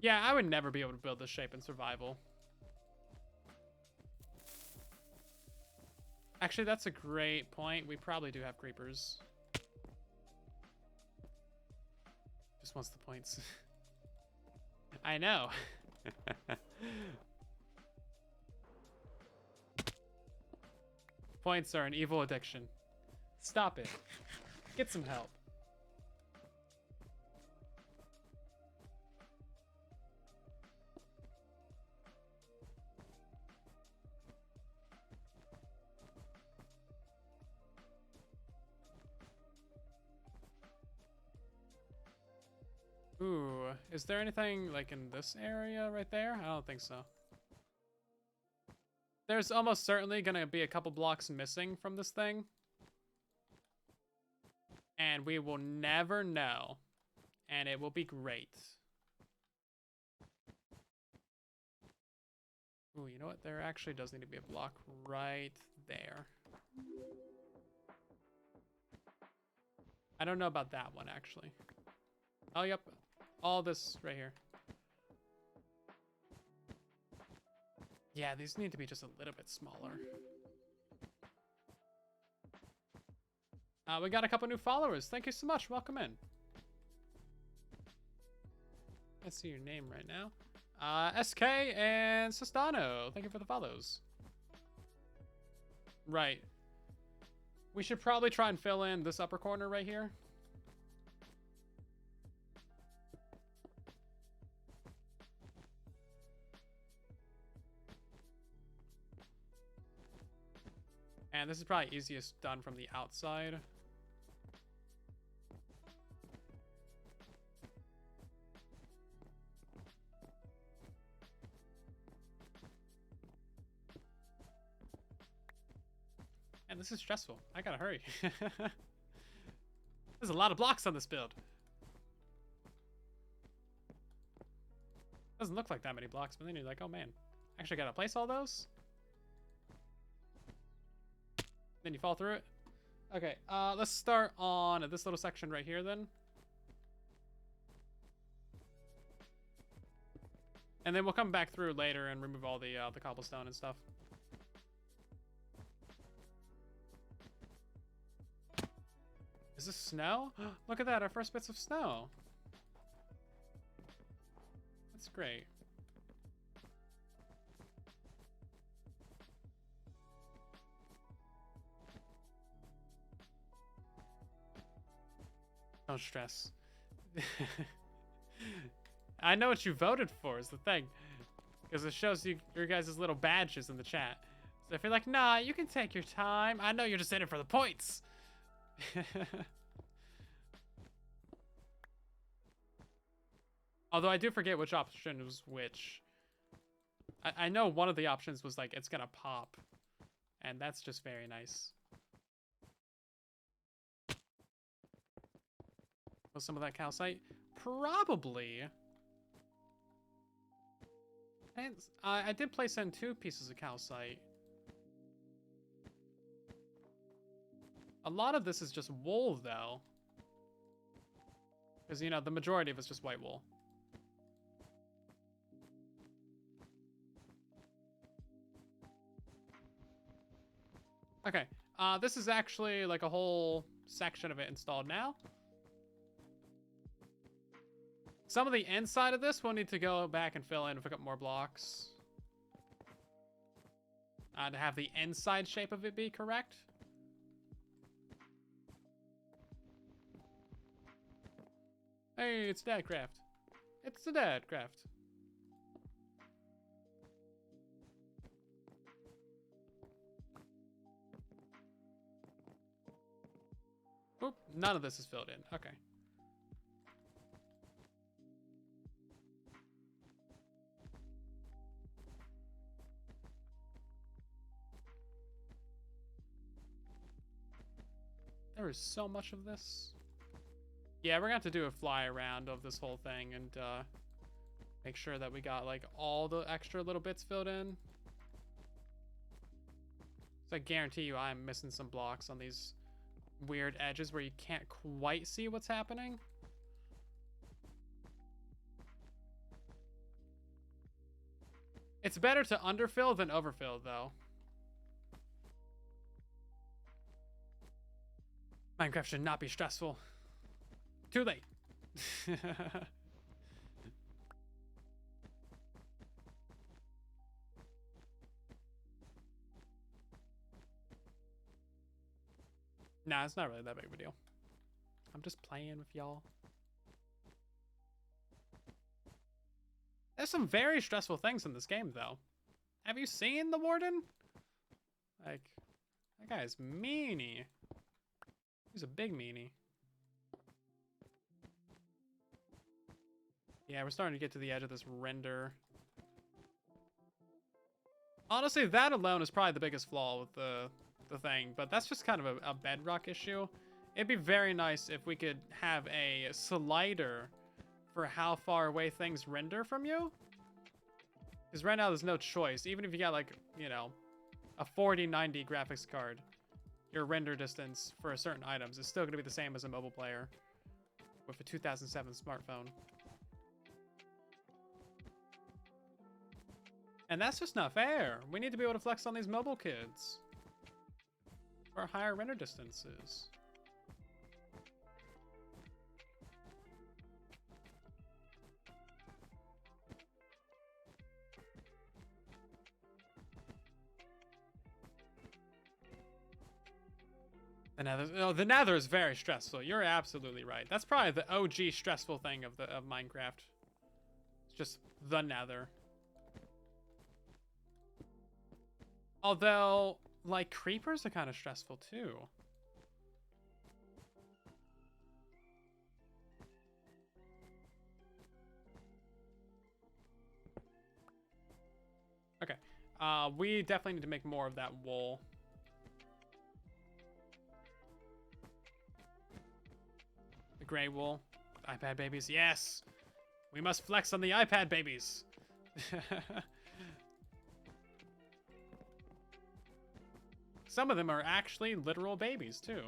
Yeah, I would never be able to build this shape in survival. Actually, that's a great point. We probably do have creepers. Just wants the points. I know. Points are an evil addiction. Stop it. Get some help. Ooh, is there anything like in this area right there? I don't think so. There's almost certainly gonna be a couple blocks missing from this thing. And we will never know. And it will be great. Ooh, you know what? There actually does need to be a block right there. I don't know about that one, actually. Oh, yep. All this right here. Yeah, these need to be just a little bit smaller. We got a couple new followers. Thank you so much. Welcome in. Let's see your name right now. SK and Sistano. Thank you for the follows. Right. We should probably try and fill in this upper corner right here. And this is probably easiest done from the outside. And this is stressful. I gotta hurry. There's a lot of blocks on this build. Doesn't look like that many blocks, but then you're like, oh man, actually gotta place all those? Then you fall through it. Okay, let's start on this little section right here then. And then we'll come back through later and remove all the cobblestone and stuff. Is this snow? Look at that, our first bits of snow. That's great. Don't stress. I know what you voted for is the thing. Because it shows you your guys' little badges in the chat. So if you're like, nah, you can take your time. I know you're just in it for the points. Although I do forget which option was which. I know one of the options was like, it's gonna pop. And that's just very nice. Was some of that calcite? Probably. And I did place in 2 pieces of calcite. A lot of this is just wool, though. Because, you know, the majority of it's just white wool. Okay, this is actually like a whole section of it installed now. Some of the inside of this we'll need to go back and fill in and pick up more blocks. To have the inside shape of it be correct. Hey, it's Dadcraft. It's the Dadcraft. Oop, none of this is filled in. Okay. There is so much of this. Yeah, we're gonna have to do a fly around of this whole thing and Make sure that we got like all the extra little bits filled in. So I guarantee you I'm missing some blocks on these weird edges where you can't quite see what's happening. It's better to underfill than overfill, though. Minecraft should not be stressful. Too late. Nah, it's not really that big of a deal. I'm just playing with y'all. There's some very stressful things in this game, though. Have you seen the Warden? Like, that guy's meanie. He's a big meanie. Yeah, we're starting to get to the edge of this render. Honestly, that alone is probably the biggest flaw with the thing, but that's just kind of a Bedrock issue. It'd be very nice if we could have a slider for how far away things render from you. Because right now there's no choice. Even if you got like, you know, a 4090 graphics card, your render distance for certain items is still going to be the same as a mobile player with a 2007 smartphone. And that's just not fair. We need to be able to flex on these mobile kids for higher render distances. The Nether is very stressful. You're absolutely right. That's probably the OG stressful thing of Minecraft. It's just the Nether. Although, like, creepers are kind of stressful too. Okay. We definitely need to make more of that wool. The gray wool. iPad babies, yes! We must flex on the iPad babies! Some of them are actually literal babies too.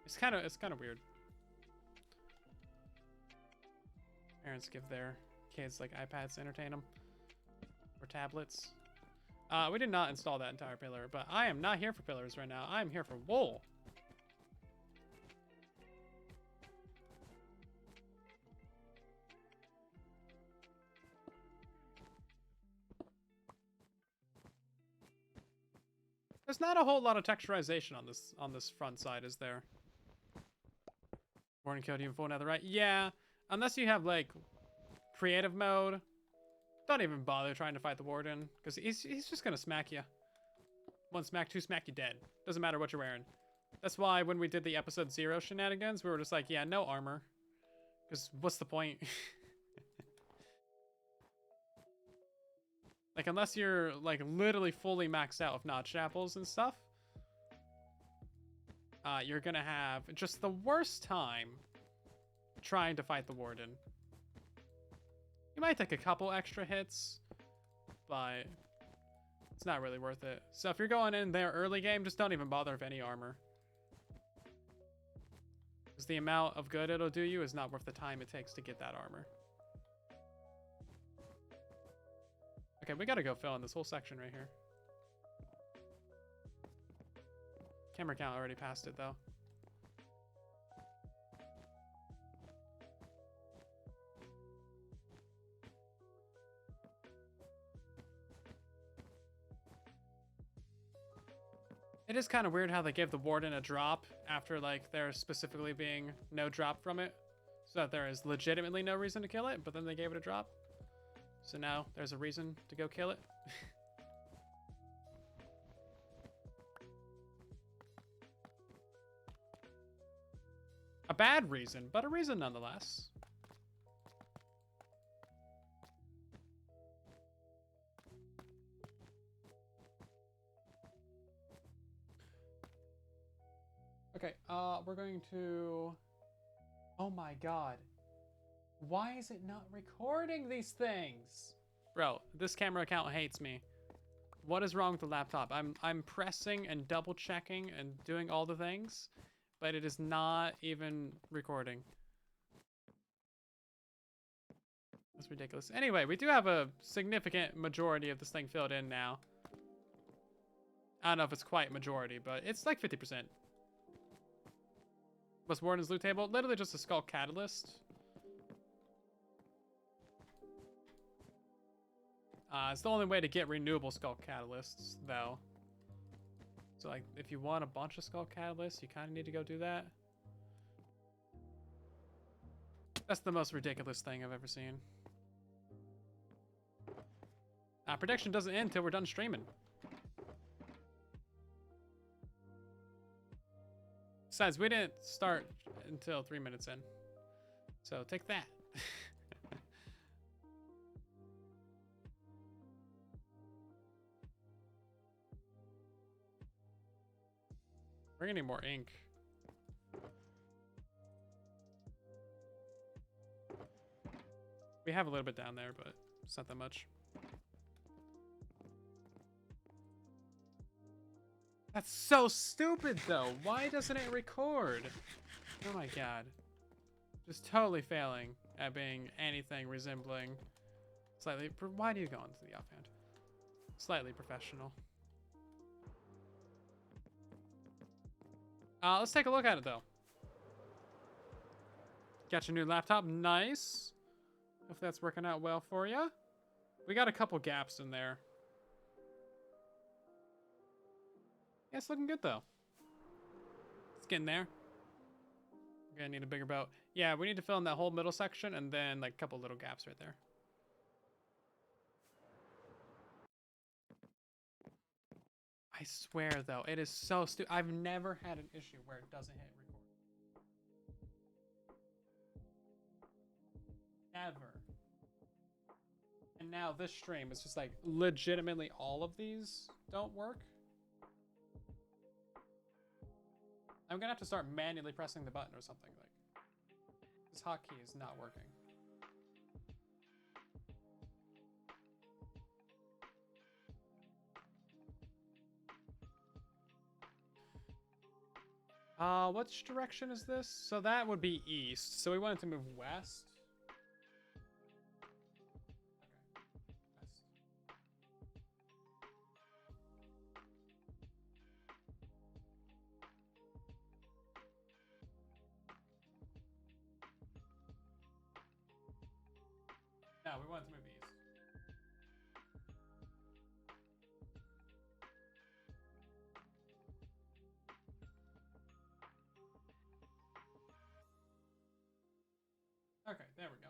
It's kind of weird. Parents give their kids like iPads to entertain them, or tablets. We did not install that entire pillar, but I am not here for pillars right now. I am here for wool. There's not a whole lot of texturization on this front side, is there? Warden killed you in full netherite. Yeah, unless you have like creative mode, don't even bother trying to fight the Warden because he's just gonna smack you. One smack, two smack, you dead. Doesn't matter what you're wearing. That's why when we did the episode 0 shenanigans, we were just like, yeah, no armor, because what's the point? Like, unless you're, like, literally fully maxed out with notch apples and stuff, you're gonna have just the worst time trying to fight the Warden. You might take a couple extra hits, but it's not really worth it. So if you're going in there early game, just don't even bother with any armor. Because the amount of good it'll do you is not worth the time it takes to get that armor. Okay, we gotta go fill in this whole section right here. Camera count already passed it, though. It is kind of weird how they give the Warden a drop after, like, there specifically being no drop from it. So that there is legitimately no reason to kill it, but then they gave it a drop. So now there's a reason to go kill it. A bad reason, but a reason nonetheless. Okay, we're going to... Oh my god. Why is it not recording these things? Bro, this camera account hates me. What is wrong with the laptop? I'm pressing and double checking and doing all the things, but it is not even recording. That's ridiculous. Anyway, we do have a significant majority of this thing filled in now. I don't know if it's quite majority, but it's like 50%. What's Warden's loot table? Literally just a skull catalyst. It's the only way to get renewable skull catalysts, though. So, like, if you want a bunch of skull catalysts, you kind of need to go do that. That's the most ridiculous thing I've ever seen. Prediction doesn't end until we're done streaming. Besides, we didn't start until 3 minutes in. So, take that. We're gonna need more ink. We have a little bit down there, but it's not that much. That's so stupid, though. Why doesn't it record? Oh my god. Just totally failing at being anything resembling slightly... Why do you go into the offhand? Slightly professional. Let's take a look at it, though. Got your new laptop. Nice. If that's working out well for you. We got a couple gaps in there. Yeah, it's looking good, though. It's getting there. We're gonna need a bigger boat. Yeah, we need to fill in that whole middle section and then, like, a couple little gaps right there. I swear, though, it is so stupid. I've never had an issue where it doesn't hit record. Never. And now this stream is just like legitimately all of these don't work. I'm gonna have to start manually pressing the button or something. Like, this hotkey is not working. Which direction is this? So that would be east. So we wanted to move west. No, we wanted to move east. Okay, there we go.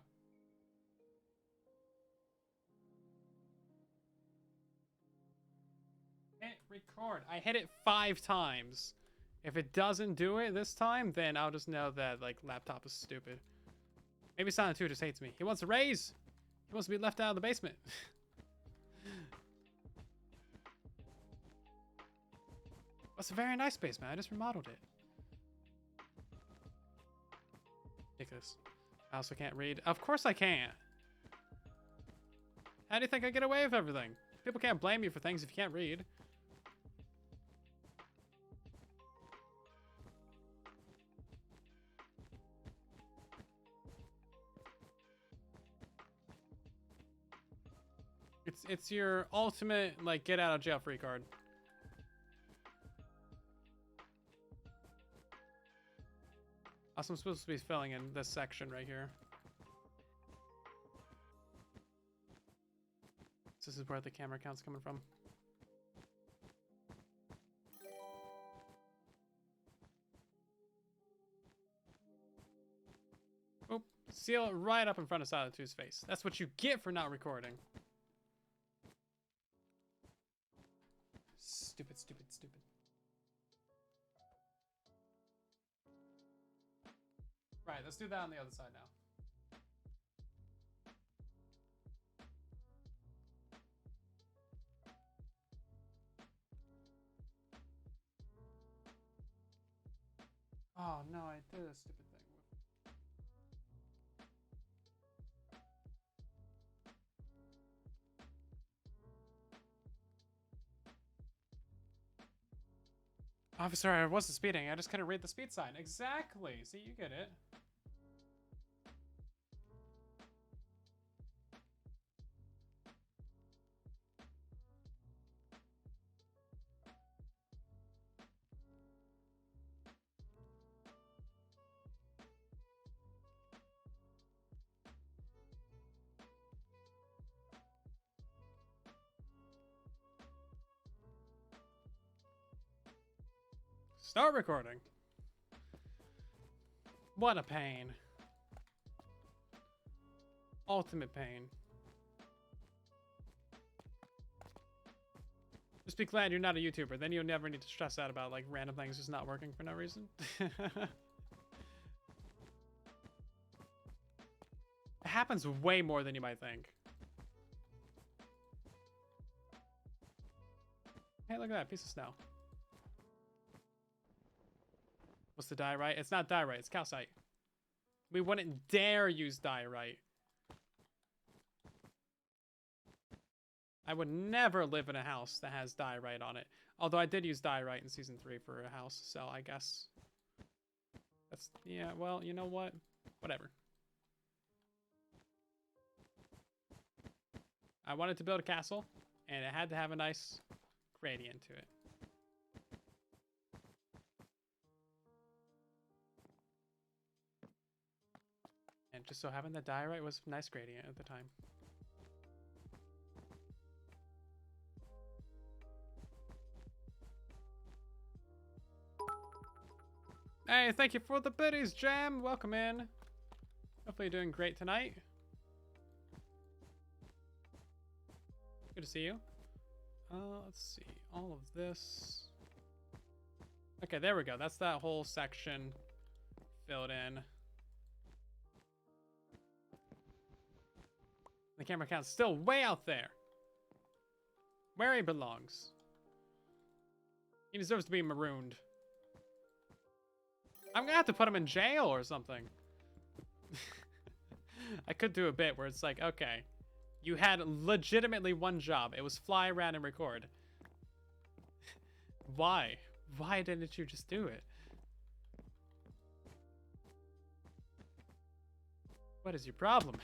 Hit record. I hit it 5 times. If it doesn't do it this time, then I'll just know that, like, laptop is stupid. Maybe silentwo just hates me. He wants a raise. He wants to be left out of the basement. That's a very nice basement. I just remodeled it. Ridiculous. I also can't read. Of course I can't. How do you think I get away with everything? People can't blame you for things if you can't read. It's your ultimate, like, get out of jail free card. Also, I'm supposed to be filling in this section right here. This is where the camera count's coming from. Oop. Seal it right up in front of silentwo's face. That's what you get for not recording. Stupid, stupid, stupid. Right, let's do that on the other side now. Oh no, I did a stupid thing. Officer, I wasn't speeding. I just couldn't read the speed sign. Exactly. See, you get it. Start recording. What a pain. Ultimate pain. Just be glad you're not a YouTuber. Then you'll never need to stress out about like random things just not working for no reason. It happens way more than you might think. Hey, look at that piece of snow. What's the diorite? It's not diorite, it's calcite. We wouldn't dare use diorite. I would never live in a house that has diorite on it. Although I did use diorite in season 3 for a house, so I guess that's, yeah, well, you know what? Whatever. I wanted to build a castle, and it had to have a nice gradient to it. And just so happened that diorite was nice gradient at the time. Hey, thank you for the biddies, Jam. Welcome in. Hopefully you're doing great tonight. Good to see you. Let's see. All of this. Okay, there we go. That's that whole section filled in. The camera count's still way out there. Where he belongs. He deserves to be marooned. I'm gonna have to put him in jail or something. I could do a bit where it's like, okay, you had legitimately one job. It was fly around and record. Why? Why didn't you just do it? What is your problem?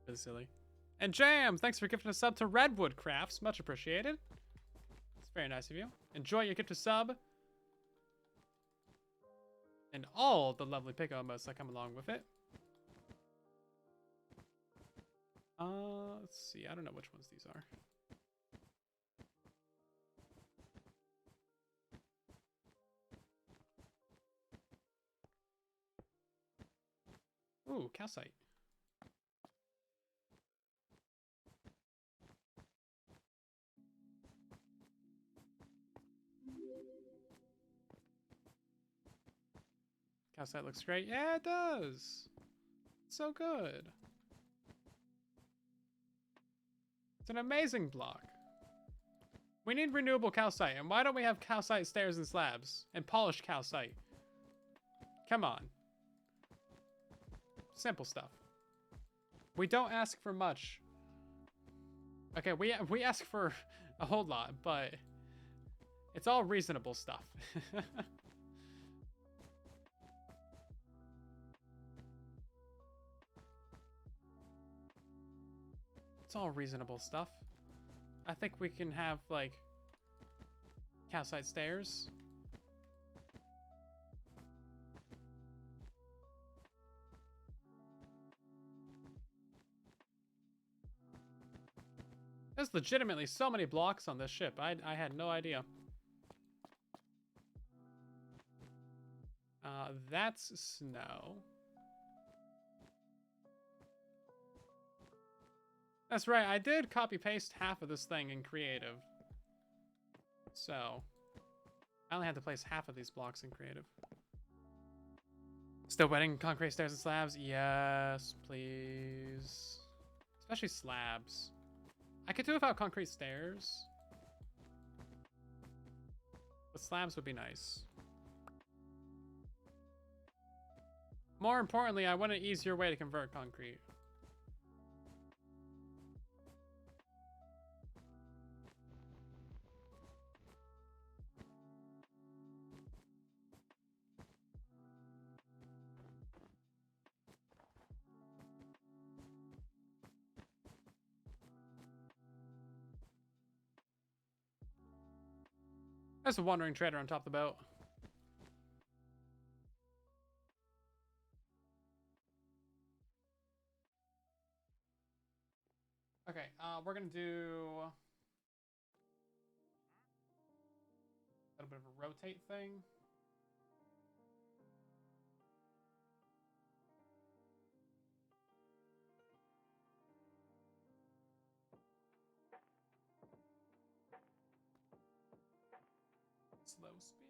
Really silly. And Jam, thanks for gifting a sub to Redwood Crafts. Much appreciated. It's very nice of you. Enjoy your gift of sub. And all the lovely pick emotes that come along with it. Let's see. I don't know which ones these are. Ooh, calcite. Calcite looks great. Yeah, it does. It's so good. It's an amazing block. We need renewable calcite, and why don't we have calcite stairs and slabs? And polished calcite. Come on. Simple stuff. We don't ask for much. Okay, we ask for a whole lot, but it's all reasonable stuff. It's all reasonable stuff. I think we can have, like, calcite stairs. There's legitimately so many blocks on this ship. I had no idea. That's snow. That's right, I did copy-paste half of this thing in creative. So, I only had to place half of these blocks in creative. Still wetting concrete stairs and slabs? Yes, please. Especially slabs. I could do without concrete stairs. But slabs would be nice. More importantly, I want an easier way to convert concrete. There's a wandering trader on top of the boat. Okay, we're gonna do a little bit of a rotate thing. Slow speed.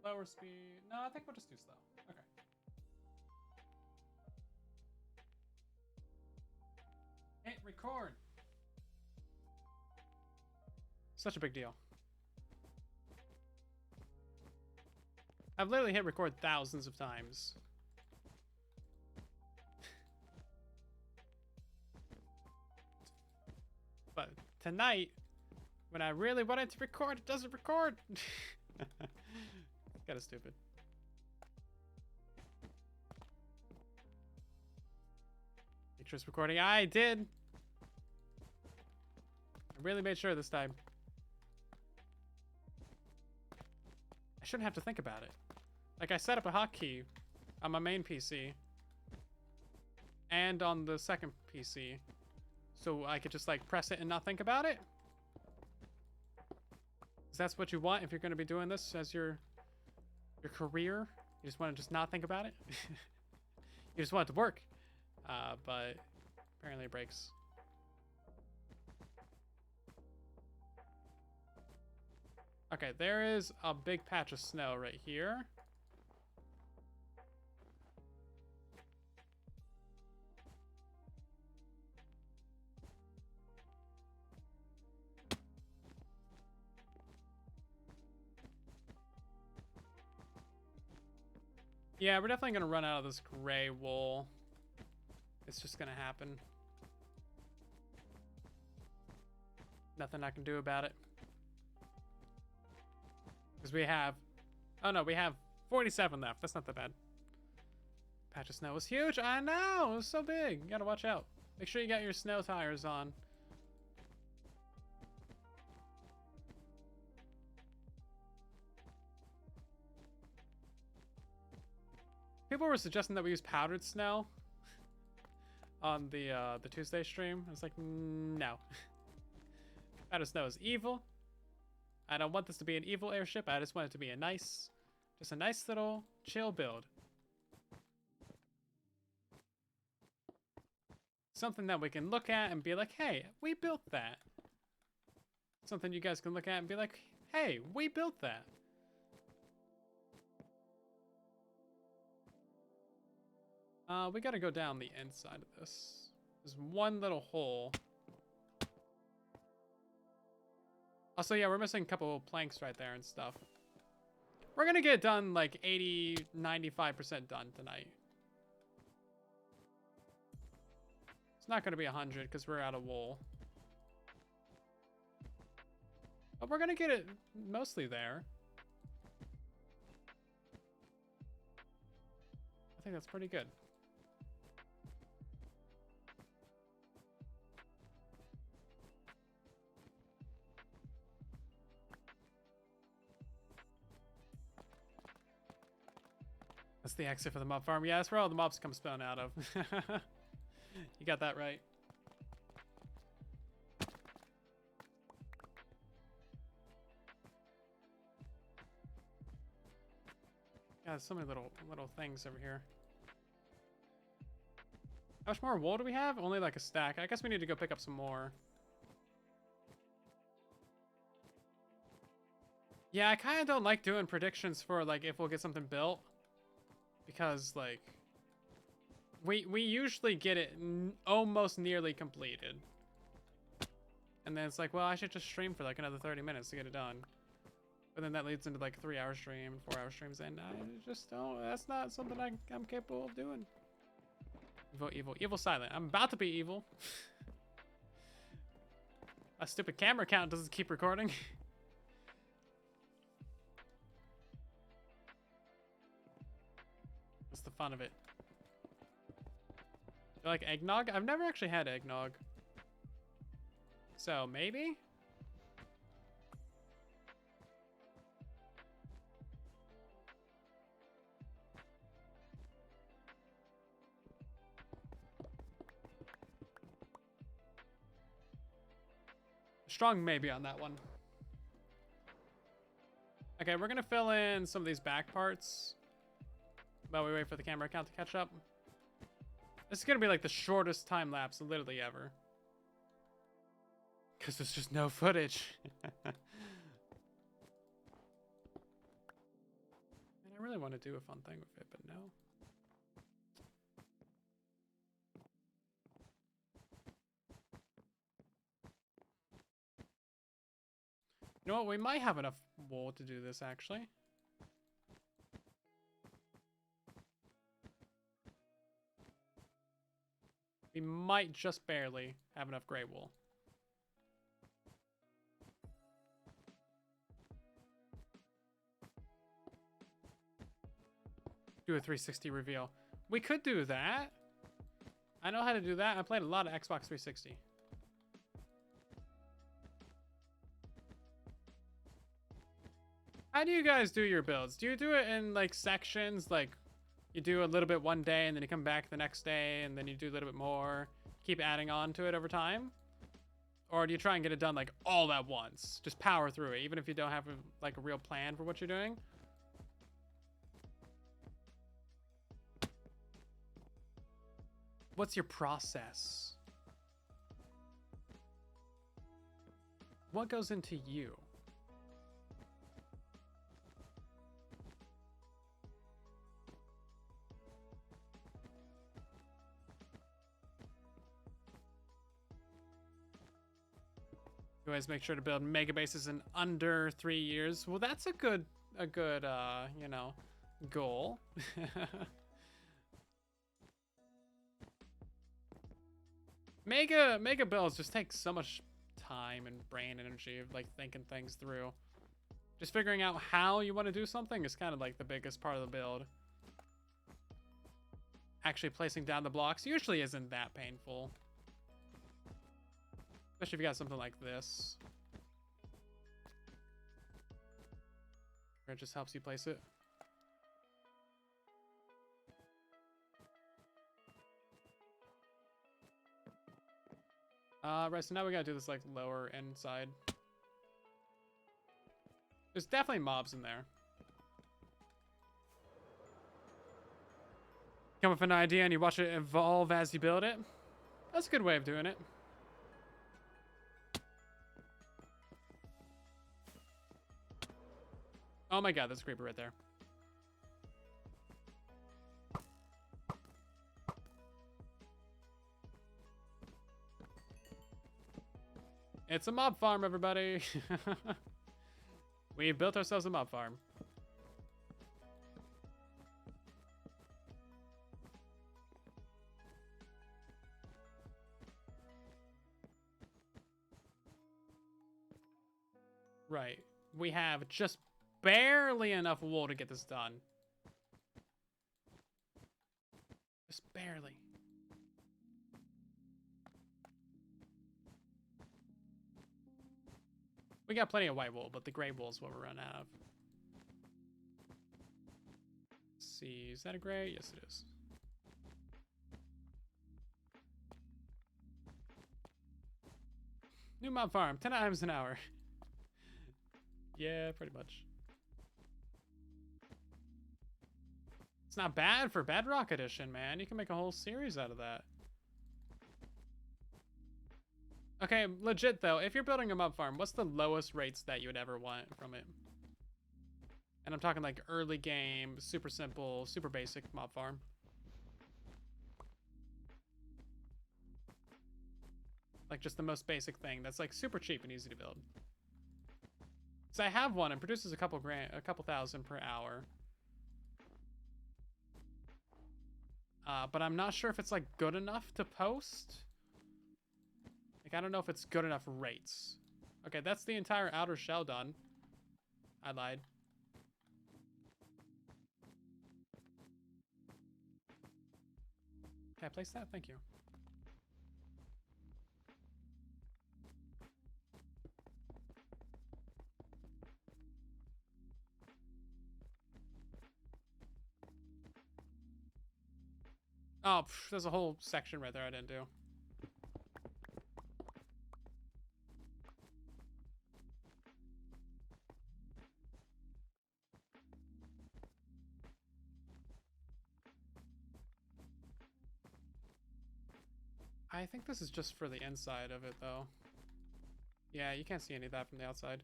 Lower speed. No, I think we'll just do slow. Okay. Hit record. Such a big deal. I've literally hit record thousands of times. But tonight, when I really wanted to record, it doesn't record. Kinda stupid. Make sure it's recording. I did. I really made sure this time. I shouldn't have to think about it. Like, I set up a hotkey on my main PC and on the second PC, so I could just like press it and not think about it. Because that's what you want if you're going to be doing this as your career. You just want to just not think about it. You just want it to work. But apparently it breaks. Okay, there is a big patch of snow right here. Yeah, we're definitely going to run out of this gray wool. It's just going to happen. Nothing I can do about it. Because we have... Oh no, we have 47 left. That's not that bad. Patch of snow was huge. I know! It was so big. You gotta watch out. Make sure you got your snow tires on. People were suggesting that we use powdered snow on the Tuesday stream. I was like, no. Powdered snow is evil. I don't want this to be an evil airship. I just want it to be a nice little chill build. Something that we can look at and be like, hey, we built that. Something you guys can look at and be like, hey, we built that. We gotta go down the inside of this. There's one little hole. Also, yeah, we're missing a couple of planks right there and stuff. We're gonna get done like 80, 95% done tonight. It's not gonna be 100 because we're out of wool. But we're gonna get it mostly there. I think that's pretty good. That's the exit for the mob farm. Yeah, that's where all the mobs come spawn out of. You got that right. Yeah, there's so many little things over here. How much more wool do we have? Only like a stack. I guess we need to go pick up some more. Yeah, I kind of don't like doing predictions for like if we'll get something built. Because like we usually get it almost nearly completed. And then it's like, well, I should just stream for like another 30 minutes to get it done. But then that leads into like a 3-hour stream, 4-hour streams, and I just don't, that's not something I'm capable of doing. Evil silent. I'm about to be evil. A stupid camera count doesn't keep recording. What's the fun of it? You like eggnog? I've never actually had eggnog. So maybe? Strong maybe on that one. Okay, we're gonna fill in some of these back parts while we wait for the camera count to catch up. This is gonna be like the shortest time lapse literally ever. Because there's just no footage. And I really want to do a fun thing with it, but no. You know what? We might have enough wool to do this, actually. We might just barely have enough gray wool. Do a 360 reveal. We could do that. I know how to do that. I played a lot of Xbox 360. How do you guys do your builds? Do you do it in like sections? Like you do a little bit one day and then you come back the next day and then you do a little bit more, keep adding on to it over time? Or do you try and get it done like all at once? Just power through it, even if you don't have like a real plan for what you're doing? What's your process? What goes into you? You always make sure to build mega bases in under 3 years. Well, that's a good, you know, goal. Mega builds just take so much time and brain energy of like thinking things through. Just figuring out how you want to do something is kind of like the biggest part of the build. Actually placing down the blocks usually isn't that painful. Especially if you got something like this. Where it just helps you place it. Right, so now we gotta do this like lower end side. There's definitely mobs in there. Come up with an idea and you watch it evolve as you build it. That's a good way of doing it. Oh my god, there's a creeper right there. It's a mob farm, everybody. We built ourselves a mob farm. Right. We have just barely enough wool to get this done. Just barely. We got plenty of white wool, but the gray wool is what we're running out of. Let's see, is that a gray? Yes, it is. New mob farm, 10 items an hour. Yeah, pretty much. It's not bad for Bedrock Edition, man. You can make a whole series out of that. Okay, legit though, if you're building a mob farm, what's the lowest rates that you would ever want from it? And I'm talking like early game, super simple, super basic mob farm. Like just the most basic thing that's like super cheap and easy to build. So I have one and produces a couple thousand per hour. But I'm not sure if it's like good enough to post. Like, I don't know if it's good enough rates. Okay, that's the entire outer shell done. I lied. Can I place that? Thank you. Oh, there's a whole section right there I didn't do. I think this is just for the inside of it, though. Yeah, you can't see any of that from the outside.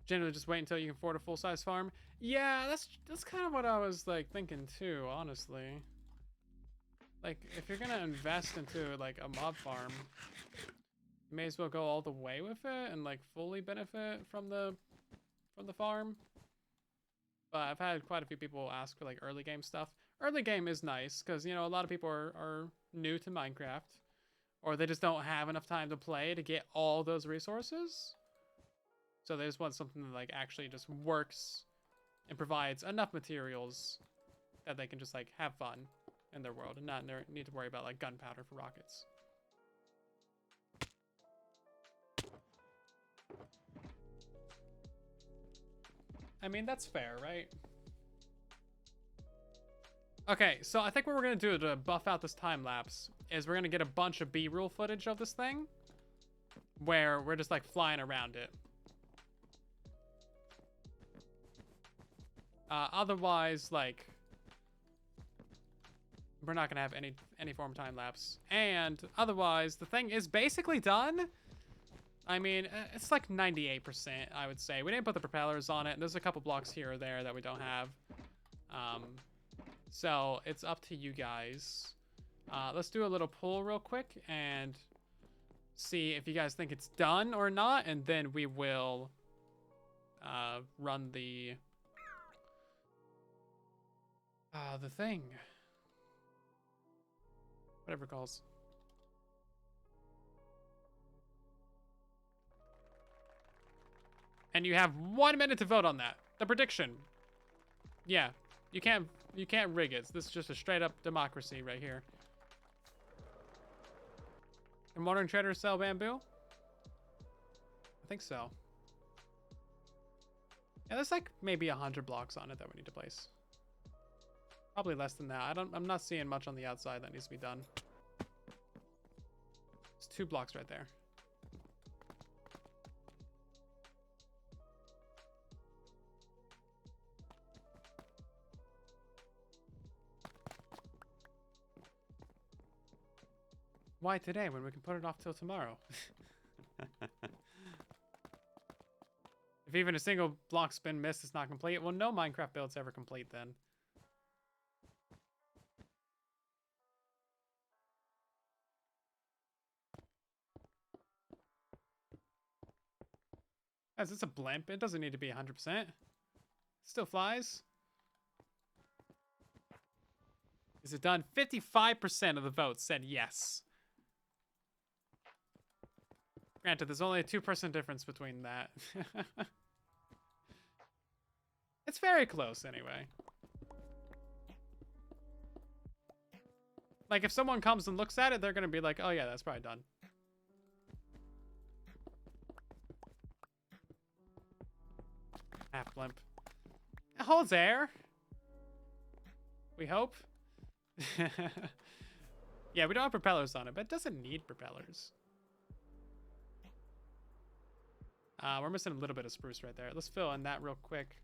Generally, just wait until you can afford a full-size farm. Yeah, that's kind of what I was like thinking too, honestly. Like, if you're gonna invest into like a mob farm, you may as well go all the way with it and like fully benefit from the farm. But I've had quite a few people ask for like early game stuff. Early game is nice because, you know, a lot of people are new to Minecraft, or they just don't have enough time to play to get all those resources. So they just want something that like actually just works and provides enough materials that they can just like have fun in their world and not need to worry about like gunpowder for rockets. I mean, that's fair, right? Okay, so I think what we're gonna do to buff out this time lapse is we're gonna get a bunch of B-roll footage of this thing where we're just like flying around it. Otherwise, like, we're not gonna have any form of time lapse. And otherwise, the thing is basically done. I mean, it's like 98%, I would say. We didn't put the propellers on it, and there's a couple blocks here or there that we don't have. So it's up to you guys. Let's do a little poll real quick and see if you guys think it's done or not, and then we will run the thing. Whatever it calls. And you have 1 minute to vote on that. The prediction. Yeah, you can't rig it. This is just a straight up democracy right here. Can modern traders sell bamboo? I think so. Yeah, there's like maybe 100 blocks on it that we need to place. Probably less than that. I'm not seeing much on the outside that needs to be done. There's 2 blocks right there. Why today when we can put it off till tomorrow? If even a single block's been missed, it's not complete. Well, no Minecraft build's ever complete then. Guys, it's a blimp. It doesn't need to be 100%. Still flies. Is it done? 55% of the votes said yes. Granted, there's only a 2% difference between that. It's very close anyway. Like, if someone comes and looks at it, they're gonna be like, oh yeah, that's probably done. Half blimp. It holds air. We hope. Yeah, we don't have propellers on it, but it doesn't need propellers. We're missing a little bit of spruce right there. Let's fill in that real quick.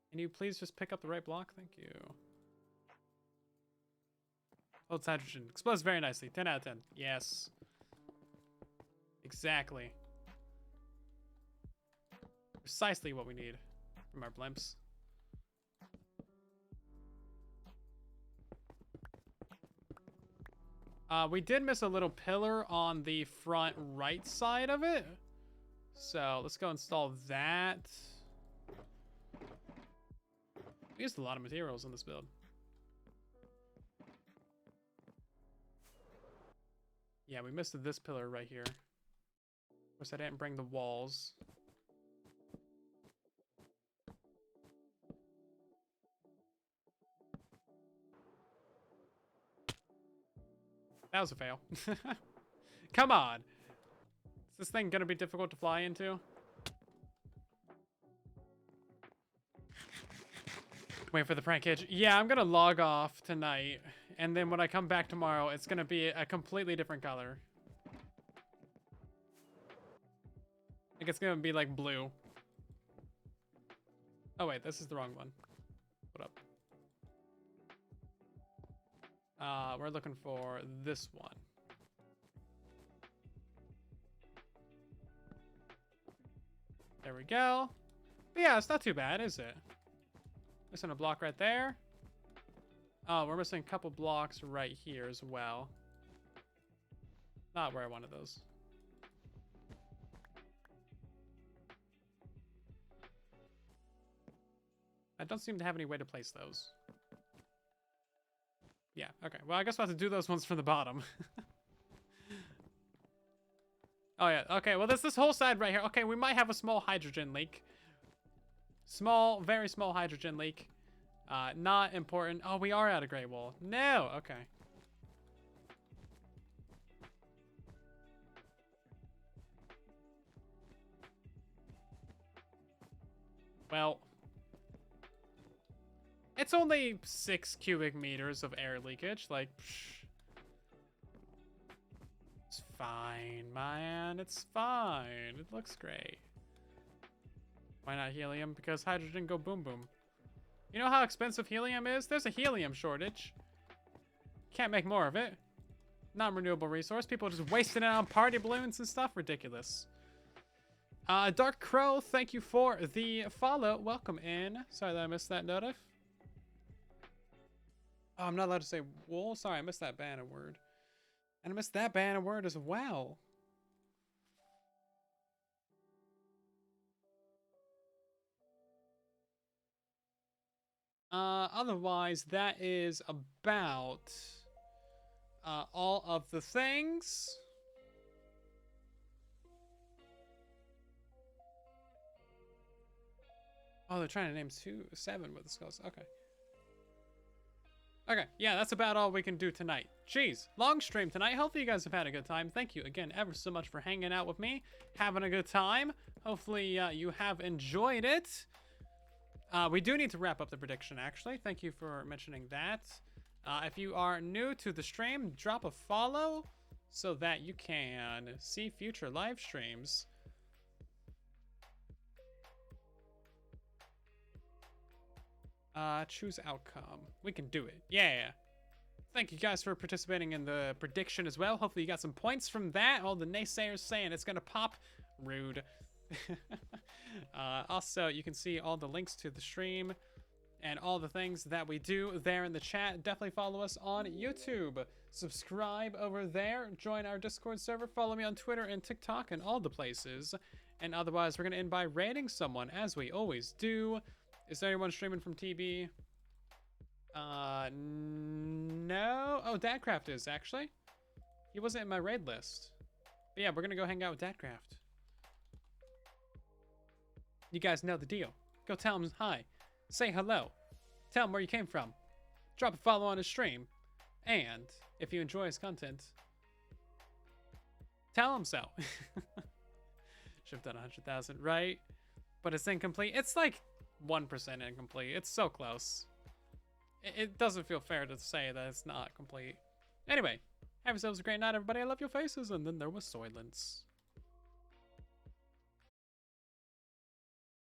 Can you please just pick up the right block? Thank you. Holds hydrogen. Explodes very nicely. 10 out of 10. Yes. Exactly. Precisely what we need from our blimps. We did miss a little pillar on the front right side of it. So let's go install that. We used a lot of materials in this build. Yeah, we missed this pillar right here. Of course, I didn't bring the walls. That was a fail. Come on. Is this thing gonna be difficult to fly into? Wait for the prank hitch. Yeah, I'm gonna log off tonight, and then when I come back tomorrow, it's gonna be a completely different color. Like, it's gonna be like blue. Oh wait, this is the wrong one. What up? We're looking for this one. There we go. But yeah, it's not too bad, is it? Missing a block right there. Oh, we're missing a couple blocks right here as well. Not where I wanted those. I don't seem to have any way to place those. Yeah, okay. Well, I guess we'll have to do those ones from the bottom. Oh, yeah. Okay, well, there's this whole side right here. Okay, we might have a small hydrogen leak. Small, very small hydrogen leak. Not important. Oh, we are out of Great Wall. No, okay. Well, it's only 6 cubic meters of air leakage. Like, psh. It's fine, man. It's fine. It looks great. Why not helium? Because hydrogen go boom boom. You know how expensive helium is? There's a helium shortage. Can't make more of it. Non-renewable resource. People are just wasting it on party balloons and stuff. Ridiculous. Dark Crow, thank you for the follow. Welcome in. Sorry that I missed that notif. Oh, I'm not allowed to say wool. Sorry, I missed that banner word. And I missed that banner word as well. Otherwise, that is about all of the things. Oh, they're trying to name 7 with the skulls. Okay. Okay, yeah, that's about all we can do tonight. Jeez, long stream tonight. Hopefully you guys have had a good time. Thank you again ever so much for hanging out with me, having a good time. Hopefully you have enjoyed it. We do need to wrap up the prediction, actually. Thank you for mentioning that. If you are new to the stream, drop a follow so that you can see future live streams. Choose outcome. We can do it. Yeah. Thank you guys for participating in the prediction as well. Hopefully you got some points from that. All the naysayers saying it's gonna pop. Rude. Also, you can see all the links to the stream and all the things that we do there in the chat. Definitely follow us on YouTube. Subscribe over there. Join our Discord server. Follow me on Twitter and TikTok and all the places. And otherwise, we're going to end by rating someone, as we always do. Is there anyone streaming from TB? No. Oh, Dadcraft is, actually. He wasn't in my raid list. But yeah, we're going to go hang out with Dadcraft. You guys know the deal. Go tell him hi. Say hello. Tell him where you came from. Drop a follow on his stream. And if you enjoy his content, tell him so. Should have done 100,000, right? But it's incomplete. It's like 1% incomplete. It's so close. It doesn't feel fair to say that it's not complete. Anyway, have yourselves a great night, everybody. I love your faces. And then there was silence.